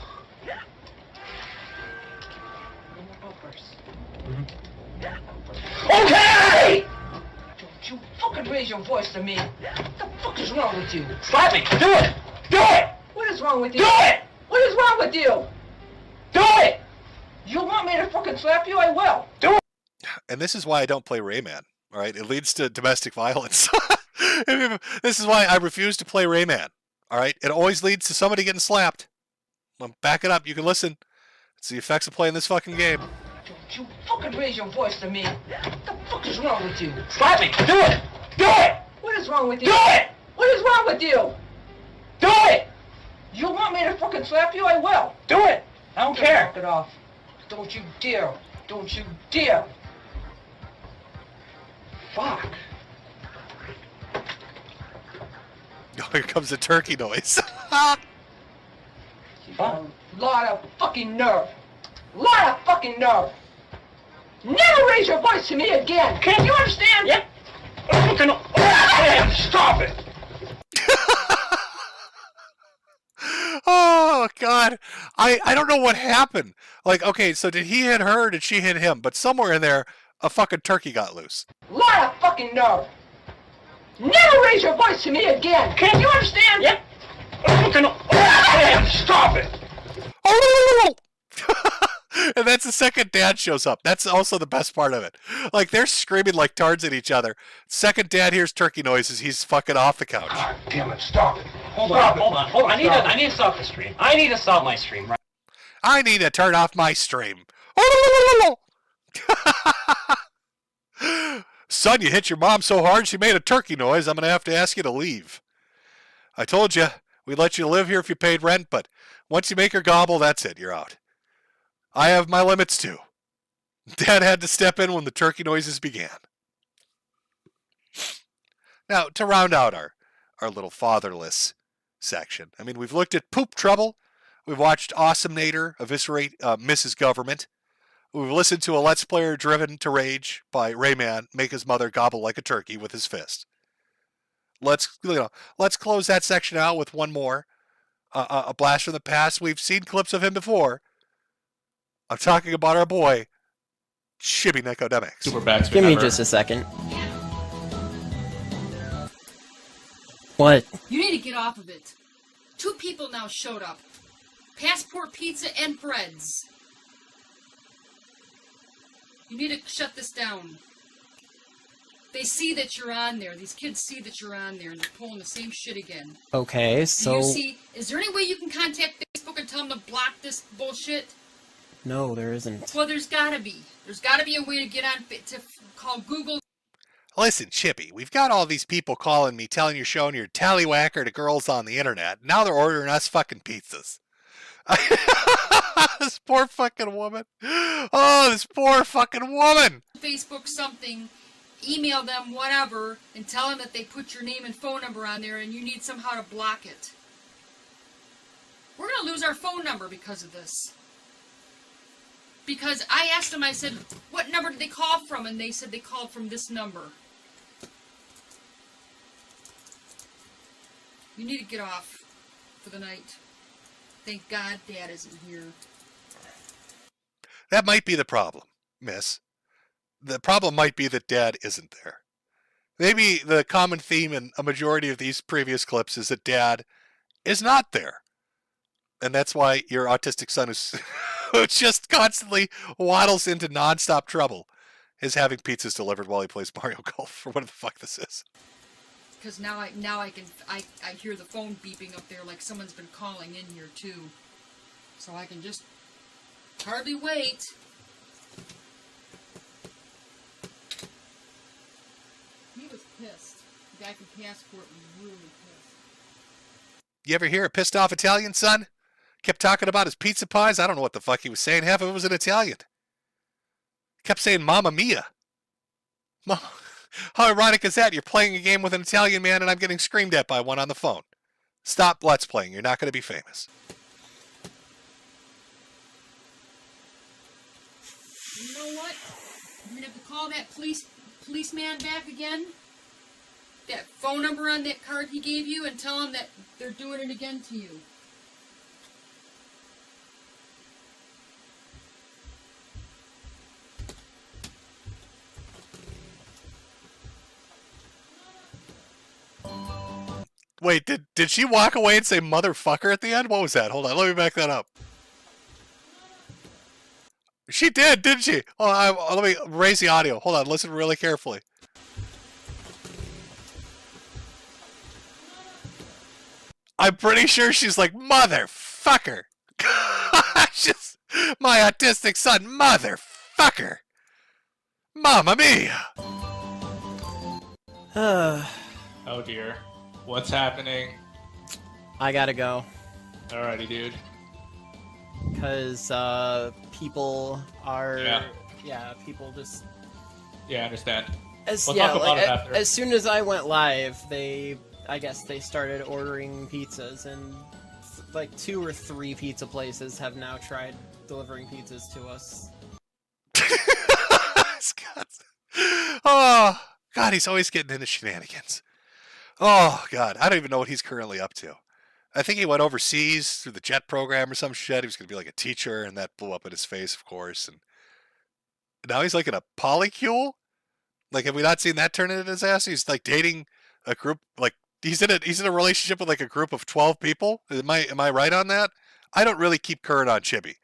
Okay! Don't you fucking raise your voice to me. What the fuck is wrong with you? Slap me! Do it! Do it! What is wrong with you? Do it! What is wrong with you? Do it! You want me to fucking slap you? I will. Do it! And this is why I don't play Rayman. All right, it leads to domestic violence. This is why I refuse to play Rayman. All right, it always leads to somebody getting slapped. Well, back it up. You can listen. It's the effects of playing this fucking game. Don't you fucking raise your voice to me. What the fuck is wrong with you? Slap me! Do it! Do it! What is wrong with you? Do it! What is wrong with you? Do it! You want me to fucking slap you? I will. Do it! I don't care. Knock it off. Don't you dare. Don't you dare. Fuck. Oh, here comes the turkey noise. Lot of fucking nerve. Lot of fucking nerve. Never raise your voice to me again. Can you understand? Yep. Stop it! Oh, God. I don't know what happened. Like, okay, so did he hit her or did she hit him? But somewhere in there, a fucking turkey got loose. Lot of fucking nerve. Never raise your voice to me again. Can you understand? Yep. Stop it! And that's the second dad shows up. That's also the best part of it. Like, they're screaming like tards at each other. Second dad hears turkey noises. He's fucking off the couch. God damn it, stop it. Hold on. I need to stop the stream. I need to stop my stream. Right? I need to turn off my stream. Son, you hit your mom so hard she made a turkey noise. I'm going to have to ask you to leave. I told you, we'd let you live here if you paid rent, but once you make her gobble, that's it. You're out. I have my limits too. Dad had to step in when the turkey noises began. Now, to round out our little fatherless section, I mean, we've looked at poop trouble. We've watched Awesomenator eviscerate Mrs. Government. We've listened to a Let's Player driven to rage by Rayman make his mother gobble like a turkey with his fist. Let's close that section out with one more. A blast from the past. We've seen clips of him before. I'm talking about our boy, Chibi Necodemics. Give me just a second. What? You need to get off of it. 2 people now showed up. Passport Pizza and Fred's. You need to shut this down. They see that you're on there. These kids see that you're on there, and they're pulling the same shit again. Okay, so... Is there any way you can contact Facebook and tell them to block this bullshit? No, there isn't. Well, there's gotta be. There's gotta be a way to get on, to call Google. Listen, Chippy, we've got all these people calling me, telling you're showing your tallywhacker to girls on the internet. Now they're ordering us fucking pizzas. This poor fucking woman. Oh, this poor fucking woman. Facebook something, email them, whatever, and tell them that they put your name and phone number on there and you need somehow to block it. We're gonna lose our phone number because of this. Because I asked them, I said, what number did they call from? And they said they called from this number. You need to get off for the night. Thank God Dad isn't here. That might be the problem, miss. The problem might be that Dad isn't there. Maybe the common theme in a majority of these previous clips is that Dad is not there. And that's why your autistic son is who just constantly waddles into nonstop trouble is having pizzas delivered while he plays Mario Golf, or whatever the fuck this is. Because now I hear the phone beeping up there like someone's been calling in here too. So I can just hardly wait. He was pissed. The guy from Passport was really pissed. You ever hear a pissed off Italian son? Kept talking about his pizza pies. I don't know what the fuck he was saying. Half of it was in Italian. Kept saying Mamma Mia. How ironic is that? You're playing a game with an Italian man and I'm getting screamed at by one on the phone. Stop Let's Playing. You're not going to be famous. You know what? I'm going to have to call that policeman back again. That phone number on that card he gave you and tell him that they're doing it again to you. Wait, did she walk away and say motherfucker at the end? What was that? Hold on, let me back that up. She did, didn't she? Oh, let me raise the audio. Hold on, listen really carefully. I'm pretty sure she's like, motherfucker. Just, my autistic son, motherfucker. Mamma mia. Oh dear. What's happening? I gotta go. Alrighty, dude. Because, people are... Yeah. People just... Yeah, I understand. We'll talk about it after. As soon as I went live, I guess they started ordering pizzas, and like 2 or 3 pizza places have now tried delivering pizzas to us. Oh, God, he's always getting into shenanigans. Oh, God, I don't even know what he's currently up to. I think he went overseas through the JET program or some shit. He was going to be like a teacher, and that blew up in his face, of course. And now he's like in a polycule? Like, have we not seen that turn into a disaster? He's like dating a group, like, he's in a relationship with like a group of 12 people. Am I right on that? I don't really keep current on Chibi.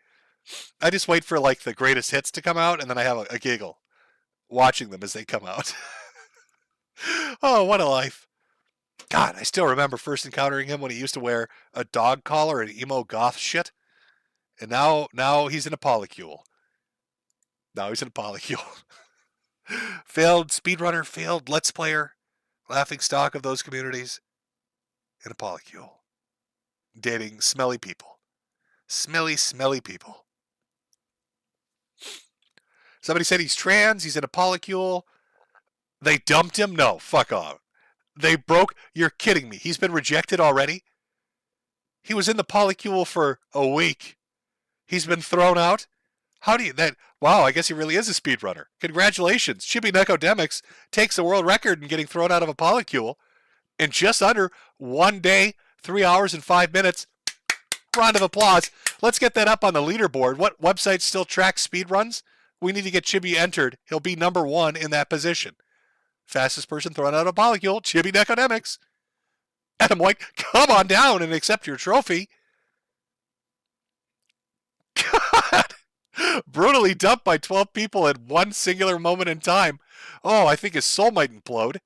I just wait for like the greatest hits to come out, and then I have a giggle watching them as they come out. Oh, what a life. God, I still remember first encountering him when he used to wear a dog collar and emo goth shit. And now he's in a polycule. Failed speedrunner, failed Let's Player, laughing stock of those communities, in a polycule. Dating smelly people. Smelly people. Somebody said he's trans, he's in a polycule. They dumped him? No, fuck off. They broke... You're kidding me. He's been rejected already? He was in the polycule for a week. He's been thrown out? How do you... Wow, I guess he really is a speedrunner. Congratulations. Chibi Necodemics takes the world record in getting thrown out of a polycule in just under 1 day, 3 hours, and 5 minutes. Round of applause. Let's get that up on the leaderboard. What website still tracks speedruns? We need to get Chibi entered. He'll be number 1 in that position. Fastest person thrown out of a polycule, Chibi Necodemics. Adam White, come on down and accept your trophy. God. Brutally dumped by 12 people at one singular moment in time. Oh, I think his soul might implode.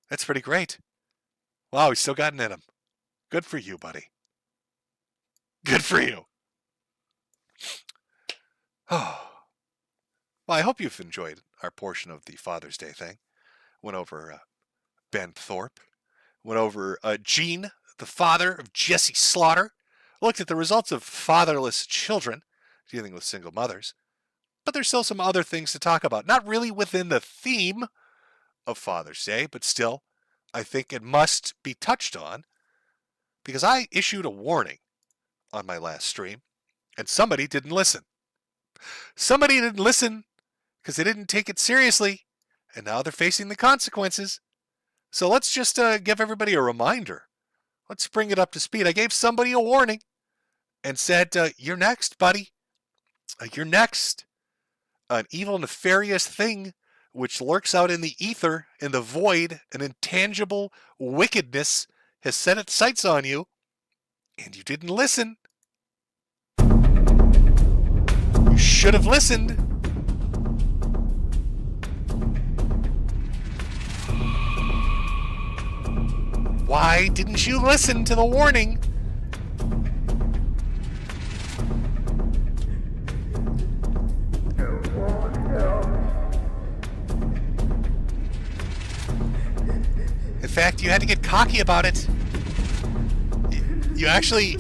That's pretty great. Wow, he's still got it in him. Good for you, buddy. Good for you. Oh. Well, I hope you've enjoyed our portion of the Father's Day thing. Went over Ben Thorpe. Went over Gene, the father of Jesse Slaughter. Looked at the results of fatherless children, dealing with single mothers. But there's still some other things to talk about. Not really within the theme of Father's Day, but still, I think it must be touched on. Because I issued a warning on my last stream, and somebody didn't listen. Somebody didn't listen because they didn't take it seriously, and now they're facing the consequences. So let's just give everybody a reminder. Let's bring it up to speed. I gave somebody a warning and said, you're next, buddy. You're next. An evil, nefarious thing which lurks out in the ether, in the void, an intangible wickedness has set its sights on you, and you didn't listen. You should have listened. Why didn't you listen to the warning? In fact, you had to get cocky about it. You actually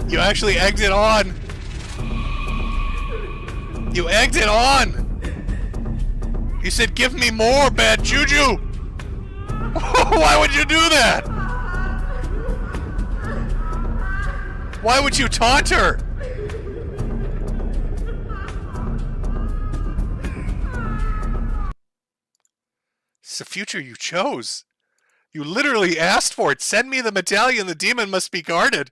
egged it on. You egged it on. He said, give me more, bad juju. Why would you do that? Why would you taunt her? It's the future you chose. You literally asked for it. Send me the medallion. The demon must be guarded.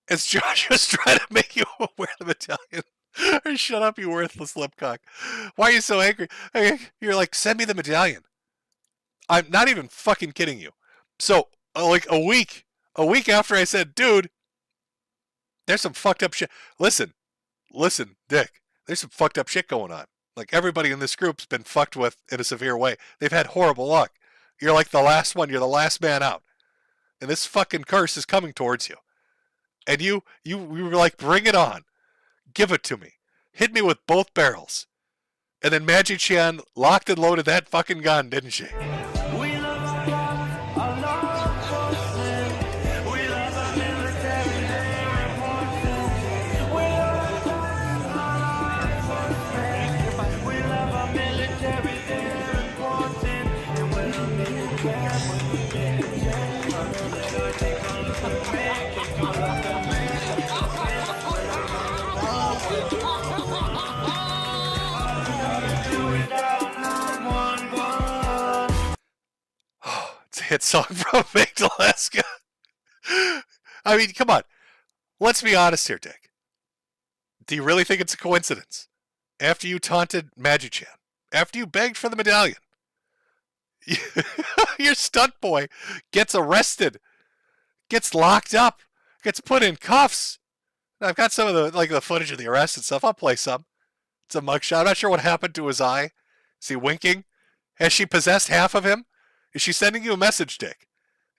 It's Josh just trying to make you wear the medallion. Shut up, you worthless lipcock. Why are you so angry? You're like, send me the medallion. I'm not even fucking kidding you. So, like a week after I said, dude, there's some fucked up shit. Listen, Dick, there's some fucked up shit going on. Like, everybody in this group's been fucked with in a severe way. They've had horrible luck. You're like the last one. You're the last man out. And this fucking curse is coming towards you. And you were like, bring it on. Give it to me. Hit me with both barrels. And then Magic Chan locked and loaded that fucking gun, didn't she? It's a hit song from Baked Alaska. I mean, come on. Let's be honest here, Dick. Do you really think it's a coincidence? After you taunted Magic Chan, after you begged for the medallion, your stunt boy gets arrested, gets locked up, gets put in cuffs. Now, I've got some of the footage of the arrest and stuff. I'll play some. It's a mugshot. I'm not sure what happened to his eye. Is he winking? Has she possessed half of him? Is she sending you a message, Dick?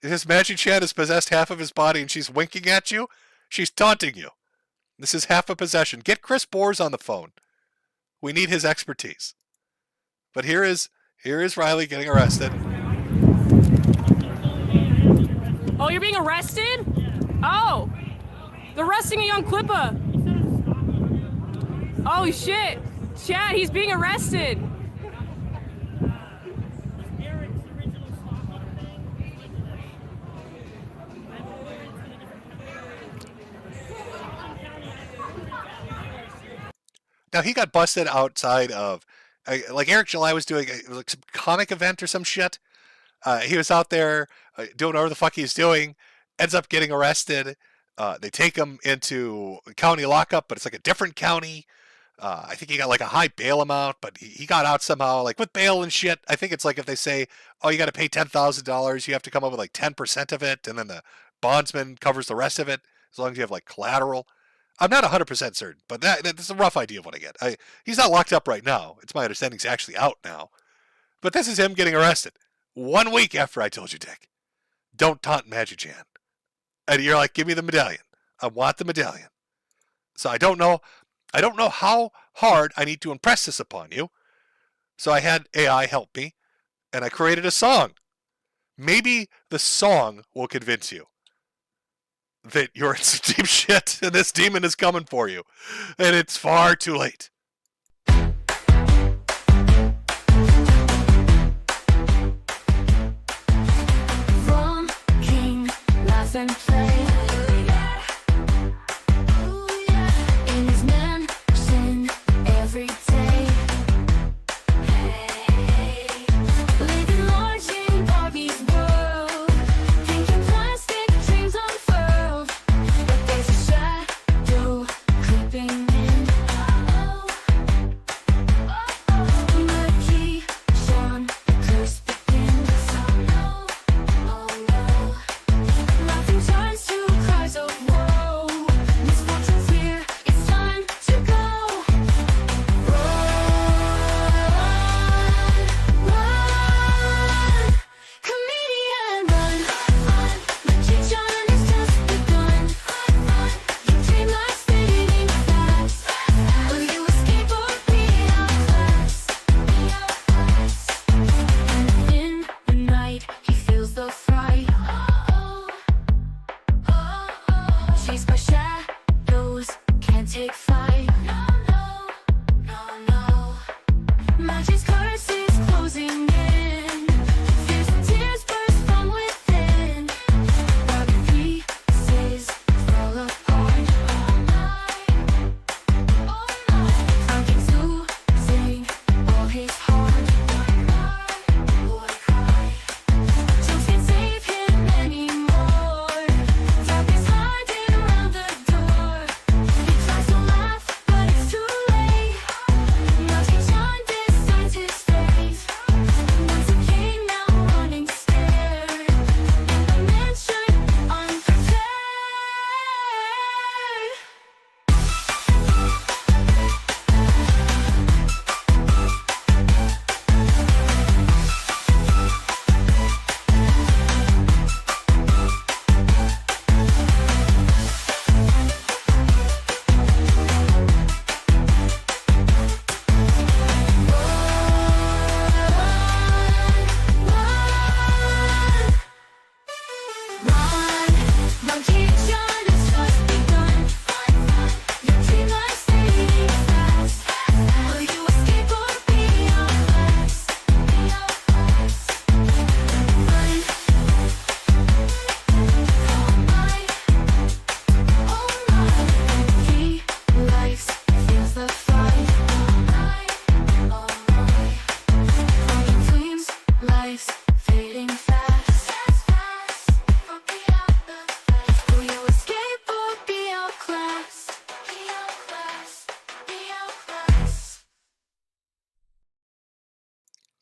This Magic Chan has possessed half of his body and she's winking at you? She's taunting you. This is half a possession. Get Chris Bors on the phone. We need his expertise. But here is Riley getting arrested. Oh, you're being arrested? Oh! They're arresting a young Clippa! Oh shit! Chad, he's being arrested! Now, he got busted outside of, like Eric July was doing like some comic event or some shit. He was out there doing whatever the fuck he's doing, ends up getting arrested. They take him into county lockup, but it's like a different county. I think he got like a high bail amount, but he got out somehow, like with bail and shit. I think it's like if they say, oh, you got to pay $10,000, you have to come up with like 10% of it, and then the bondsman covers the rest of it, as long as you have like collateral. I'm not 100% certain, but that's a rough idea of what I get. He's not locked up right now. It's my understanding he's actually out now. But this is him getting arrested 1 week after I told you, Dick, don't taunt Magic Chan. And you're like, give me the medallion. I want the medallion. So I don't know how hard I need to impress this upon you. So I had AI help me, and I created a song. Maybe the song will convince you that you're in some deep shit and this demon is coming for you. And it's far too late. From King, laugh and play. In his mansion every day. Living large in Barbie's world. Thinking plastic dreams unfurled. But there's a shadow creeping in. Murky Sean, the curse begins. Oh no, nothing turns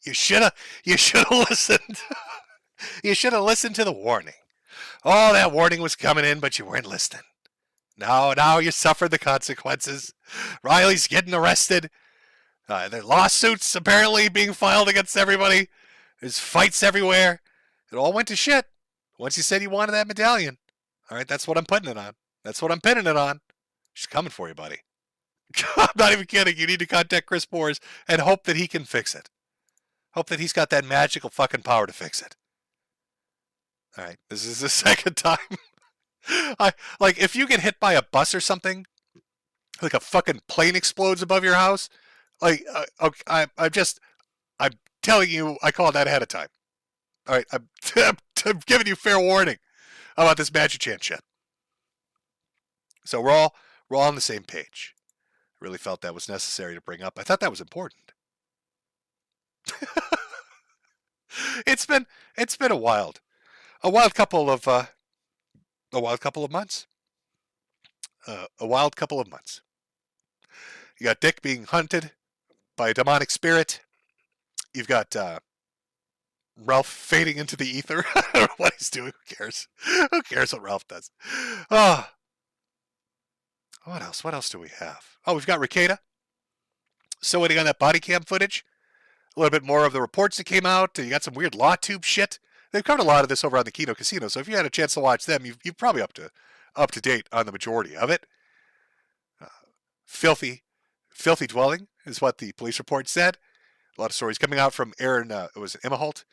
You should have listened. You should have listened to the warning. Oh, that warning was coming in, but you weren't listening. Now you suffered the consequences. Riley's getting arrested. There are lawsuits apparently being filed against everybody. There's fights everywhere. It all went to shit once you said you wanted that medallion. All right, that's what I'm putting it on. That's what I'm pinning it on. She's coming for you, buddy. I'm not even kidding. You need to contact Chris Moores and hope that he can fix it. Hope that he's got that magical fucking power to fix it. All right, this is the second time. If you get hit by a bus or something, like a fucking plane explodes above your house, I'm telling you, I called that ahead of time. All right, I'm giving you fair warning about this Magic Chant shit. So we're all on the same page. I really felt that was necessary to bring up. I thought that was important. It's been a wild couple of months. A wild couple of months. You got Dick being hunted by a demonic spirit. You've got Ralph fading into the ether. I don't know what he's doing. Who cares? Who cares what Ralph does? Oh. What else? What else do we have? Oh, we've got Ricada. Still waiting on that body cam footage. A little bit more of the reports that came out. You got some weird law tube shit. They've covered a lot of this over on the Kino Casino, so if you had a chance to watch them, you're probably up to date on the majority of it. Filthy dwelling is what the police report said. A lot of stories coming out from Aaron, it was Emma Holt,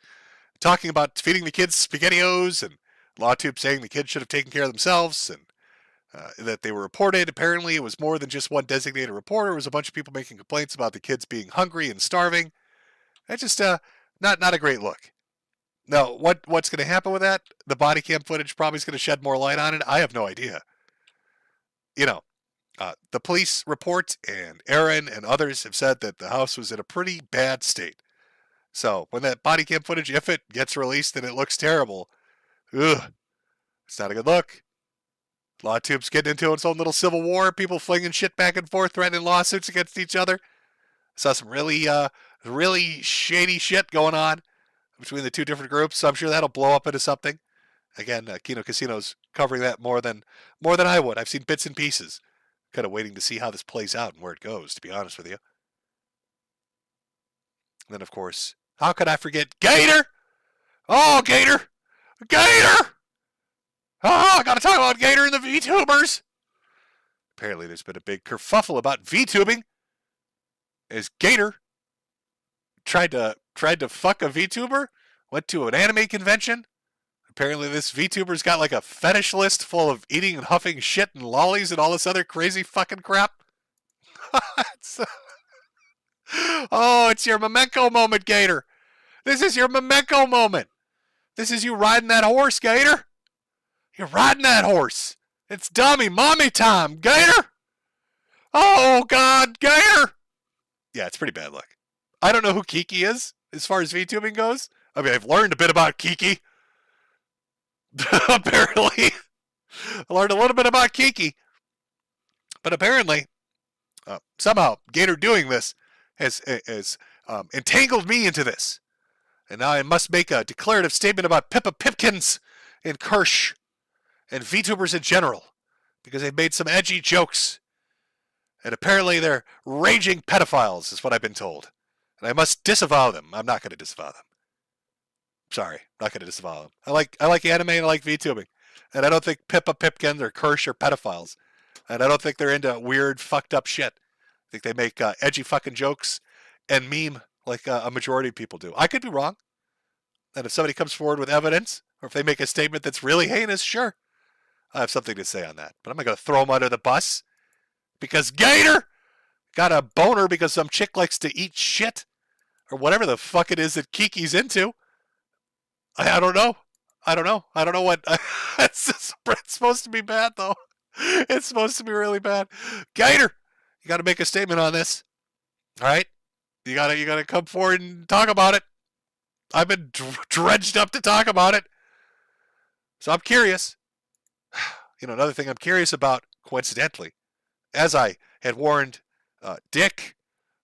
talking about feeding the kids SpaghettiOs, and LawTube saying the kids should have taken care of themselves, and that they were reported. Apparently, it was more than just one designated reporter. It was a bunch of people making complaints about the kids being hungry and starving. That's just not a great look. Now, what's going to happen with that? The body cam footage probably is going to shed more light on it. I have no idea. You know, the police report and Aaron and others have said that the house was in a pretty bad state. So when that body cam footage, if it gets released and it looks terrible, it's not a good look. LawTube's getting into its own little civil war. People flinging shit back and forth, threatening lawsuits against each other. Saw some really shady shit going on between the two different groups. So I'm sure that'll blow up into something. Again, Kino Casino's covering that more than I would. I've seen bits and pieces. Kind of waiting to see how this plays out and where it goes, to be honest with you. And then, of course, how could I forget Gator? Oh, Gator! Gator! Oh, I gotta talk about Gator and the VTubers. Apparently, there's been a big kerfuffle about VTubing, as Gator tried to fuck a VTuber, went to an anime convention. Apparently, this VTuber's got like a fetish list full of eating and huffing shit and lollies and all this other crazy fucking crap. It's your Memento moment, Gator. This is your Memento moment. This is you riding that horse, Gator. You're riding that horse. It's dummy mommy time, Gator. Oh, God, Gator. Yeah, it's pretty bad luck. I don't know who Kiki is as far as VTubing goes. I mean, I've learned a bit about Kiki. Apparently. I learned a little bit about Kiki. But apparently, somehow, Gator doing this has entangled me into this. And now I must make a declarative statement about Pippa Pipkins and Kirsch and VTubers in general, because they've made some edgy jokes. And apparently they're raging pedophiles, is what I've been told. And I must disavow them. I'm not going to disavow them. Sorry, not going to disavow them. I like anime and I like VTubing. And I don't think Pippa Pipkins or Kirsch are pedophiles. And I don't think they're into weird, fucked up shit. I think they make edgy fucking jokes and meme like a majority of people do. I could be wrong. And if somebody comes forward with evidence, or if they make a statement that's really heinous, sure, I have something to say on that. But I'm not going to throw them under the bus because Gator got a boner because some chick likes to eat shit or whatever the fuck it is that Kiki's into. I don't know. I don't know what. It's supposed to be bad, though. It's supposed to be really bad. Gator, you got to make a statement on this. All right? You got to come forward and talk about it. I've been dredged up to talk about it. So I'm curious. You know, another thing I'm curious about, coincidentally, as I had warned Dick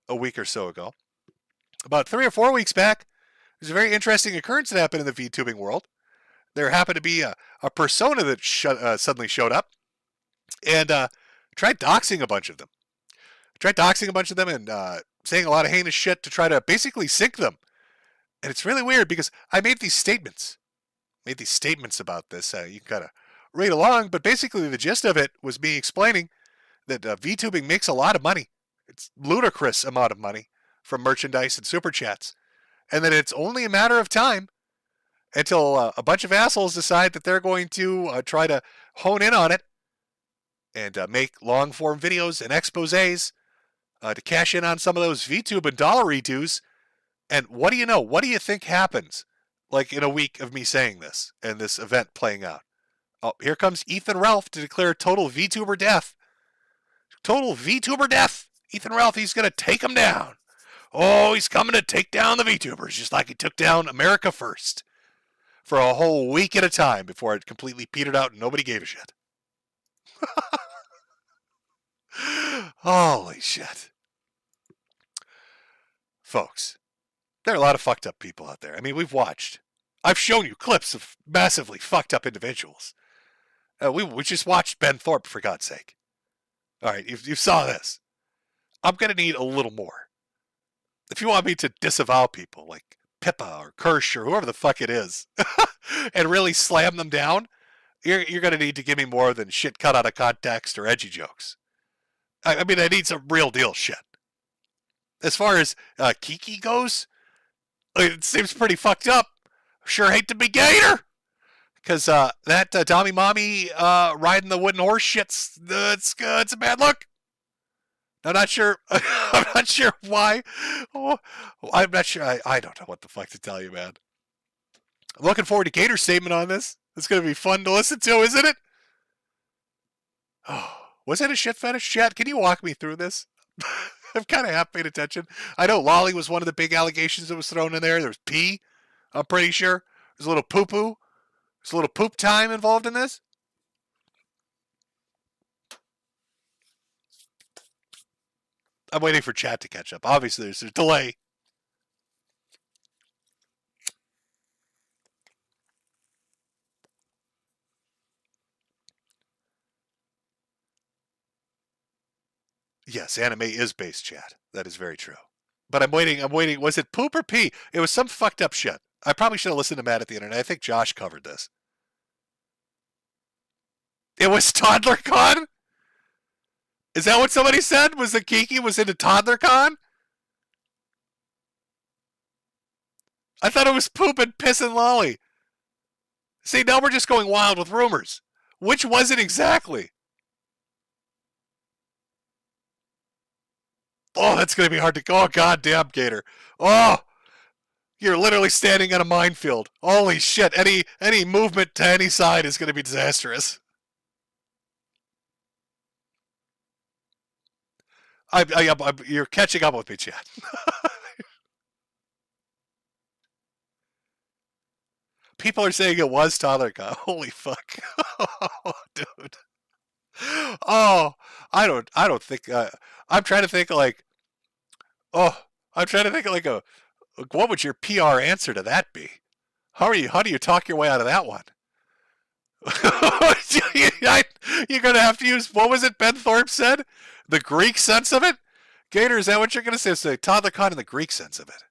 a week or so ago, About 3 or 4 weeks back, there's a very interesting occurrence that happened in the VTubing world. There happened to be a persona that suddenly showed up and tried doxing a bunch of them. And saying a lot of heinous shit to try to basically sink them. And it's really weird because I made these statements. About this. You can kind of read along, but basically the gist of it was me explaining that VTubing makes a lot of money. It's ludicrous amount of money from merchandise and super chats. And that it's only a matter of time until a bunch of assholes decide that they're going to try to hone in on it and make long-form videos and exposés to cash in on some of those VTube and dollar dues. And what do you know? What do you think happens like in a week of me saying this and this event playing out? Oh, here comes Ethan Ralph to declare total VTuber death. Total VTuber death. Ethan Ralph, he's going to take them down. Oh, he's coming to take down the VTubers just like he took down America First for a whole week at a time before it completely petered out and nobody gave a shit. Holy shit. Folks, there are a lot of fucked up people out there. I mean, I've shown you clips of massively fucked up individuals. We just watched Ben Thorpe, for God's sake. All right, you saw this. I'm going to need a little more. If you want me to disavow people like Pippa or Kirsch or whoever the fuck it is and really slam them down, you're going to need to give me more than shit cut out of context or edgy jokes. I mean, I need some real deal shit. As far as Kiki goes, it seems pretty fucked up. Sure hate to be Gator. Because that Dommy Mommy riding the wooden horse shit's it's a bad look. I'm not sure. I'm not sure why. Oh, I'm not sure. I don't know what the fuck to tell you, man. I'm looking forward to Gator's statement on this. It's going to be fun to listen to, isn't it? Oh, was it a shit fetish chat? Can you walk me through this? I'm kind of half paid attention. I know Lolly was one of the big allegations that was thrown in there. There was pee, I'm pretty sure. There's a little poo-poo. There's a little poop time involved in this. I'm waiting for chat to catch up. Obviously, there's a delay. Yes, anime is base chat. That is very true. But I'm waiting. Was it poop or pee? It was some fucked up shit. I probably should have listened to Matt at the internet. I think Josh covered this. It was ToddlerCon? Is that what somebody said? Was that Kiki was into ToddlerCon? I thought it was poop and piss and lolly. See, now we're just going wild with rumors. Which was it exactly? Oh, that's going to be hard to go. Oh, goddamn, Gator. Oh, you're literally standing on a minefield. Holy shit. Any movement to any side is going to be disastrous. You're catching up with me, Chad. People are saying it was ToddlerCon. Holy fuck. Oh, dude. Oh, I don't think, I'm trying to think like, what would your PR answer to that be? How do you talk your way out of that one? You're going to have to use, what was it Ben Thorpe said? The Greek sense of it? Gator, is that what you're going to say? Say ToddlerCon in the Greek sense of it.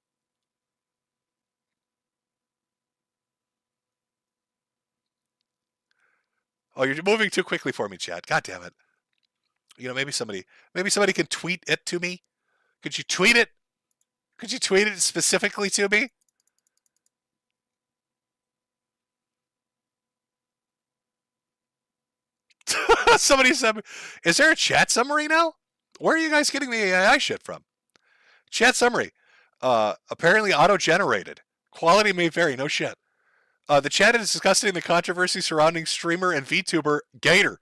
Oh, you're moving too quickly for me, Chad. God damn it. You know, maybe somebody can tweet it to me. Could you tweet it? Could you tweet it specifically to me? Somebody said, is there a chat summary now? Where are you guys getting the AI shit from? Chat summary. Apparently auto-generated. Quality may vary, no shit. The chat is discussing the controversy surrounding streamer and VTuber Gator.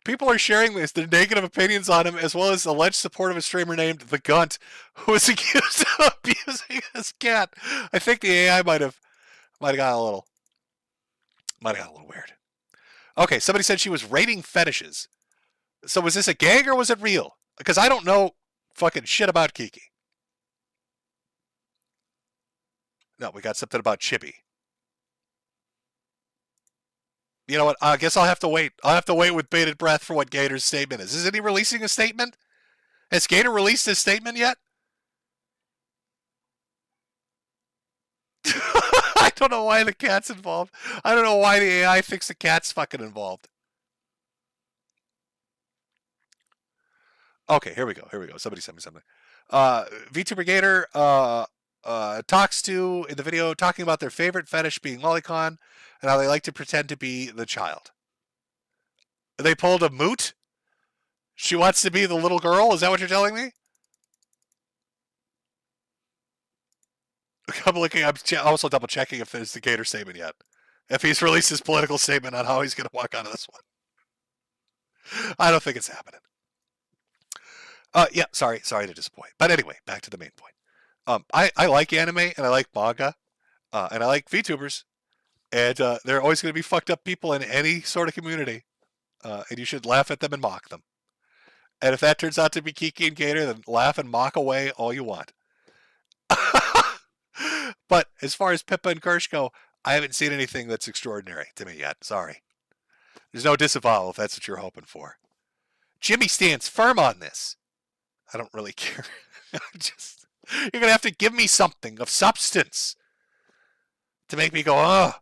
People are sharing their negative opinions on him, as well as alleged support of a streamer named The Gunt, who was accused of abusing his cat. I think the AI might have got a little weird. Okay, somebody said she was rating fetishes. So was this a gag or was it real? Because I don't know fucking shit about Kiki. No, we got something about Chibi. You know what? I guess I'll have to wait. I'll have to wait with bated breath for what Gator's statement is. Isn't he releasing a statement? Has Gator released his statement yet? I don't know why the cat's involved. I don't know why the AI thinks the cat's fucking involved. Okay, here we go. Somebody sent me something. VTuber Gator talks to, in the video, talking about their favorite fetish being lolicon and how they like to pretend to be the child. They pulled a moot? She wants to be the little girl? Is that what you're telling me? I'm looking. I'm also double checking if there's the Gator statement yet. If he's released his political statement on how he's going to walk out of this one. I don't think it's happening. Yeah, sorry to disappoint. But anyway, back to the main point. I like anime and I like manga, and I like VTubers, and there are always going to be fucked up people in any sort of community, and you should laugh at them and mock them. And if that turns out to be Kiki and Gator, then laugh and mock away all you want. But as far as Pippa and Kirsch go, I haven't seen anything that's extraordinary to me yet. Sorry. There's no disavowal if that's what you're hoping for. Jimmy stands firm on this. I don't really care. You're going to have to give me something of substance to make me go, oh.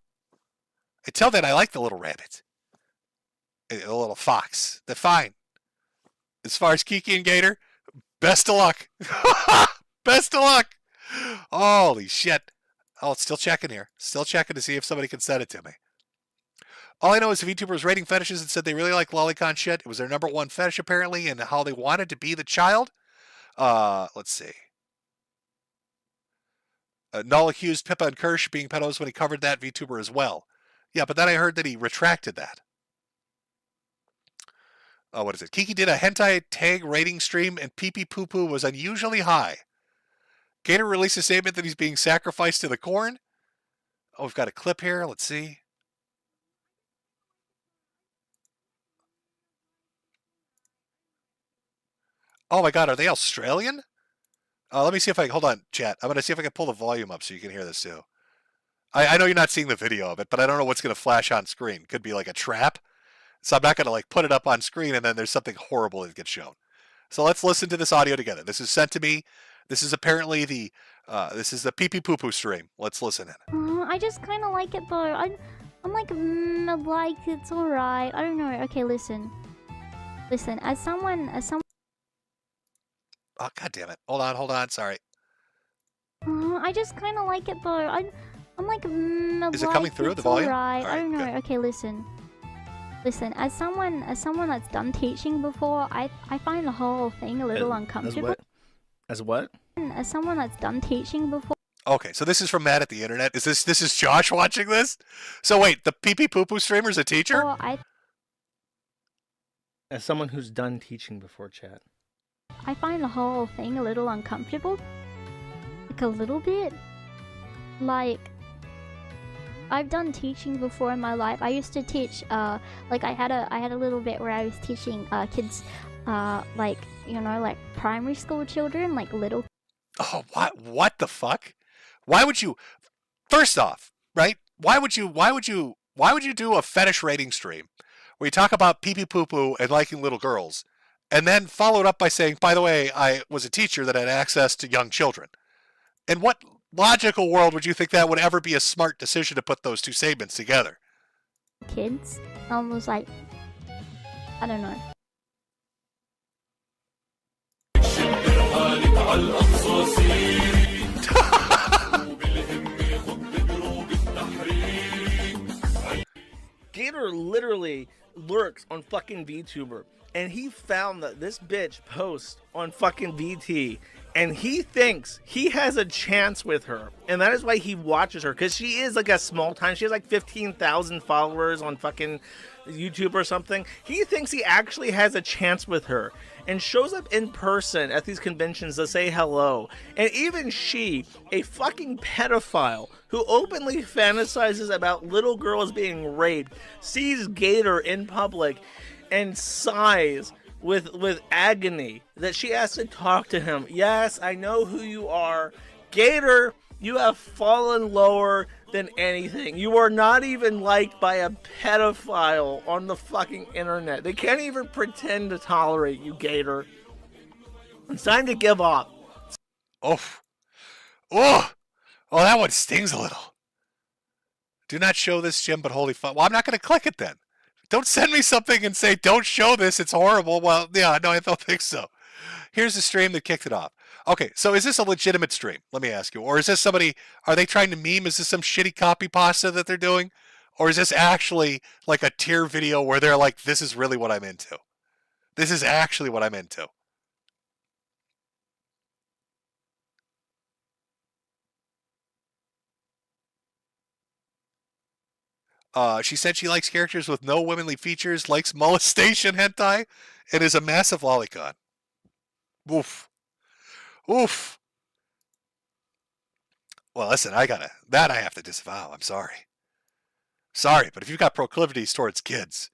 Until then, I like the little rabbit. The little fox. They're fine. As far as Kiki and Gator, best of luck. Best of luck. Holy shit. Oh, it's still checking here. Still checking to see if somebody can send it to me. All I know is the VTubers rating fetishes and said they really like lolicon shit. It was their #1 fetish apparently, and how they wanted to be the child. Let's see. Null accused Pippa and Kirsch being pedos when he covered that VTuber as well. Yeah, but then I heard that he retracted that. What is it? Kiki did a hentai tag rating stream and pee pee poo poo was unusually high. Gator released a statement that he's being sacrificed to the corn. Oh, we've got a clip here. Let's see. Oh my God, are they Australian? Let me see if I, hold on, chat. I'm going to see if I can pull the volume up so you can hear this too. I know you're not seeing the video of it, but I don't know what's going to flash on screen. Could be like a trap. So I'm not going to like put it up on screen and then there's something horrible that gets shown. So let's listen to this audio together. This is sent to me. This is apparently the pee pee poo poo stream. Let's listen in. I just kind of like it though. I'm like it's alright. I don't know. Okay, listen. As someone. Oh, God damn it. Hold on. Sorry. I just kind of like it though. I'm like is it coming through the volume? Alright. I don't know. Good. Okay, listen. As someone that's done teaching before, I find the whole thing a little uncomfortable. As what? As someone that's done teaching before. Okay, so this is from Matt at the internet. Is this is Josh watching this? So wait, the pee pee poo poo streamer's a teacher? As someone who's done teaching before, chat. I find the whole thing a little uncomfortable. Like a little bit. Like I've done teaching before in my life. I used to teach like I had a little bit where I was teaching kids like, you know, like primary school children, like little. Oh, what the fuck? Why would you, first off, right? Why would you do a fetish rating stream where you talk about pee pee poo poo and liking little girls and then follow it up by saying, by the way, I was a teacher that had access to young children? In what logical world would you think that would ever be a smart decision to put those two statements together? Kids, almost like, I don't know. Gator literally lurks on fucking VTuber, and he found that this bitch posts on fucking VT, and he thinks he has a chance with her, and that is why he watches her, because she is like a small time. She has like 15,000 followers on fucking YouTube or something. He thinks he actually has a chance with her, and shows up in person at these conventions to say hello. And even she, a fucking pedophile who openly fantasizes about little girls being raped, sees Gator in public and sighs with agony that she has to talk to him. Yes, I know who you are. Gator, You have fallen lower than anything. You are not even liked by a pedophile on the fucking internet. They can't even pretend to tolerate you, Gator. It's time to give up. Oh, that one stings a little. Do not show this, Jim, but holy fuck. Well, I'm not going to click it then. Don't send me something and say, don't show this, it's horrible. Well, yeah, no, I don't think so. Here's the stream that kicked it off. Okay, so is this a legitimate stream? Let me ask you. Or is this somebody, are they trying to meme? Is this some shitty copy pasta that they're doing? Or is this actually like a tier video where they're like, this is really what I'm into? This is actually what I'm into. She said she likes characters with no womanly features, likes molestation hentai, and is a massive lolicon. Oof. Oof. Well, listen, I have to disavow. I'm sorry. Sorry, but if you've got proclivities towards kids,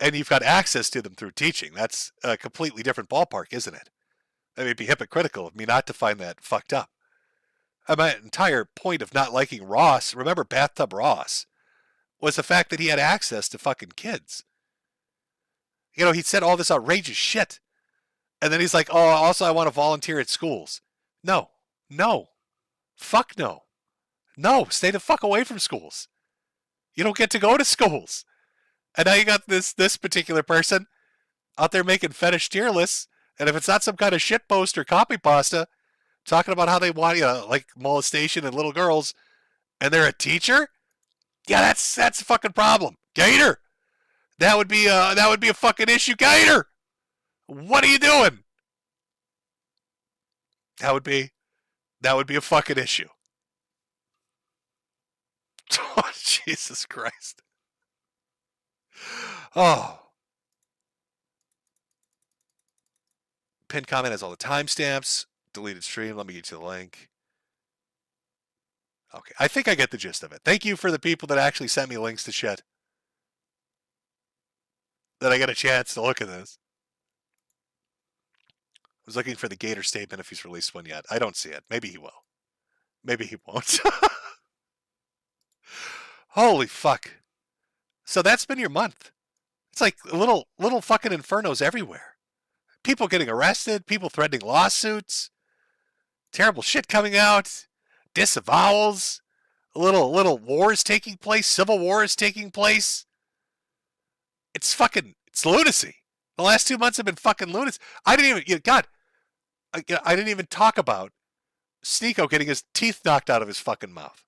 and you've got access to them through teaching, that's a completely different ballpark, isn't it? I mean, it'd be hypocritical of me not to find that fucked up. My entire point of not liking Ross, remember Bathtub Ross, was the fact that he had access to fucking kids. You know, he said all this outrageous shit. And then he's like, oh, also I want to volunteer at schools. No. Fuck no. No, stay the fuck away from schools. You don't get to go to schools. And now you got this particular person out there making fetish tier lists. And if it's not some kind of shit post or copy pasta talking about how they want, like molestation and little girls, and they're a teacher, yeah, that's a fucking problem. Gator, that would be a fucking issue. Gator, what are you doing? That would be a fucking issue. Oh, Jesus Christ. Oh. Pinned comment has all the timestamps. Deleted stream. Let me get you the link. Okay, I think I get the gist of it. Thank you for the people that actually sent me links to shit. That I get a chance to look at this. I was looking for the Gator statement if he's released one yet. I don't see it. Maybe he will. Maybe he won't. Holy fuck. So that's been your month. It's like little fucking infernos everywhere. People getting arrested, people threatening lawsuits, terrible shit coming out, disavowals, little wars taking place, civil war is taking place. It's lunacy. The last 2 months have been fucking lunacy. I didn't even talk about Sneeko getting his teeth knocked out of his fucking mouth.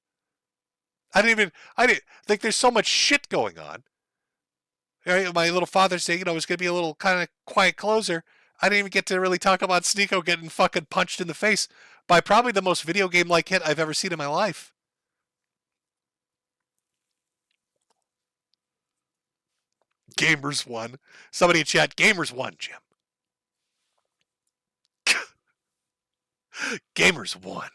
I didn't like there's so much shit going on. My little Father's Day, was going to be a little kind of quiet closer. I didn't even get to really talk about Sneeko getting fucking punched in the face by probably the most video game-like hit I've ever seen in my life. Gamers won. Somebody in chat, gamers won, Jim. Gamers won.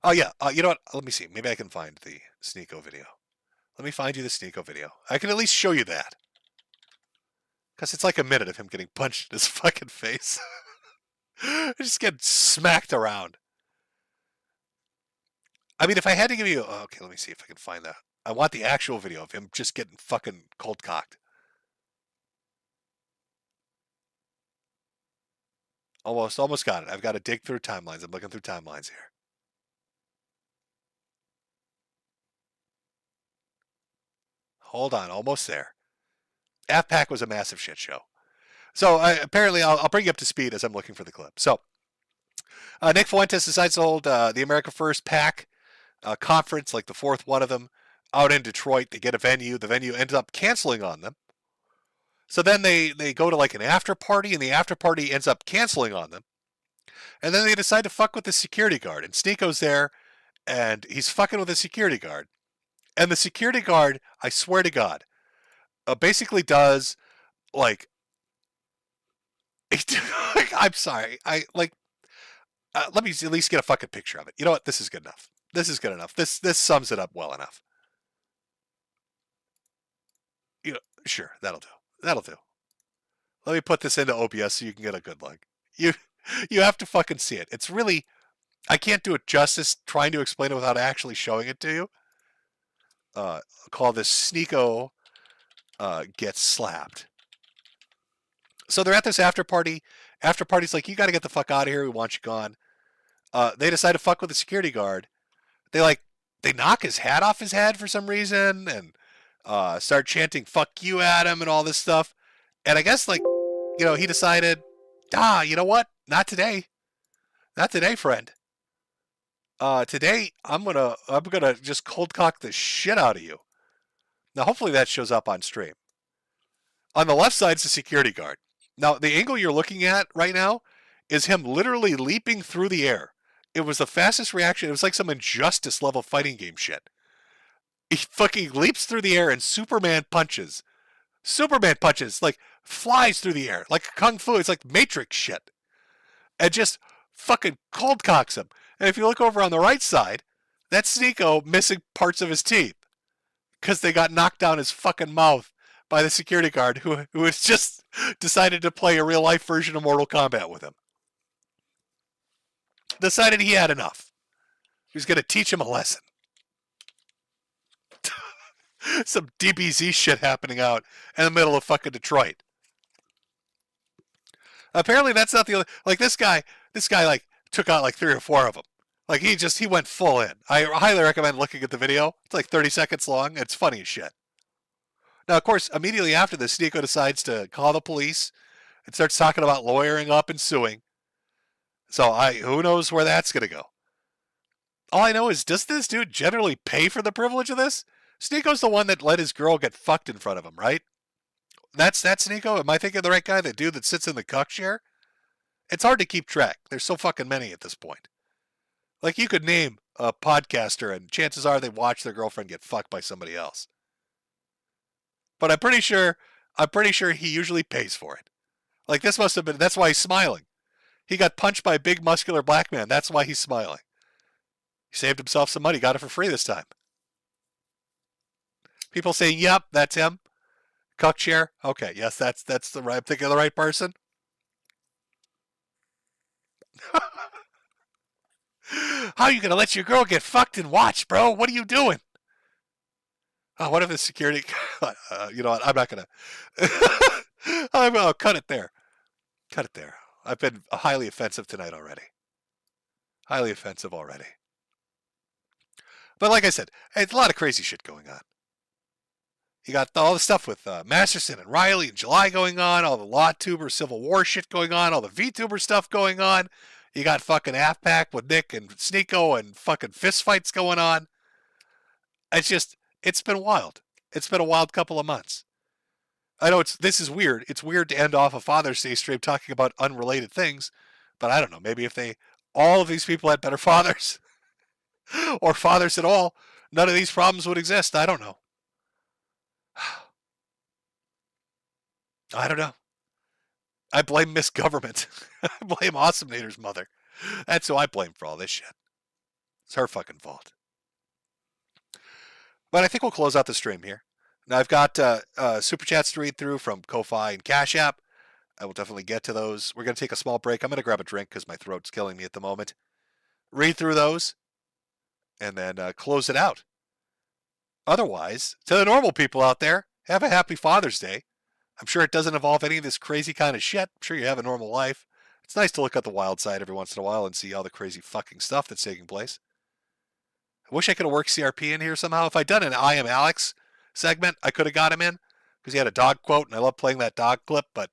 Oh, yeah. You know what? Let me see. Maybe I can find the Sneeko video. Let me find you the Sneeko video. I can at least show you that. Because it's like a minute of him getting punched in his fucking face. Just getting smacked around. I mean, if I had to give you... Okay, let me see if I can find that. I want the actual video of him just getting fucking cold-cocked. Almost got it. I've got to dig through timelines. I'm looking through timelines here. Hold on, almost there. AFPAC was a massive shit show. So apparently, I'll bring you up to speed as I'm looking for the clip. So Nick Fuentes decides to hold the America First PAC conference, like the fourth one of them, out in Detroit. They get a venue. The venue ends up canceling on them. So then they go to like an after party, and the after party ends up canceling on them. And then they decide to fuck with the security guard. And Sneeko's there, and he's fucking with the security guard. And the security guard, I swear to God, basically does like, I'm sorry, let me at least get a fucking picture of it. You know what? This is good enough. This is good enough. This sums it up well enough. Sure, that'll do. Let me put this into OBS so you can get a good look. You have to fucking see it. It's really, I can't do it justice trying to explain it without actually showing it to you. Call this Sneeko gets slapped. So they're at this after party. After party's like, you got to get the fuck out of here. We want you gone. They decide to fuck with the security guard. They knock his hat off his head for some reason and start chanting "fuck you" at him and all this stuff. And I guess he decided, you know what? Not today. Not today, friend. Today I'm gonna just cold cock the shit out of you. Now hopefully that shows up on stream. On the left side's the security guard. Now the angle you're looking at right now is him literally leaping through the air. It was the fastest reaction. It was like some Injustice level fighting game shit. He fucking leaps through the air and Superman punches. Superman punches, like flies through the air, like Kung Fu. It's like Matrix shit. And just fucking cold cocks him. And if you look over on the right side, that's Sneeko missing parts of his teeth. Because they got knocked down his fucking mouth by the security guard who has just decided to play a real life version of Mortal Kombat with him. Decided he had enough. He was going to teach him a lesson. Some DBZ shit happening out in the middle of fucking Detroit. Apparently that's not the only, this guy took out 3 or 4 of them. He went full in. I highly recommend looking at the video. It's 30 seconds long. It's funny as shit. Now, of course, immediately after this, Sneeko decides to call the police and starts talking about lawyering up and suing. So who knows where that's going to go. All I know is, does this dude generally pay for the privilege of this? Sneeko's the one that let his girl get fucked in front of him, right? That's Sneeko? Am I thinking of the right guy? The dude that sits in the cuck chair? It's hard to keep track. There's so fucking many at this point. You could name a podcaster and chances are they watch their girlfriend get fucked by somebody else. But I'm pretty sure he usually pays for it. This must have been, that's why he's smiling. He got punched by a big muscular black man. That's why he's smiling. He saved himself some money. Got it for free this time. People say, yep, that's him. Cuck chair. Okay, yes, that's the right. I'm thinking of the right person. How are you going to let your girl get fucked and watch, bro? What are you doing? Oh, what if the security... you know what? I'm not going to... I'll cut it there. Cut it there. I've been highly offensive tonight already. Highly offensive already. But like I said, it's a lot of crazy shit going on. You got all the stuff with Masterson and Riley and July going on, all the LawTuber Civil War shit going on, all the VTuber stuff going on. You got fucking half-pack with Nick and Sneeko and fucking fistfights going on. It's been wild. It's been a wild couple of months. I know this is weird. It's weird to end off a Father's Day stream talking about unrelated things, but I don't know. Maybe if all of these people had better fathers, or fathers at all, none of these problems would exist. I don't know. I don't know. I blame misgovernment. I blame Awesomenator's mother. That's who I blame for all this shit. It's her fucking fault. But I think we'll close out the stream here. Now I've got Super Chats to read through from Ko-Fi and CashApp. I will definitely get to those. We're going to take a small break. I'm going to grab a drink because my throat's killing me at the moment. Read through those. And then close it out. Otherwise, to the normal people out there, have a happy Father's Day. I'm sure it doesn't involve any of this crazy kind of shit. I'm sure you have a normal life. It's nice to look at the wild side every once in a while and see all the crazy fucking stuff that's taking place. I wish I could have worked CRP in here somehow. If I'd done an I Am Alex segment, I could have got him in because he had a dog quote, and I love playing that dog clip, but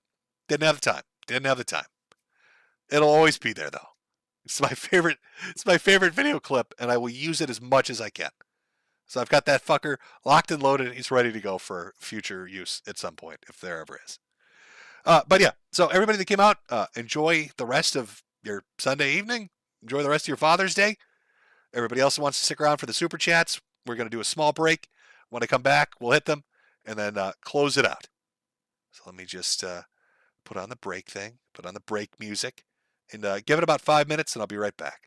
didn't have the time. Didn't have the time. It'll always be there, though. It's my favorite video clip, and I will use it as much as I can. So I've got that fucker locked and loaded, and he's ready to go for future use at some point, if there ever is. But yeah, so everybody that came out, enjoy the rest of your Sunday evening. Enjoy the rest of your Father's Day. Everybody else who wants to stick around for the Super Chats, we're going to do a small break. When I come back, we'll hit them and then close it out. So let me just put on the break thing, put on the break music, and give it about 5 minutes, and I'll be right back.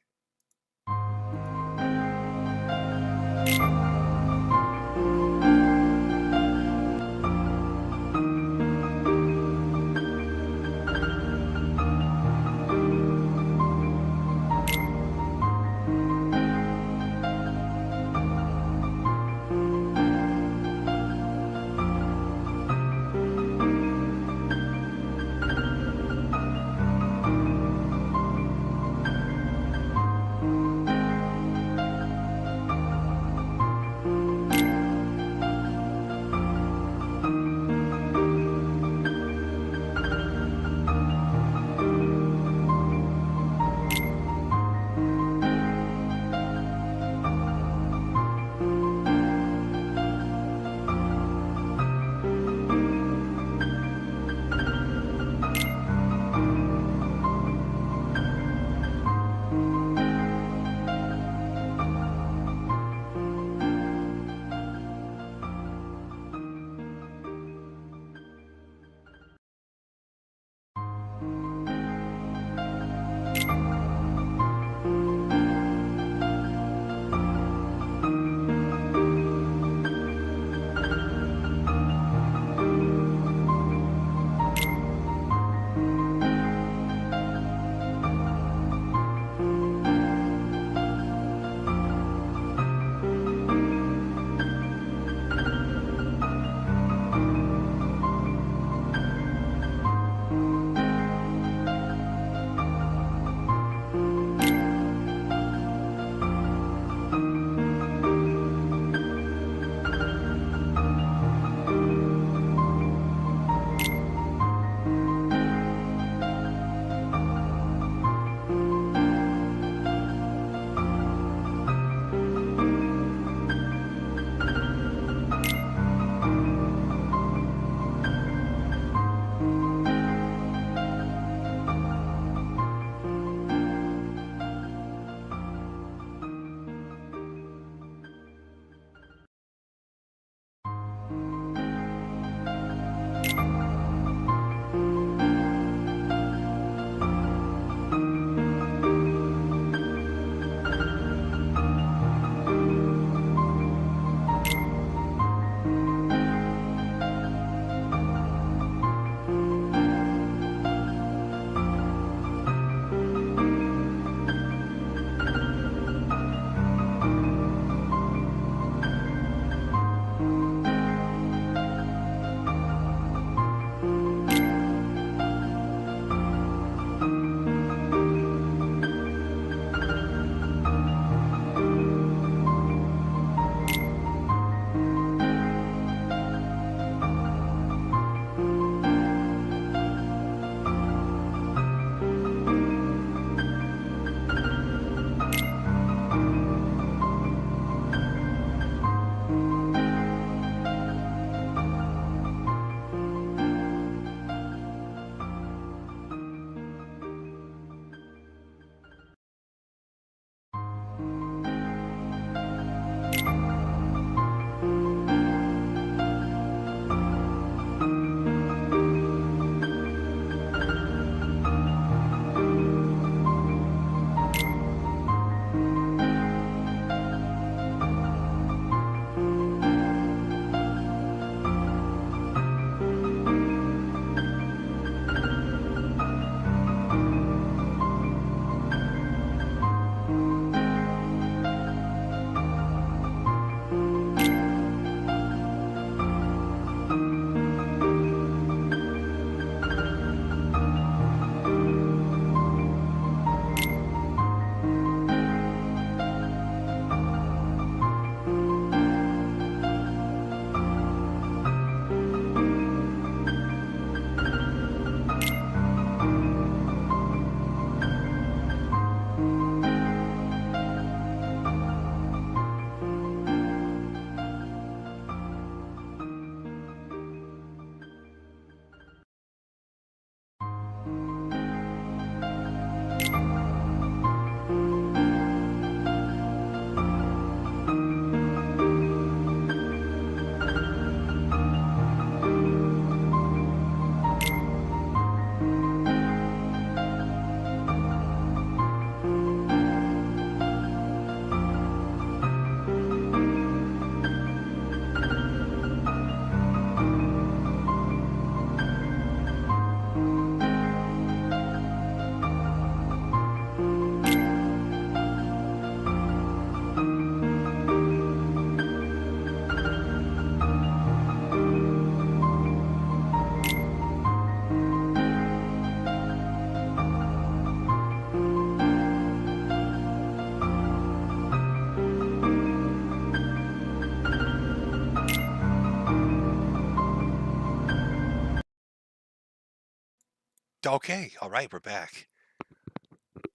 Okay, all right, we're back.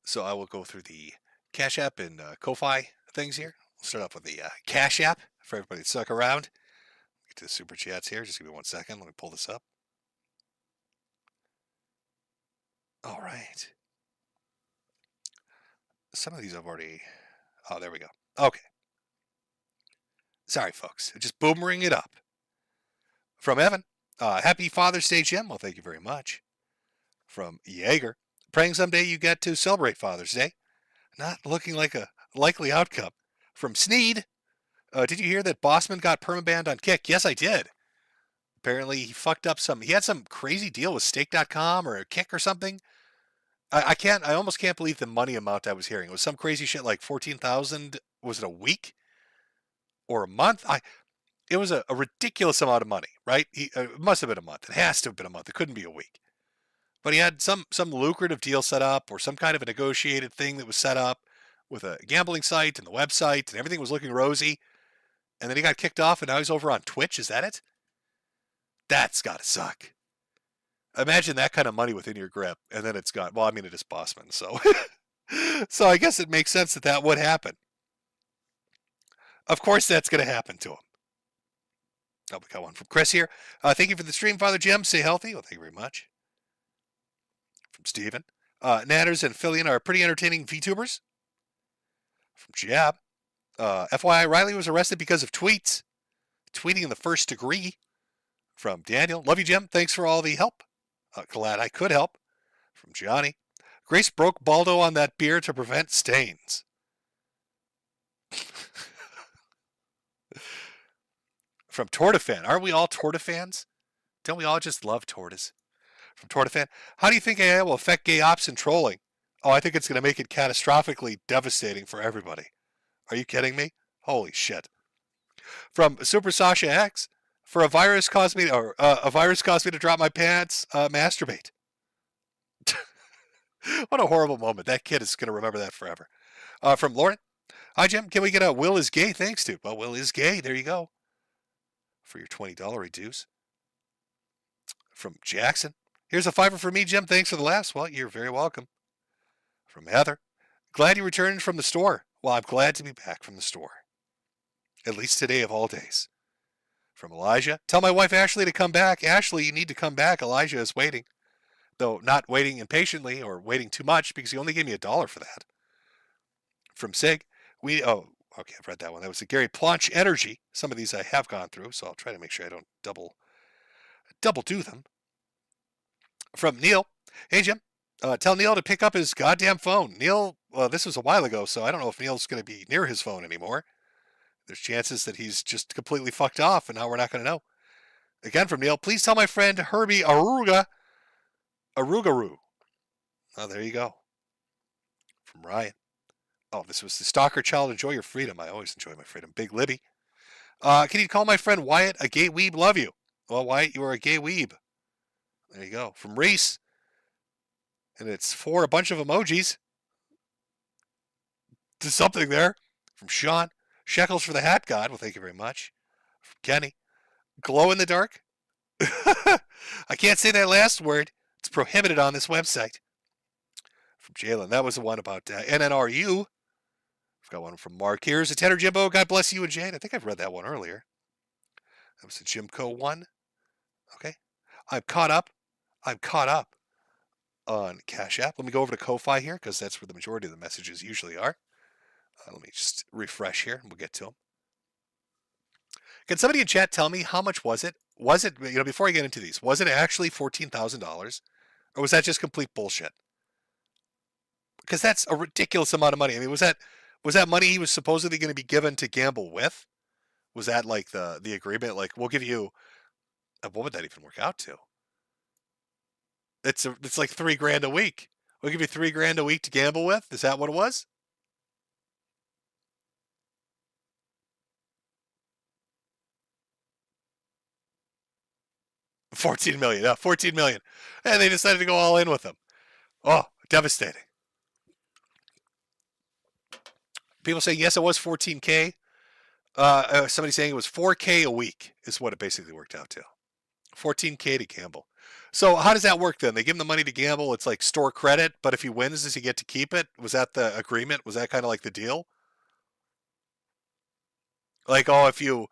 So I will go through the Cash App and Ko-Fi things here. We'll start off with the Cash App for everybody to suck around. Get to the super chats here. Just give me 1 second. Let me pull this up. All right. Some of these I've already... Oh, there we go. Okay. Sorry, folks. Just boomerang it up. From Evan. Happy Father's Day, Jim. Well, thank you very much. From Jaeger. Praying someday you get to celebrate Father's Day. Not looking like a likely outcome. From Sneed. Did you hear that Bossman got permabanned on Kick? Yes, I did. Apparently he fucked up some... He had some crazy deal with Stake.com or Kick or something. I almost can't believe the money amount I was hearing. It was some crazy shit like 14,000. Was it a week? Or a month? It was a ridiculous amount of money, right? It must have been a month. It has to have been a month. It couldn't be a week. But he had some lucrative deal set up or some kind of a negotiated thing that was set up with a gambling site and the website and everything was looking rosy. And then he got kicked off and now he's over on Twitch. Is that it? That's got to suck. Imagine that kind of money within your grip and then it's gone. Well, I mean, it is Bossman, so... So I guess it makes sense that would happen. Of course that's going to happen to him. Oh, we got one from Chris here. Thank you for the stream, Father Jim. Stay healthy. Well, thank you very much. From Steven. Natters and Fillion are pretty entertaining VTubers. From Jab. FYI, Riley was arrested because of tweets. Tweeting in the first degree. From Daniel. Love you, Jim. Thanks for all the help. Glad I could help. From Johnny. Grace broke Baldo on that beer to prevent stains. From Tortafan. Aren't we all Tortafans? Don't we all just love tortas? From Tortafan. How do you think AI will affect gay ops and trolling? Oh, I think it's going to make it catastrophically devastating for everybody. Are you kidding me? Holy shit. From Super Sasha X. A virus caused me to drop my pants, masturbate. What a horrible moment. That kid is going to remember that forever. From Lauren. Hi, Jim. Can we get a Will is gay? Thanks, dude. Well, Will is gay. There you go. For your $20 reduce. From Jackson. Here's a $5 for me, Jim. Thanks for the laughs. Well, you're very welcome. From Heather. Glad you returned from the store. Well, I'm glad to be back from the store. At least today of all days. From Elijah. Tell my wife Ashley to come back. Ashley, you need to come back. Elijah is waiting. Though not waiting impatiently or waiting too much because he only gave me $1 for that. From Sig. Okay, I've read that one. That was the Gary Planche Energy. Some of these I have gone through, so I'll try to make sure I don't double do them. From Neil. Hey, Jim. Tell Neil to pick up his goddamn phone. Neil, this was a while ago, so I don't know if Neil's going to be near his phone anymore. There's chances that he's just completely fucked off, and now we're not going to know. Again from Neil. Please tell my friend Herbie Arugaroo. Oh, there you go. From Ryan. Oh, this was the Stalker Child. Enjoy your freedom. I always enjoy my freedom. Big Libby. Can you call my friend Wyatt a gay weeb? Love you. Well, Wyatt, you are a gay weeb. There you go. From Reese. And it's for a bunch of emojis. There's something there. From Sean. Shekels for the Hat God. Well, thank you very much. From Kenny. Glow in the dark. I can't say that last word. It's prohibited on this website. From Jalen. That was the one about NNRU. I've got one from Mark. Here's a Tenor Jimbo. God bless you and Jane. I think I've read that one earlier. That was the Jimco one. Okay. I'm caught up on Cash App. Let me go over to Ko-Fi here because that's where the majority of the messages usually are. Let me just refresh here and we'll get to them. Can somebody in chat tell me how much was it? Was it, before I get into these, was it actually $14,000 or was that just complete bullshit? Because that's a ridiculous amount of money. I mean, was that money he was supposedly going to be given to gamble with? Was that like the agreement? Like, we'll give you, what would that even work out to? It's like $3,000 a week. We'll give you $3,000 a week to gamble with. Is that what it was? $14 million. Yeah, $14 million. And they decided to go all in with them. Oh, devastating. People say, yes, it was $14K. Somebody saying it was $4K a week is what it basically worked out to. $14K to gamble. So how does that work then? They give him the money to gamble. It's like store credit, but if he wins, does he get to keep it? Was that the agreement? Was that kind of like the deal? Like, oh, if you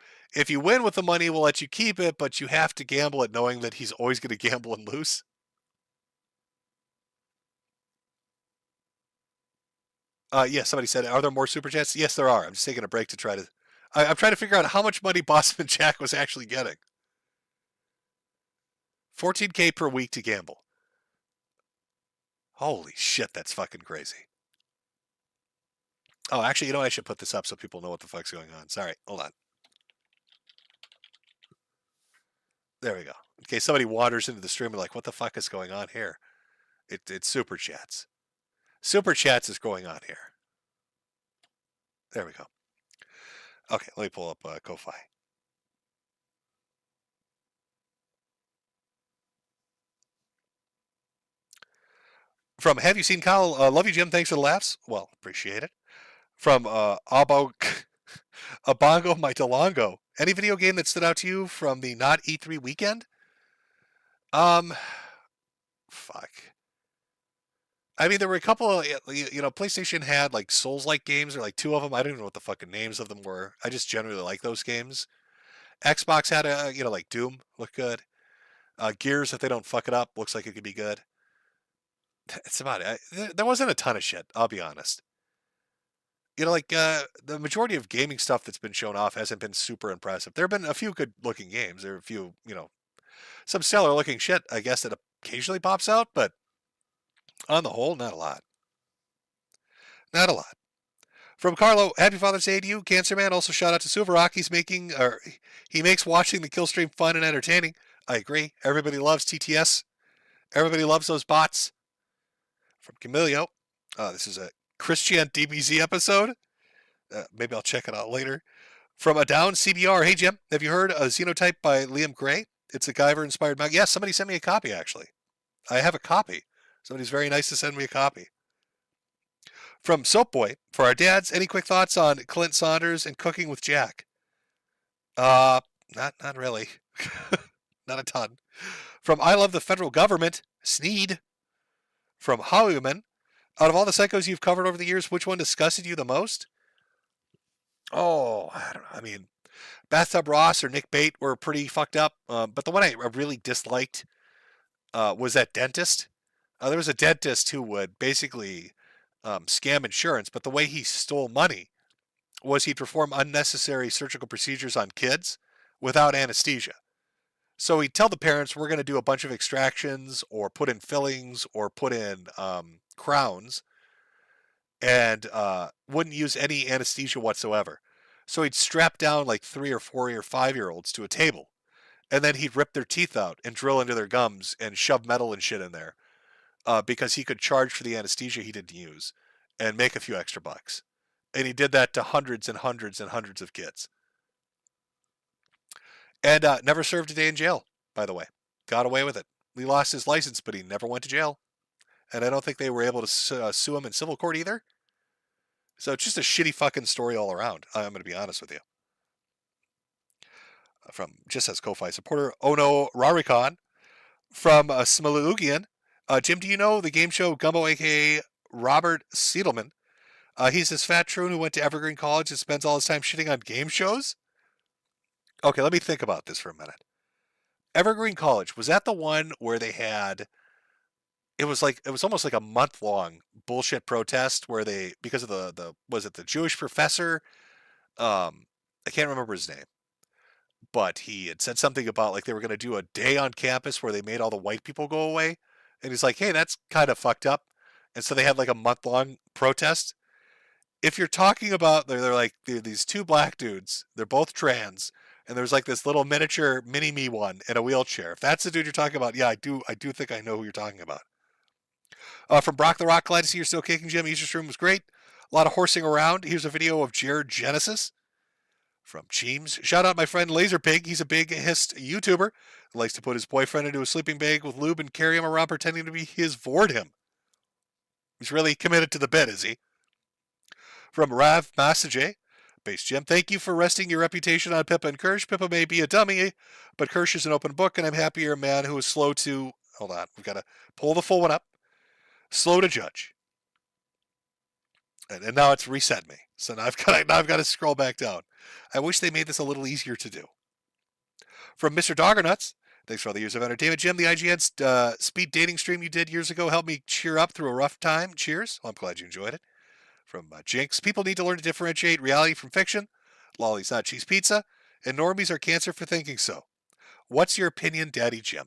win with the money, we'll let you keep it, but you have to gamble it knowing that he's always going to gamble and lose. Yeah, somebody said, are there more super chats? Yes, there are. I'm just taking a break to try to... I'm trying to figure out how much money Bossman Jack was actually getting. $14K per week to gamble. Holy shit, that's fucking crazy. Oh, actually, you know, I should put this up so people know what the fuck's going on. Sorry, hold on. There we go. In case somebody wanders into the stream and like, what the fuck is going on here? It's Super Chats. Super Chats is going on here. There we go. Okay, let me pull up Ko-Fi. From Have You Seen Kyle? Love you, Jim. Thanks for the laughs. Well, appreciate it. From Abongo My Delongo. Any video game that stood out to you from the not E3 weekend? Fuck. I mean, there were a couple of, you know, PlayStation had like Souls-like games, or like 2 of them. I don't even know what the fucking names of them were. I just generally like those games. Xbox had a, you know, like Doom looked good. Gears, if they don't fuck it up, looks like it could be good. That's about it. There wasn't a ton of shit, I'll be honest. You know, like the majority of gaming stuff that's been shown off hasn't been super impressive. There have been a few good-looking games. There are a few, you know, some stellar-looking shit, I guess, that occasionally pops out, but on the whole, not a lot. Not a lot. From Carlo, happy Father's Day to you, Cancer Man. Also, shout out to Silverrock. He makes watching the kill stream fun and entertaining. I agree. Everybody loves TTS. Everybody loves those bots. From Camilio, this is a Christian DBZ episode. Maybe I'll check it out later. From a down CBR, hey Jim, have you heard a Xenotype by Liam Gray? It's a Guyver-inspired manga. Yes, somebody sent me a copy, actually. I have a copy. Somebody's very nice to send me a copy. From Soap Boy, for our dads, any quick thoughts on Clint Saunders and Cooking with Jack? Not really. Not a ton. From I Love the Federal Government, Sneed. From Howman, out of all the psychos you've covered over the years, which one disgusted you the most? Oh, I don't know. I mean, Bathtub Ross or Nick Bate were pretty fucked up. But the one I really disliked was that dentist. There was a dentist who would basically scam insurance, but the way he stole money was he'd perform unnecessary surgical procedures on kids without anesthesia. So he'd tell the parents, we're going to do a bunch of extractions or put in fillings or put in crowns, and wouldn't use any anesthesia whatsoever. So he'd strap down like 3 or 4 or 5-year-olds to a table, and then he'd rip their teeth out and drill into their gums and shove metal and shit in there because he could charge for the anesthesia he didn't use and make a few extra bucks. And he did that to hundreds and hundreds and hundreds of kids. And never served a day in jail, by the way. Got away with it. He lost his license, but he never went to jail. And I don't think they were able to sue him in civil court either. So it's just a shitty fucking story all around. I'm going to be honest with you. From just as Ko-Fi supporter, Ono Rarikon. From Smilugian. Jim, do you know the game show Gumbo, a.k.a. Robert Siedelman? He's this fat troon who went to Evergreen College and spends all his time shitting on game shows? Okay, let me think about this for a minute. Evergreen College, was that the one where they had, it was almost like a month-long bullshit protest where they, because of was it the Jewish professor? I can't remember his name. But he had said something about like they were going to do a day on campus where they made all the white people go away. And he's like, hey, that's kind of fucked up. And so they had like a month-long protest. If you're talking about, they're these 2 black dudes, they're both trans, and there's like this little miniature mini-me one in a wheelchair. If that's the dude you're talking about, yeah, I do think I know who you're talking about. From Brock the Rock, glad to see you're still kicking, Jim. Easter stream was great. A lot of horsing around. Here's a video of Jared Genesis. From Cheems, shout out my friend Laser Pig. He's a big hist YouTuber. Likes to put his boyfriend into a sleeping bag with lube and carry him around pretending to be his Vord. He's really committed to the bit, is he? From Rav Massage, Base Jim, thank you for resting your reputation on Pippa and Kirsch. Pippa may be a dummy, but Kirsch is an open book, and I'm happy you're a man who is slow to Hold on. We've got to pull the full one up. Slow to judge. And now it's reset me. So now I've got to scroll back down. I wish they made this a little easier to do. From Mr. Doggernuts, thanks for all the years of entertainment. Jim, the IGN speed dating stream you did years ago helped me cheer up through a rough time. Cheers. Well, I'm glad you enjoyed it. From Jinx, people need to learn to differentiate reality from fiction. Lolly's not cheese pizza. And normies are cancer for thinking so. What's your opinion, Daddy Jim?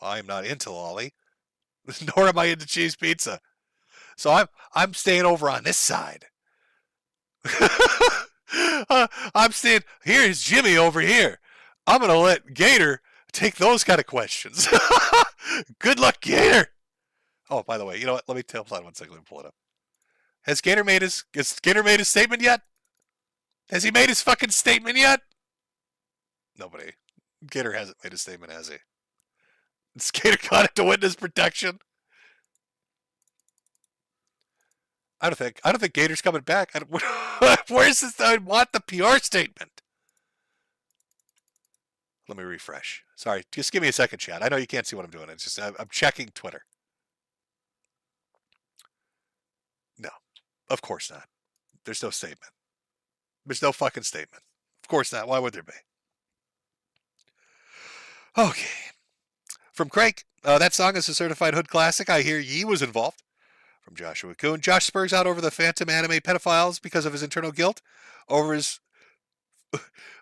Well, I'm not into Lolly, nor am I into cheese pizza. So I'm staying over on this side. I'm staying, here's Jimmy over here. I'm going to let Gator take those kind of questions. Good luck, Gator. Oh, by the way, you know what? Let me hold on 1 second. Let me pull it up. Has Gator made his statement yet? Has he made his fucking statement yet? Nobody. Gator hasn't made a statement, has he? Is Gator got it to witness protection? I don't think Gator's coming back. Where's this? I want the PR statement. Let me refresh. Sorry, just give me a second, chat. I know you can't see what I'm doing. It's just I'm checking Twitter. No, of course not. There's no statement. There's no fucking statement. Of course not. Why would there be? Okay. From Craig, that song is a certified hood classic. I hear Yee was involved. From Joshua Kuhn, Josh spurs out over the Phantom anime pedophiles because of his internal guilt over his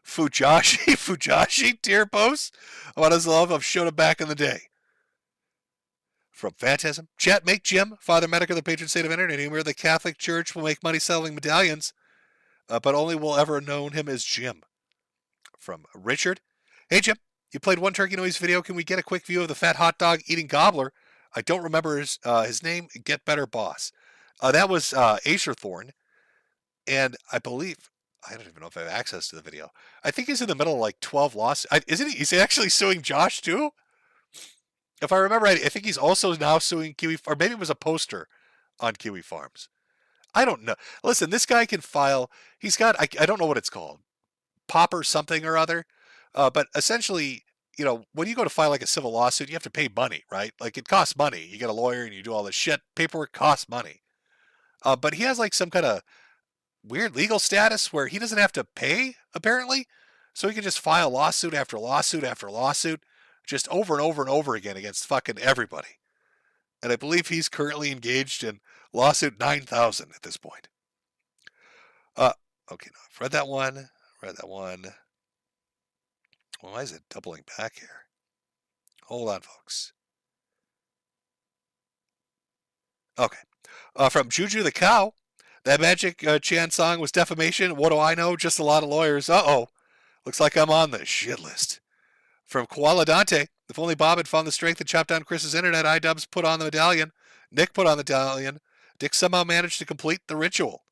Fujashi tear posts about his love of Shota back in the day. From Phantasm, chat, make Jim, Father Metokur, the patron saint of internet humor. The Catholic Church will make money selling medallions, but only will ever known him as Jim. From Richard, hey Jim, you played one turkey noise video. Can we get a quick view of the fat hot dog eating gobbler? I don't remember his name. Get better, boss. That was Acerthorn, and I believe I don't even know if I have access to the video. I think he's in the middle of like 12 lawsuits. Isn't he? He's actually suing Josh too. If I remember right, I think he's also now suing Kiwi, or maybe it was a poster on Kiwi Farms. I don't know. Listen, this guy can file. He's got. I don't know what it's called, popper something or other, but essentially. You know, when you go to file like a civil lawsuit, you have to pay money, right? Like it costs money. You get a lawyer and you do all this shit. Paperwork costs money. But he has like some kind of weird legal status where he doesn't have to pay, apparently. So he can just file lawsuit after lawsuit after lawsuit, just over and over and over again against fucking everybody. And I believe he's currently engaged in lawsuit 9,000 at this point. Okay, no, I've read that one. Well, why is it doubling back here? Hold on, folks. Okay. From Juju the Cow, that Magic Chan song was defamation. What do I know? Just a lot of lawyers. Uh-oh. Looks like I'm on the shit list. From Koala Dante, if only Bob had found the strength to chop down Chris's internet, iDubbbz put on the medallion. Nick put on the medallion. Dick somehow managed to complete the ritual.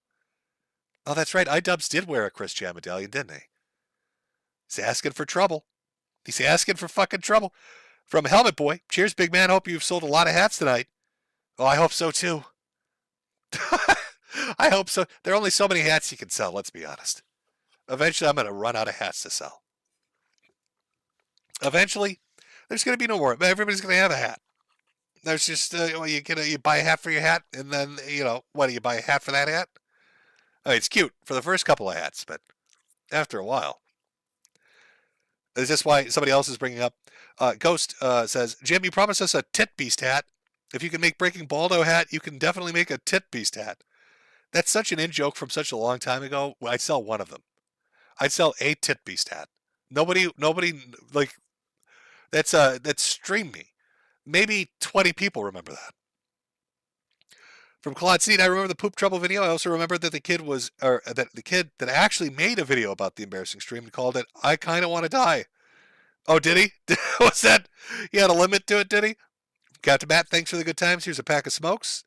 Oh, that's right. iDubbbz did wear a Chris Chan medallion, didn't he? He's asking for trouble. He's asking for fucking trouble. From Helmet Boy, cheers, big man. Hope you've sold a lot of hats tonight. Oh, I hope so too. I hope so. There are only so many hats you can sell, let's be honest. Eventually, I'm going to run out of hats to sell. Eventually, there's going to be no more. Everybody's going to have a hat. There's just, you buy a hat for your hat, and then, what, do you buy a hat for that hat? I mean, it's cute for the first couple of hats, but after a while. Is this why somebody else is bringing up? Ghost says, Jim, you promised us a tit beast hat. If you can make Breaking Baldo hat, you can definitely make a tit beast hat. That's such an in-joke from such a long time ago. I'd sell one of them. I'd sell a tit beast hat. Nobody, like, that's streamed me. Maybe 20 people remember that. From Claude Seed, I remember the Poop Trouble video. I also remember that the kid that actually made a video about the embarrassing stream and called it, I Kinda Wanna Die. Oh, did he? Was that, he had a limit to it, did he? Captain Matt, thanks for the good times. Here's a pack of smokes.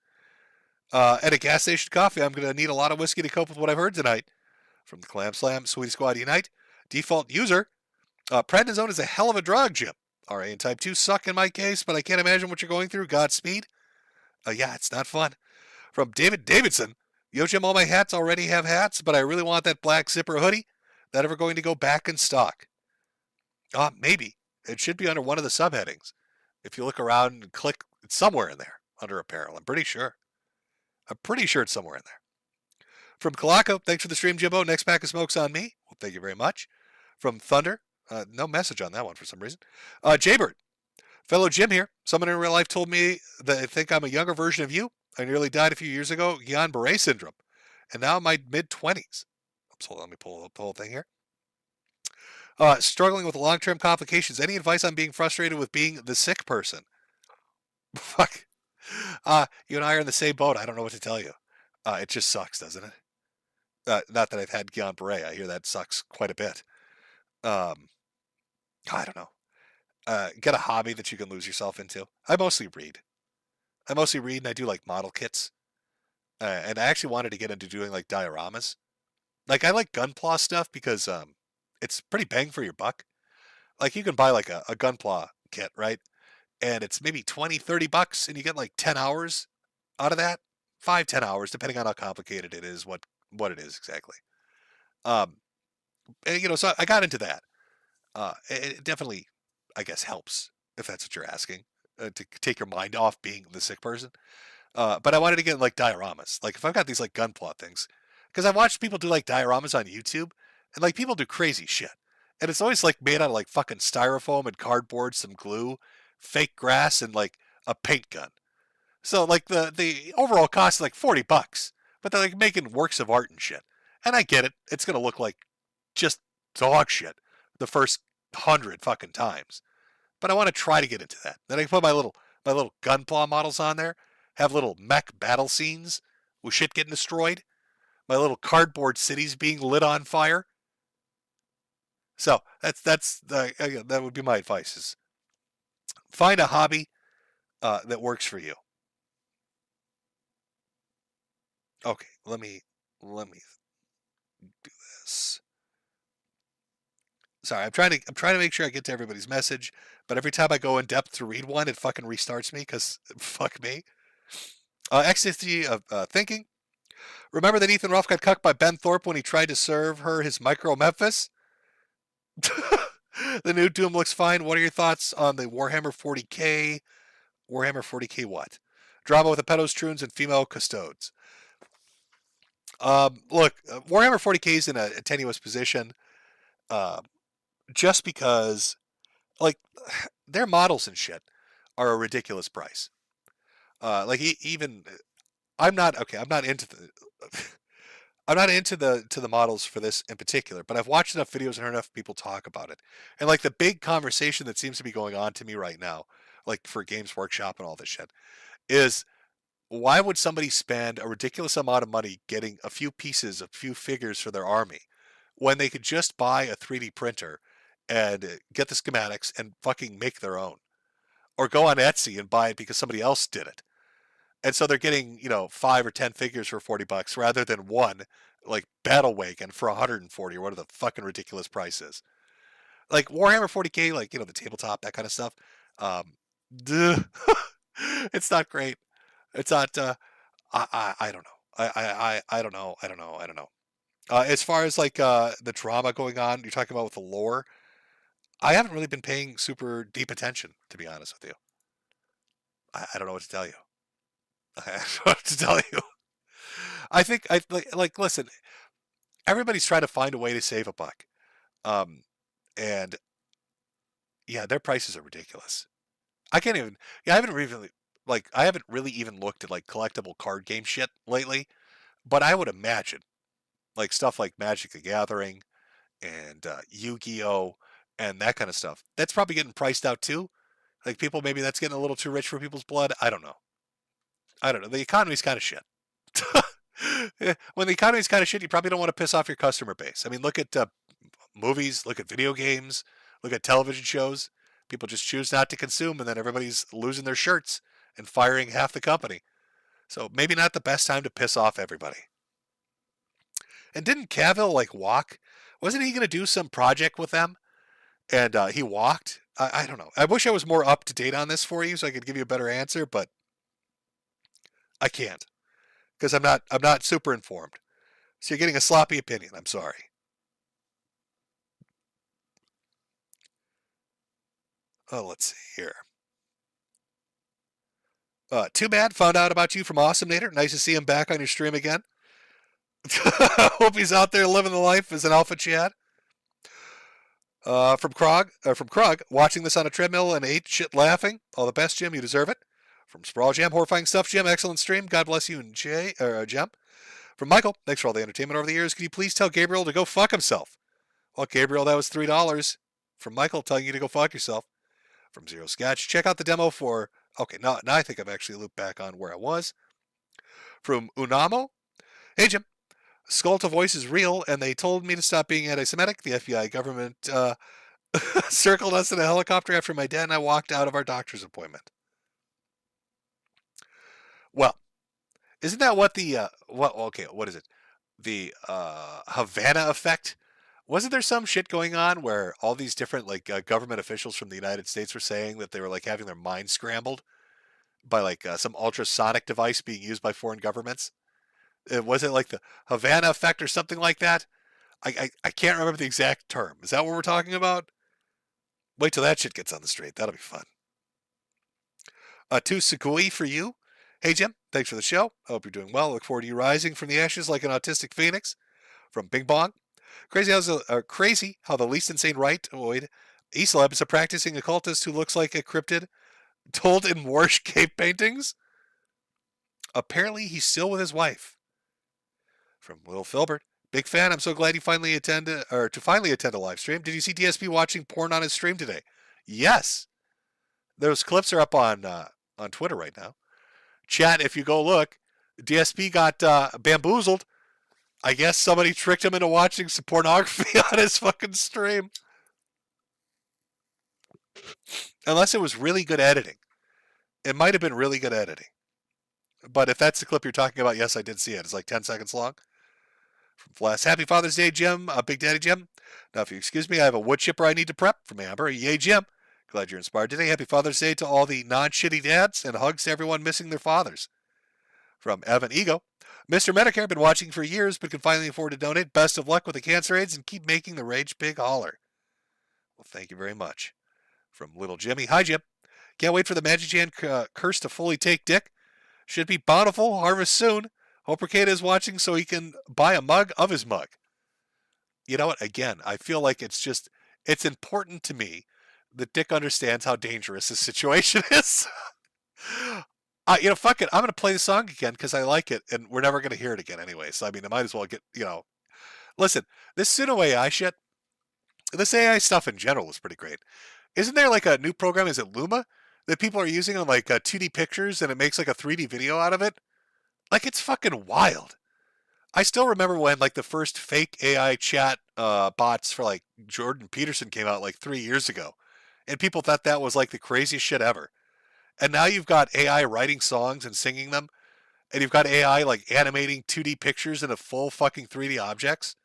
At a gas station coffee, I'm going to need a lot of whiskey to cope with what I've heard tonight. From the Clam Slam, Sweetie Squad Unite. Default user. Prednisone is a hell of a drug, Jim. RA and type 2 suck in my case, but I can't imagine what you're going through. Godspeed. Yeah, it's not fun. From David Davidson. Yo, Jim, all my hats already have hats, but I really want that black zipper hoodie. That ever going to go back in stock? Maybe. It should be under one of the subheadings. If you look around and click, it's somewhere in there under apparel. I'm pretty sure. It's somewhere in there. From Kalako, thanks for the stream, Jimbo. Next pack of smokes on me. Well, thank you very much. From Thunder, no message on that one for some reason. Jaybird, fellow Jim here. Someone in real life told me that they think I'm a younger version of you. I nearly died a few years ago, Guillain-Barré syndrome, and now I'm in my mid-20s. So let me pull up the whole thing here. Struggling with long-term complications. Any advice on being frustrated with being the sick person? Fuck. You and I are in the same boat. I don't know what to tell you. It just sucks, doesn't it? Not that I've had Guillain-Barré. I hear that sucks quite a bit. I don't know. Get a hobby that you can lose yourself into. I mostly read and I do like model kits. And I actually wanted to get into doing like dioramas. Like I like Gunpla stuff because it's pretty bang for your buck. Like you can buy like a Gunpla kit, right? And it's maybe $20-$30 and you get like 10 hours out of that. 5-10 hours, depending on how complicated it is, what it is exactly. And, so I got into that. It definitely, I guess, helps, if that's what you're asking, to take your mind off being the sick person. But I wanted to get like dioramas. Like if I've got these like Gunpla things, because I watched people do like dioramas on YouTube, and like people do crazy shit. And it's always like made out of like fucking styrofoam and cardboard, some glue, fake grass, and like a paint gun. So like the overall cost is like $40, but they're like making works of art and shit. And I get it. It's going to look like just dog shit the first 100 fucking times. But I want to try to get into that. Then I can put my little Gunpla models on there, have little mech battle scenes with shit getting destroyed, my little cardboard cities being lit on fire. So that would be my advice: is find a hobby that works for you. Okay, let me do this. Sorry, I'm trying to make sure I get to everybody's message, but every time I go in depth to read one, it fucking restarts me because fuck me. Ecstasy of thinking. Remember that Ethan Ruff got cucked by Ben Thorpe when he tried to serve her his micro Memphis? The new Doom looks fine. What are your thoughts on the Warhammer 40k? Warhammer 40k what? Drama with the pedos, troons, and female custodes. Look, Warhammer 40k is in a tenuous position, just because, like, their models and shit are a ridiculous price. Like even I'm not into the models for this in particular, but I've watched enough videos and heard enough people talk about it, and like the big conversation that seems to be going on to me right now, like for Games Workshop and all this shit, is why would somebody spend a ridiculous amount of money getting a few pieces, a few figures for their army, when they could just buy a 3D printer and get the schematics and fucking make their own, or go on Etsy and buy it because somebody else did it. And so they're getting, 5 or 10 figures for $40 rather than one, like Battle Wagon for 140 or whatever the fucking ridiculous price is. Like Warhammer 40k, like, the tabletop, that kind of stuff. It's not great. It's not, I don't know. I don't know. As far as like the drama going on, you're talking about with the lore, I haven't really been paying super deep attention, to be honest with you. I don't know what to tell you. I don't know what to tell you. I think listen, everybody's trying to find a way to save a buck. And yeah, their prices are ridiculous. I haven't really even looked at like collectible card game shit lately, but I would imagine like stuff like Magic the Gathering and Yu-Gi-Oh and that kind of stuff, that's probably getting priced out too. Like people, maybe that's getting a little too rich for people's blood. I don't know. The economy's kind of shit. When the economy's kind of shit, you probably don't want to piss off your customer base. I mean, look at movies, look at video games, look at television shows. People just choose not to consume, and then everybody's losing their shirts and firing half the company. So maybe not the best time to piss off everybody. And didn't Cavill like walk? Wasn't he going to do some project with them? And he walked? I don't know. I wish I was more up to date on this for you so I could give you a better answer, but I can't, because I'm not super informed. So you're getting a sloppy opinion. I'm sorry. Oh, let's see here. Too bad. Found out about you from Awesome Nader. Nice to see him back on your stream again. Hope he's out there living the life as an alpha Chad. From Krug, watching this on a treadmill and ate shit laughing. All the best, Jim. You deserve it. From Sprawl Jam, horrifying stuff, Jim. Excellent stream. God bless you and Jim. From Michael, thanks for all the entertainment over the years. Can you please tell Gabriel to go fuck himself? Well, Gabriel, that was $3 from Michael telling you to go fuck yourself. From Zero Sketch, check out the demo for... Okay, now I think I've actually looped back on where I was. From Unamo, hey, Jim. Skull to Voice is real, and they told me to stop being anti-Semitic. The FBI government circled us in a helicopter after my dad and I walked out of our doctor's appointment. Well, isn't that what the what is it? The Havana effect? Wasn't there some shit going on where all these different government officials from the United States were saying that they were having their minds scrambled by some ultrasonic device being used by foreign governments? Was it like the Havana effect or something like that? I can't remember the exact term. Is that what we're talking about? Wait till that shit gets on the street. That'll be fun. To Sukui for you. Hey, Jim. Thanks for the show. I hope you're doing well. Look forward to you rising from the ashes like an autistic phoenix. From Bing Bong. Crazy how the least insane rightoid Islab is a practicing occultist who looks like a cryptid told in Warsh cave paintings. Apparently, he's still with his wife. From Will Filbert, big fan. I'm so glad you finally attend a live stream. Did you see DSP watching porn on his stream today? Yes. Those clips are up on Twitter right now. Chat, if you go look, DSP got bamboozled. I guess somebody tricked him into watching some pornography on his fucking stream. Unless it was really good editing. It might have been really good editing. But if that's the clip you're talking about, yes, I did see it. It's like 10 seconds long. From Flash, happy Father's Day, Jim. Big Daddy Jim. Now, if you excuse me, I have a wood chipper I need to prep. From Amber, yay, Jim. Glad you're inspired today. Happy Father's Day to all the non-shitty dads and hugs to everyone missing their fathers. From Evan Ego, Mr. Medicare, been watching for years but can finally afford to donate. Best of luck with the cancer aids and keep making the Rage Pig holler. Well, thank you very much. From Little Jimmy, hi, Jim. Can't wait for the Magic Jan curse to fully take dick. Should be bountiful, harvest soon. Hope Ricada is watching so he can buy a mug of his mug. You know what? Again, I feel like it's important to me that Dick understands how dangerous this situation is. Fuck it. I'm going to play the song again because I like it, and we're never going to hear it again anyway. So, I mean, I might as well get, Listen, this pseudo AI shit, this AI stuff in general is pretty great. Isn't there a new program, is it Luma, that people are using on 2D pictures and it makes a 3D video out of it? It's fucking wild. I still remember when the first fake AI chat bots for Jordan Peterson came out 3 years ago. And people thought that was the craziest shit ever. And now you've got AI writing songs and singing them. And you've got AI animating 2D pictures into full fucking 3D objects.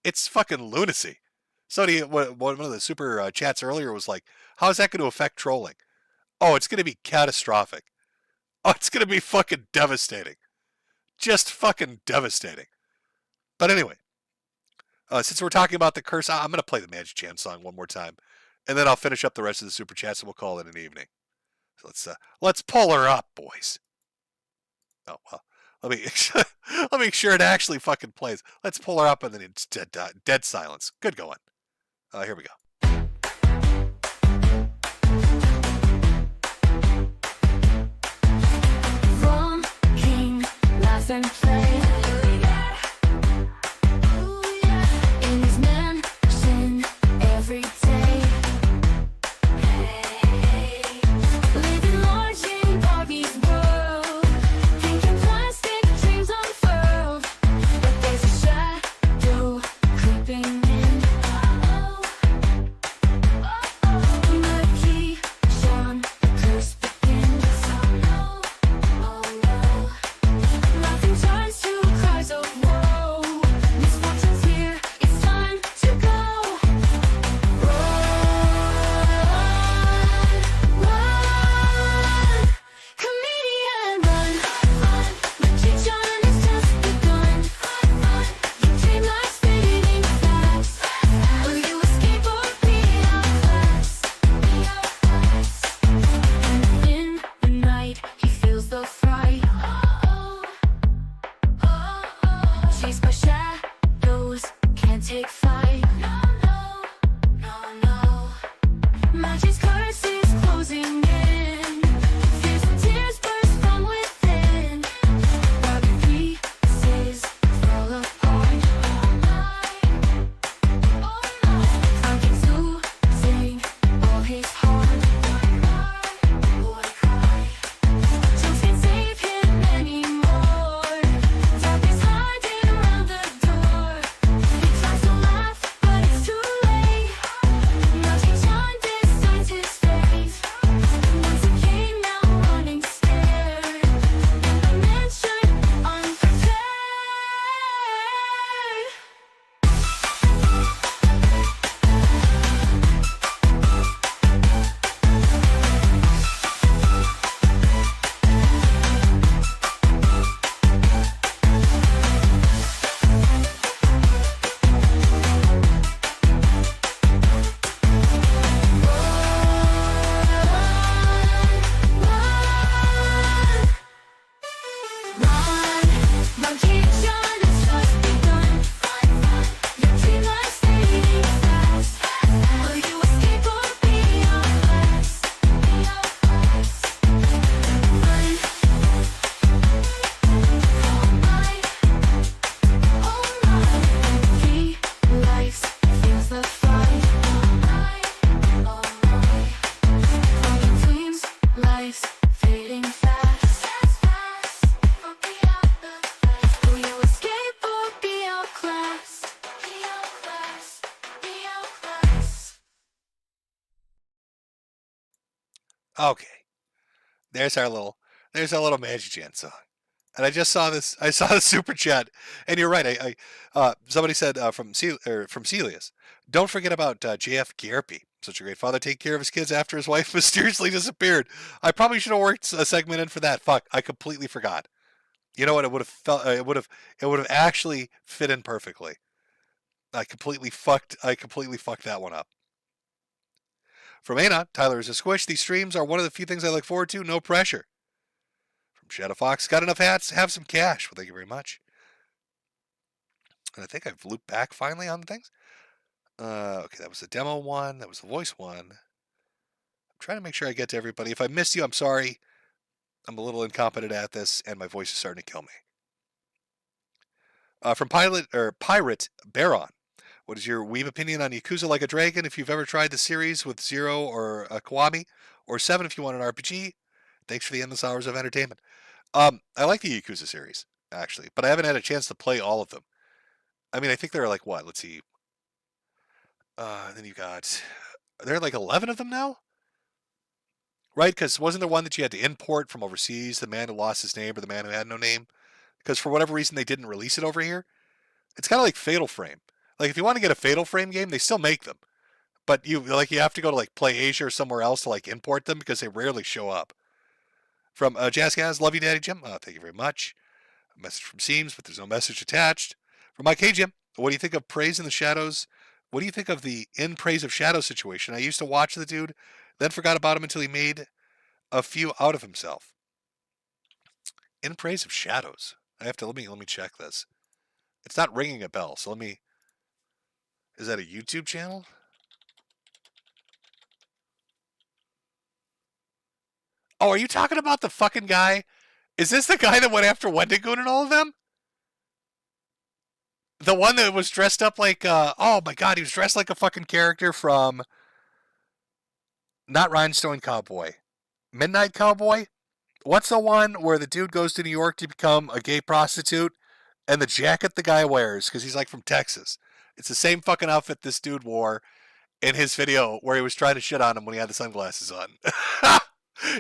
It's fucking lunacy. Somebody, one of the super chats earlier was how is that going to affect trolling? Oh, it's going to be catastrophic. Oh, it's going to be fucking devastating. Just fucking devastating. But anyway, since we're talking about the curse, I'm going to play the Magic Chan song one more time. And then I'll finish up the rest of the super chats and we'll call it an evening. So let's pull her up, boys. Oh, well, let me make sure it actually fucking plays. Let's pull her up and then it's dead silence. Good going. Here we go. From King, laugh and play. In his mansion every day. Living large in Bobby's world. Thinking plastic dreams unfurled. But there's a shadow creeping in. Murky, Sean, the curse begins. Oh no, nothing turns Okay, there's our little Magic Jan song. And I just saw this. I saw the super chat, and you're right. Somebody said from Celius, don't forget about JF Gierpe. Such a great father, take care of his kids after his wife mysteriously disappeared. I probably should have worked a segment in for that. Fuck, I completely forgot. You know what? It would have felt. It would have actually fit in perfectly. I completely fucked that one up. From Ana, Tyler is a squish. These streams are one of the few things I look forward to. No pressure. From Shadow Fox, got enough hats, have some cash. Well, thank you very much. And I think I've looped back finally on the things. Okay, that was the demo one. That was the voice one. I'm trying to make sure I get to everybody. If I missed you, I'm sorry. I'm a little incompetent at this, and my voice is starting to kill me. From Pirate Baron. What is your weeb opinion on Yakuza Like a Dragon? If you've ever tried the series with Zero or Kiwami, or 7 if you want an RPG. Thanks for the endless hours of entertainment. I like the Yakuza series, actually, but I haven't had a chance to play all of them. I mean, I think there are like, what? Let's see. Then you got... There are like 11 of them now? Right? Because wasn't there one that you had to import from overseas? The man who lost his name or the man who had no name? Because for whatever reason, they didn't release it over here. It's kind of like Fatal Frame. Like, if you want to get a Fatal Frame game, they still make them. But you have to go to like Play Asia or somewhere else to like import them because they rarely show up. From Jazzcaz, love you, Daddy Jim. Thank you very much. A message from Seams, but there's no message attached. From Mike, hey Jim, what do you think of Praise in the Shadows? What do you think of the In Praise of Shadows situation? I used to watch the dude, then forgot about him until he made a few out of himself. In Praise of Shadows. I have to let me check this. It's not ringing a bell, so let me. Is that a YouTube channel? Oh, are you talking about the fucking guy? Is this the guy that went after Wendigo and all of them? The one that was dressed up like, oh my god, he was dressed like a fucking character from, not Rhinestone Cowboy, Midnight Cowboy? What's the one where the dude goes to New York to become a gay prostitute, and the jacket the guy wears, because he's like from Texas. It's the same fucking outfit this dude wore in his video where he was trying to shit on him when he had the sunglasses on.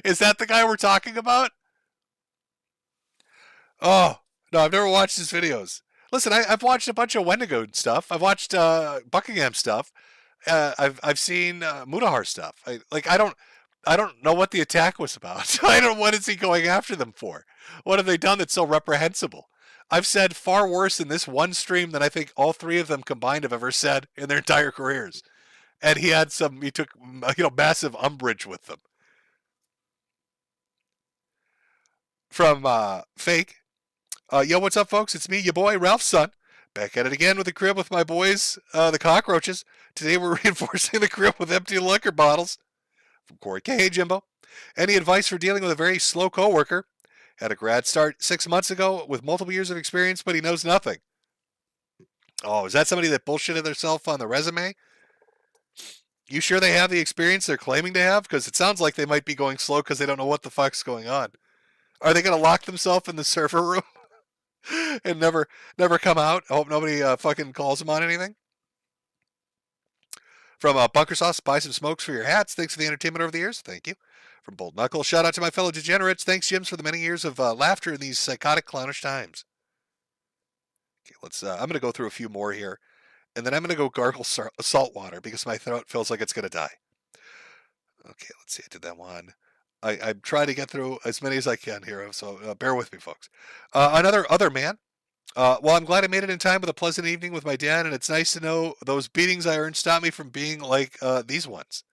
Is that the guy we're talking about? Oh, no, I've never watched his videos. Listen, I've watched a bunch of Wendigo stuff. I've watched Buckingham stuff. I've seen Mudahar stuff. I don't know what the attack was about. I don't know what is he going after them for. What have they done that's so reprehensible? I've said far worse in this one stream than I think all three of them combined have ever said in their entire careers. And he took massive umbrage with them. From Fake. Yo, what's up, folks? It's me, your boy, Ralph's son. Back at it again with the crib with my boys, the cockroaches. Today we're reinforcing the crib with empty liquor bottles. From Corey K. Hey, Jimbo. Any advice for dealing with a very slow coworker? Had a grad start 6 months ago with multiple years of experience, but he knows nothing. Oh, is that somebody that bullshitted themselves on the resume? You sure they have the experience they're claiming to have? Because it sounds like they might be going slow because they don't know what the fuck's going on. Are they going to lock themselves in the server room and never come out? I hope nobody fucking calls them on anything. From Bunker Sauce, buy some smokes for your hats. Thanks for the entertainment over the years. Thank you. From Bold Knuckle, shout out to my fellow degenerates. Thanks, Jims, for the many years of laughter in these psychotic, clownish times. Okay, let's. I'm going to go through a few more here, and then I'm going to go gargle salt water because my throat feels like it's going to die. Okay, let's see. I did that one. I'm trying to get through as many as I can here, so bear with me, folks. Other man. Well, I'm glad I made it in time with a pleasant evening with my dad, and it's nice to know those beatings I earned stopped me from being like these ones.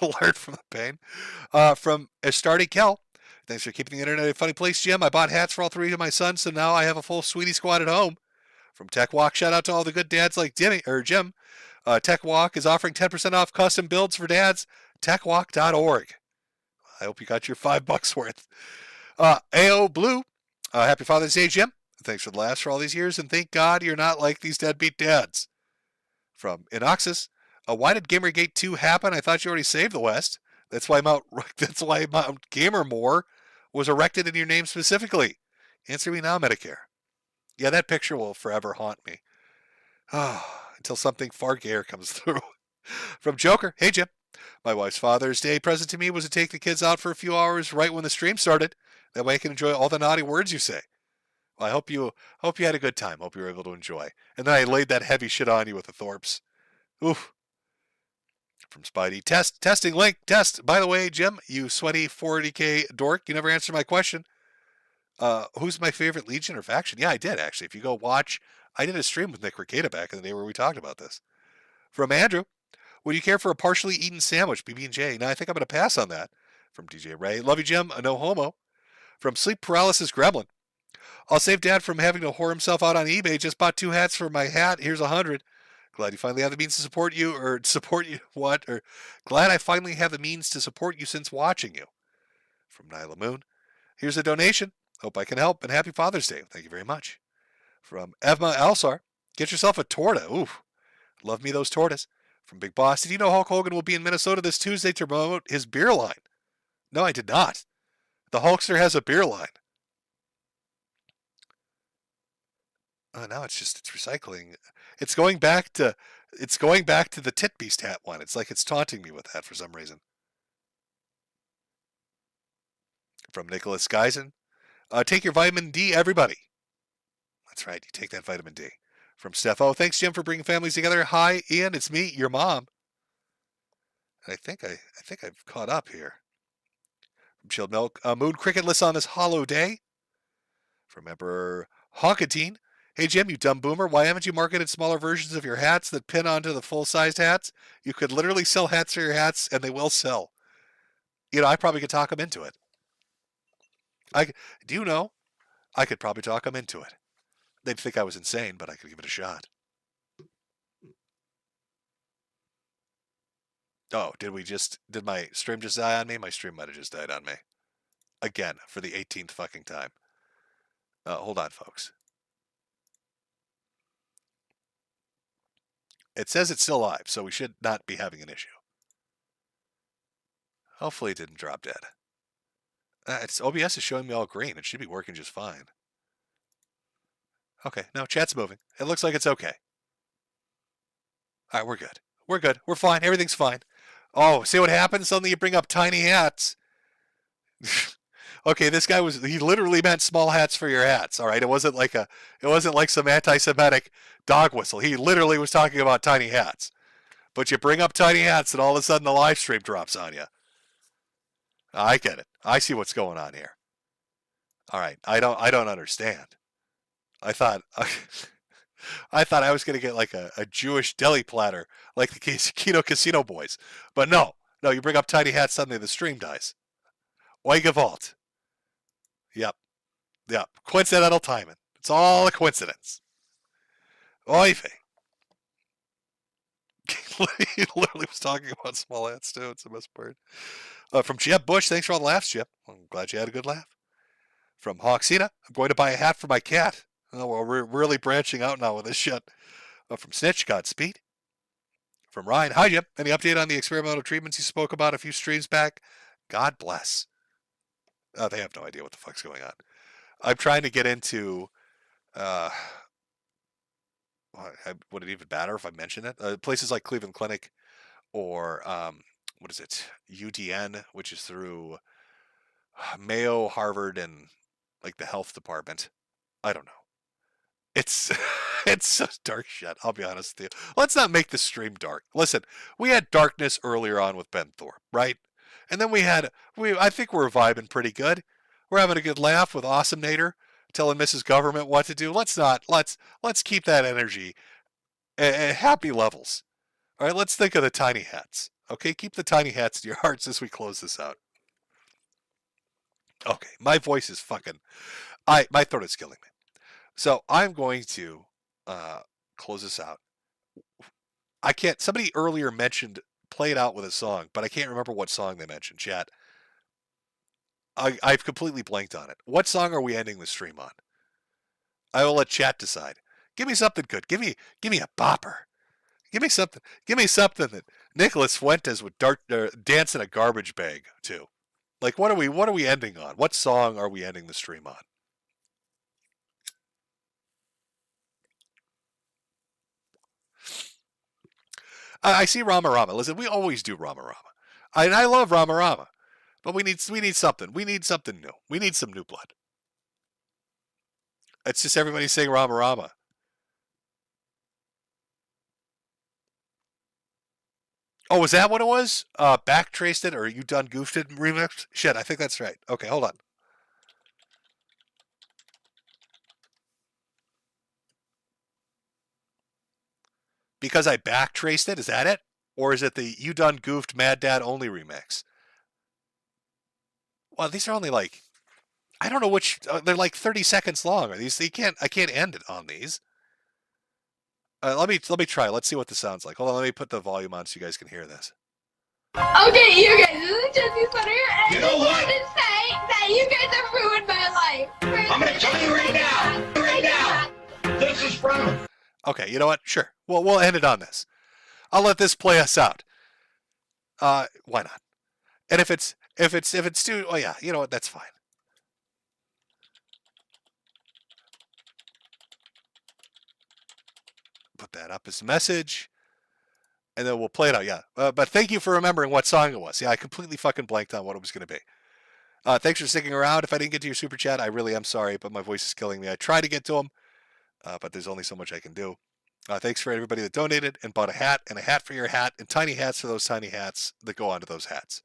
Learn from the pain. From Estardi Kel, Thanks for keeping the internet a funny place, Jim. I bought hats for all 3 of my sons, so now I have a full Sweetie squad at home. From Tech Walk, shout out to all the good dads like Jim. Tech Walk is offering 10% off custom builds for dads. techwalk.org. I hope you got your $5 worth. AO Blue, happy Father's Day, Jim. Thanks for the laughs for all these years, and thank God you're not like these deadbeat dads. From Inoxus, why did Gamergate 2 happen? I thought you already saved the West. That's why Mount Gamermore was erected in your name specifically. Answer me now, Medicare. Yeah, that picture will forever haunt me. Until something far gayer comes through. From Joker, hey Jim. My wife's Father's Day present to me was to take the kids out for a few hours right when the stream started. That way I can enjoy all the naughty words you say. Well, I hope you had a good time. Hope you were able to enjoy. And then I laid that heavy shit on you with the Thorpes. Oof. From Spidey, testing link, test. By the way, Jim, you sweaty 40K dork, you never answered my question. Who's my favorite Legion or faction? Yeah, I did actually. If you go watch, I did a stream with Nick Ricada back in the day where we talked about this. From Andrew, would you care for a partially eaten sandwich, BB&J? Now I think I'm going to pass on that. From DJ Ray, love you, Jim. No homo. From Sleep Paralysis Gremlin, I'll save Dad from having to whore himself out on eBay. Just bought 2 hats for my hat. Here's 100. Glad you finally have the means to support you, what? Or glad I finally have the means to support you since watching you. From Nyla Moon, here's a donation. Hope I can help, and happy Father's Day. Thank you very much. From Evma Alsar, get yourself a torta. Ooh, love me those tortas. From Big Boss, did you know Hulk Hogan will be in Minnesota this Tuesday to promote his beer line? No, I did not. The Hulkster has a beer line. Now it's recycling. It's going back to the Tit Beast hat one. It's like it's taunting me with that for some reason. From Nicholas Geisen, take your vitamin D, everybody. That's right, you take that vitamin D. From Steph, thanks Jim for bringing families together. Hi Ian, it's me, your mom. And I think I've caught up here. From Chilled Milk, Moon Cricketless on this hollow day. From Emperor Honkatine, hey Jim, you dumb boomer, why haven't you marketed smaller versions of your hats that pin onto the full-sized hats? You could literally sell hats for your hats, and they will sell. You know, I probably could talk them into it. Do you know? I could probably talk them into it. They'd think I was insane, but I could give it a shot. Oh, did my stream just die on me? My stream might have just died on me. Again, for the 18th fucking time. Hold on, folks. It says it's still live, so we should not be having an issue. Hopefully it didn't drop dead. OBS is showing me all green. It should be working just fine. Okay, no, chat's moving. It looks like it's okay. All right, we're good. We're good. We're fine. Everything's fine. Oh, see what happens? Suddenly you bring up tiny hats. Okay, this guy he literally meant small hats for your hats. All right, it wasn't like some anti-Semitic dog whistle. He literally was talking about tiny hats. But you bring up tiny hats and all of a sudden the live stream drops on you. I get it. I see what's going on here. All right, I don't understand. I thought I was going to get like a Jewish deli platter like the Kino Casino boys. But no, you bring up tiny hats, suddenly the stream dies. Oiga Vault. Yep. Coincidental timing. It's all a coincidence. Oy vey. He literally was talking about small hats too. It's the best part. From Jeb Bush, thanks for all the laughs, Jeb. I'm glad you had a good laugh. From Hawksina, I'm going to buy a hat for my cat. Oh, well, we're really branching out now with this shit. From Snitch, Godspeed. From Ryan, hi Jeb. Any update on the experimental treatments you spoke about a few streams back? God bless. They have no idea what the fuck's going on. I'm trying to get into. Would it even matter if I mention it? Places like Cleveland Clinic, or what is it? UDN, which is through Mayo, Harvard, and like the health department. I don't know. It's such dark shit. I'll be honest with you. Let's not make the stream dark. Listen, we had darkness earlier on with Ben Thorpe, right? And then I think we're vibing pretty good. We're having a good laugh with Awesome Nader telling Mrs. Government what to do. Let's keep that energy at happy levels. All right, let's think of the tiny hats. Okay, keep the tiny hats in your hearts as we close this out. Okay, my voice is fucking... my throat is killing me. So I'm going to close this out. I can't... Somebody earlier mentioned play it out with a song, but I can't remember what song they mentioned, chat. I've completely blanked on it. What song are we ending the stream on? I will let chat decide. Give me something good. Give me a bopper. Give me something that Nicholas Fuentes would dance in a garbage bag to. Like, what are we ending on? What song are we ending the stream on? I see Rama Rama. Listen, we always do Rama Rama. And I love Rama Rama. But we need something. We need something new. We need some new blood. It's just everybody saying Rama Rama. Oh, was that what it was? Backtraced it, or You Done Goofed It remixed? Shit, I think that's right. Okay, hold on. Because I backtraced it, is that it? Or is it the You Done Goofed Mad Dad Only remix? Well, these are only like, I don't know which, they're like 30 seconds long. Are these? I can't end it on these. Let me try. Let's see what this sounds like. Hold on, let me put the volume on so you guys can hear this. Okay, you guys, this is Jesse Sweater, and You know I just what? wanted to say that you guys have ruined my life. I'm gonna tell you right now. This is from... Okay, you know what? Sure. Well, we'll end it on this. I'll let this play us out. Why not? And if it's too, oh yeah, you know what? That's fine. Put that up as a message, and then we'll play it out. Yeah, but thank you for remembering what song it was. Yeah, I completely fucking blanked on what it was going to be. Thanks for sticking around. If I didn't get to your super chat, I really am sorry, but my voice is killing me. I try to get to them, but there's only so much I can do. Thanks for everybody that donated and bought a hat and a hat for your hat and tiny hats for those tiny hats that go onto those hats.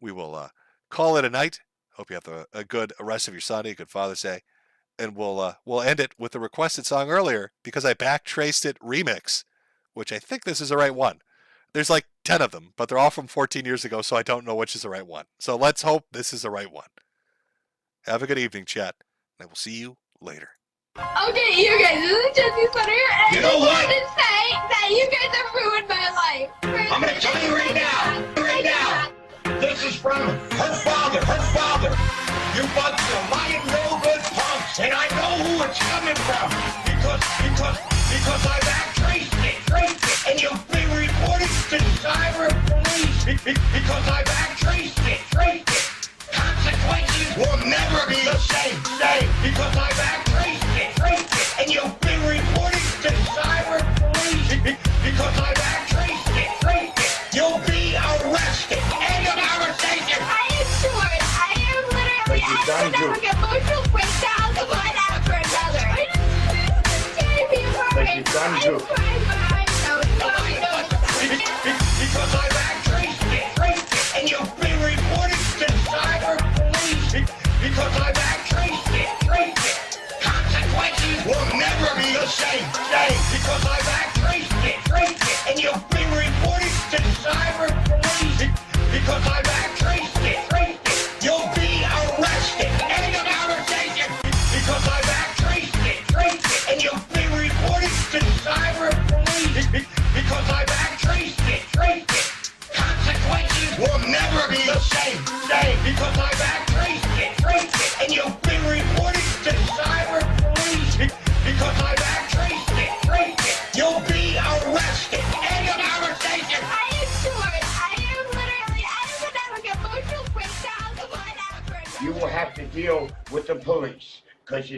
We will call it a night. Hope you have a good rest of your Sunday, a good Father's Day. And we'll end it with the requested song earlier because I backtraced it remix, which I think this is the right one. There's like 10 of them, but they're all from 14 years ago, so I don't know which is the right one. So let's hope this is the right one. Have a good evening, chat, and I will see you later. Okay, you guys, this is Jesse Sweater, and You I know just what? wanted to say that you guys have ruined my life. I'm gonna tell you right now. This is from her father. You bunch of lying no good punks, and I know who it's coming from because I backtraced it, and you've been reported to cyber police because I backtraced it. Consequences will never be the same because I backtraced it, and you've been reported to cyber police because I backtraced it. You'll be arrested. End of conversation. I am sure. I am literally. I have like emotional breakdowns of one after another. I just can't be worried. I'm crying, but I'm so sorry. Because I backtraced it, and you've been reported to cyber police because I backtraced it. Consequences will never be the same because I backtraced it, and you've been reported to cyber police because I backtraced it. You'll be arrested. End of conversation. Because I backtraced it, and you've been reported to cyber police because I backtraced it. Consequences will never be the same because I backtraced it, and you've been reported to cyber police because I backtraced it. You'll be arrested. End of conversation. I am sure. I am literally. I have like emotional breakdowns of one after another. You will have to deal with the police because you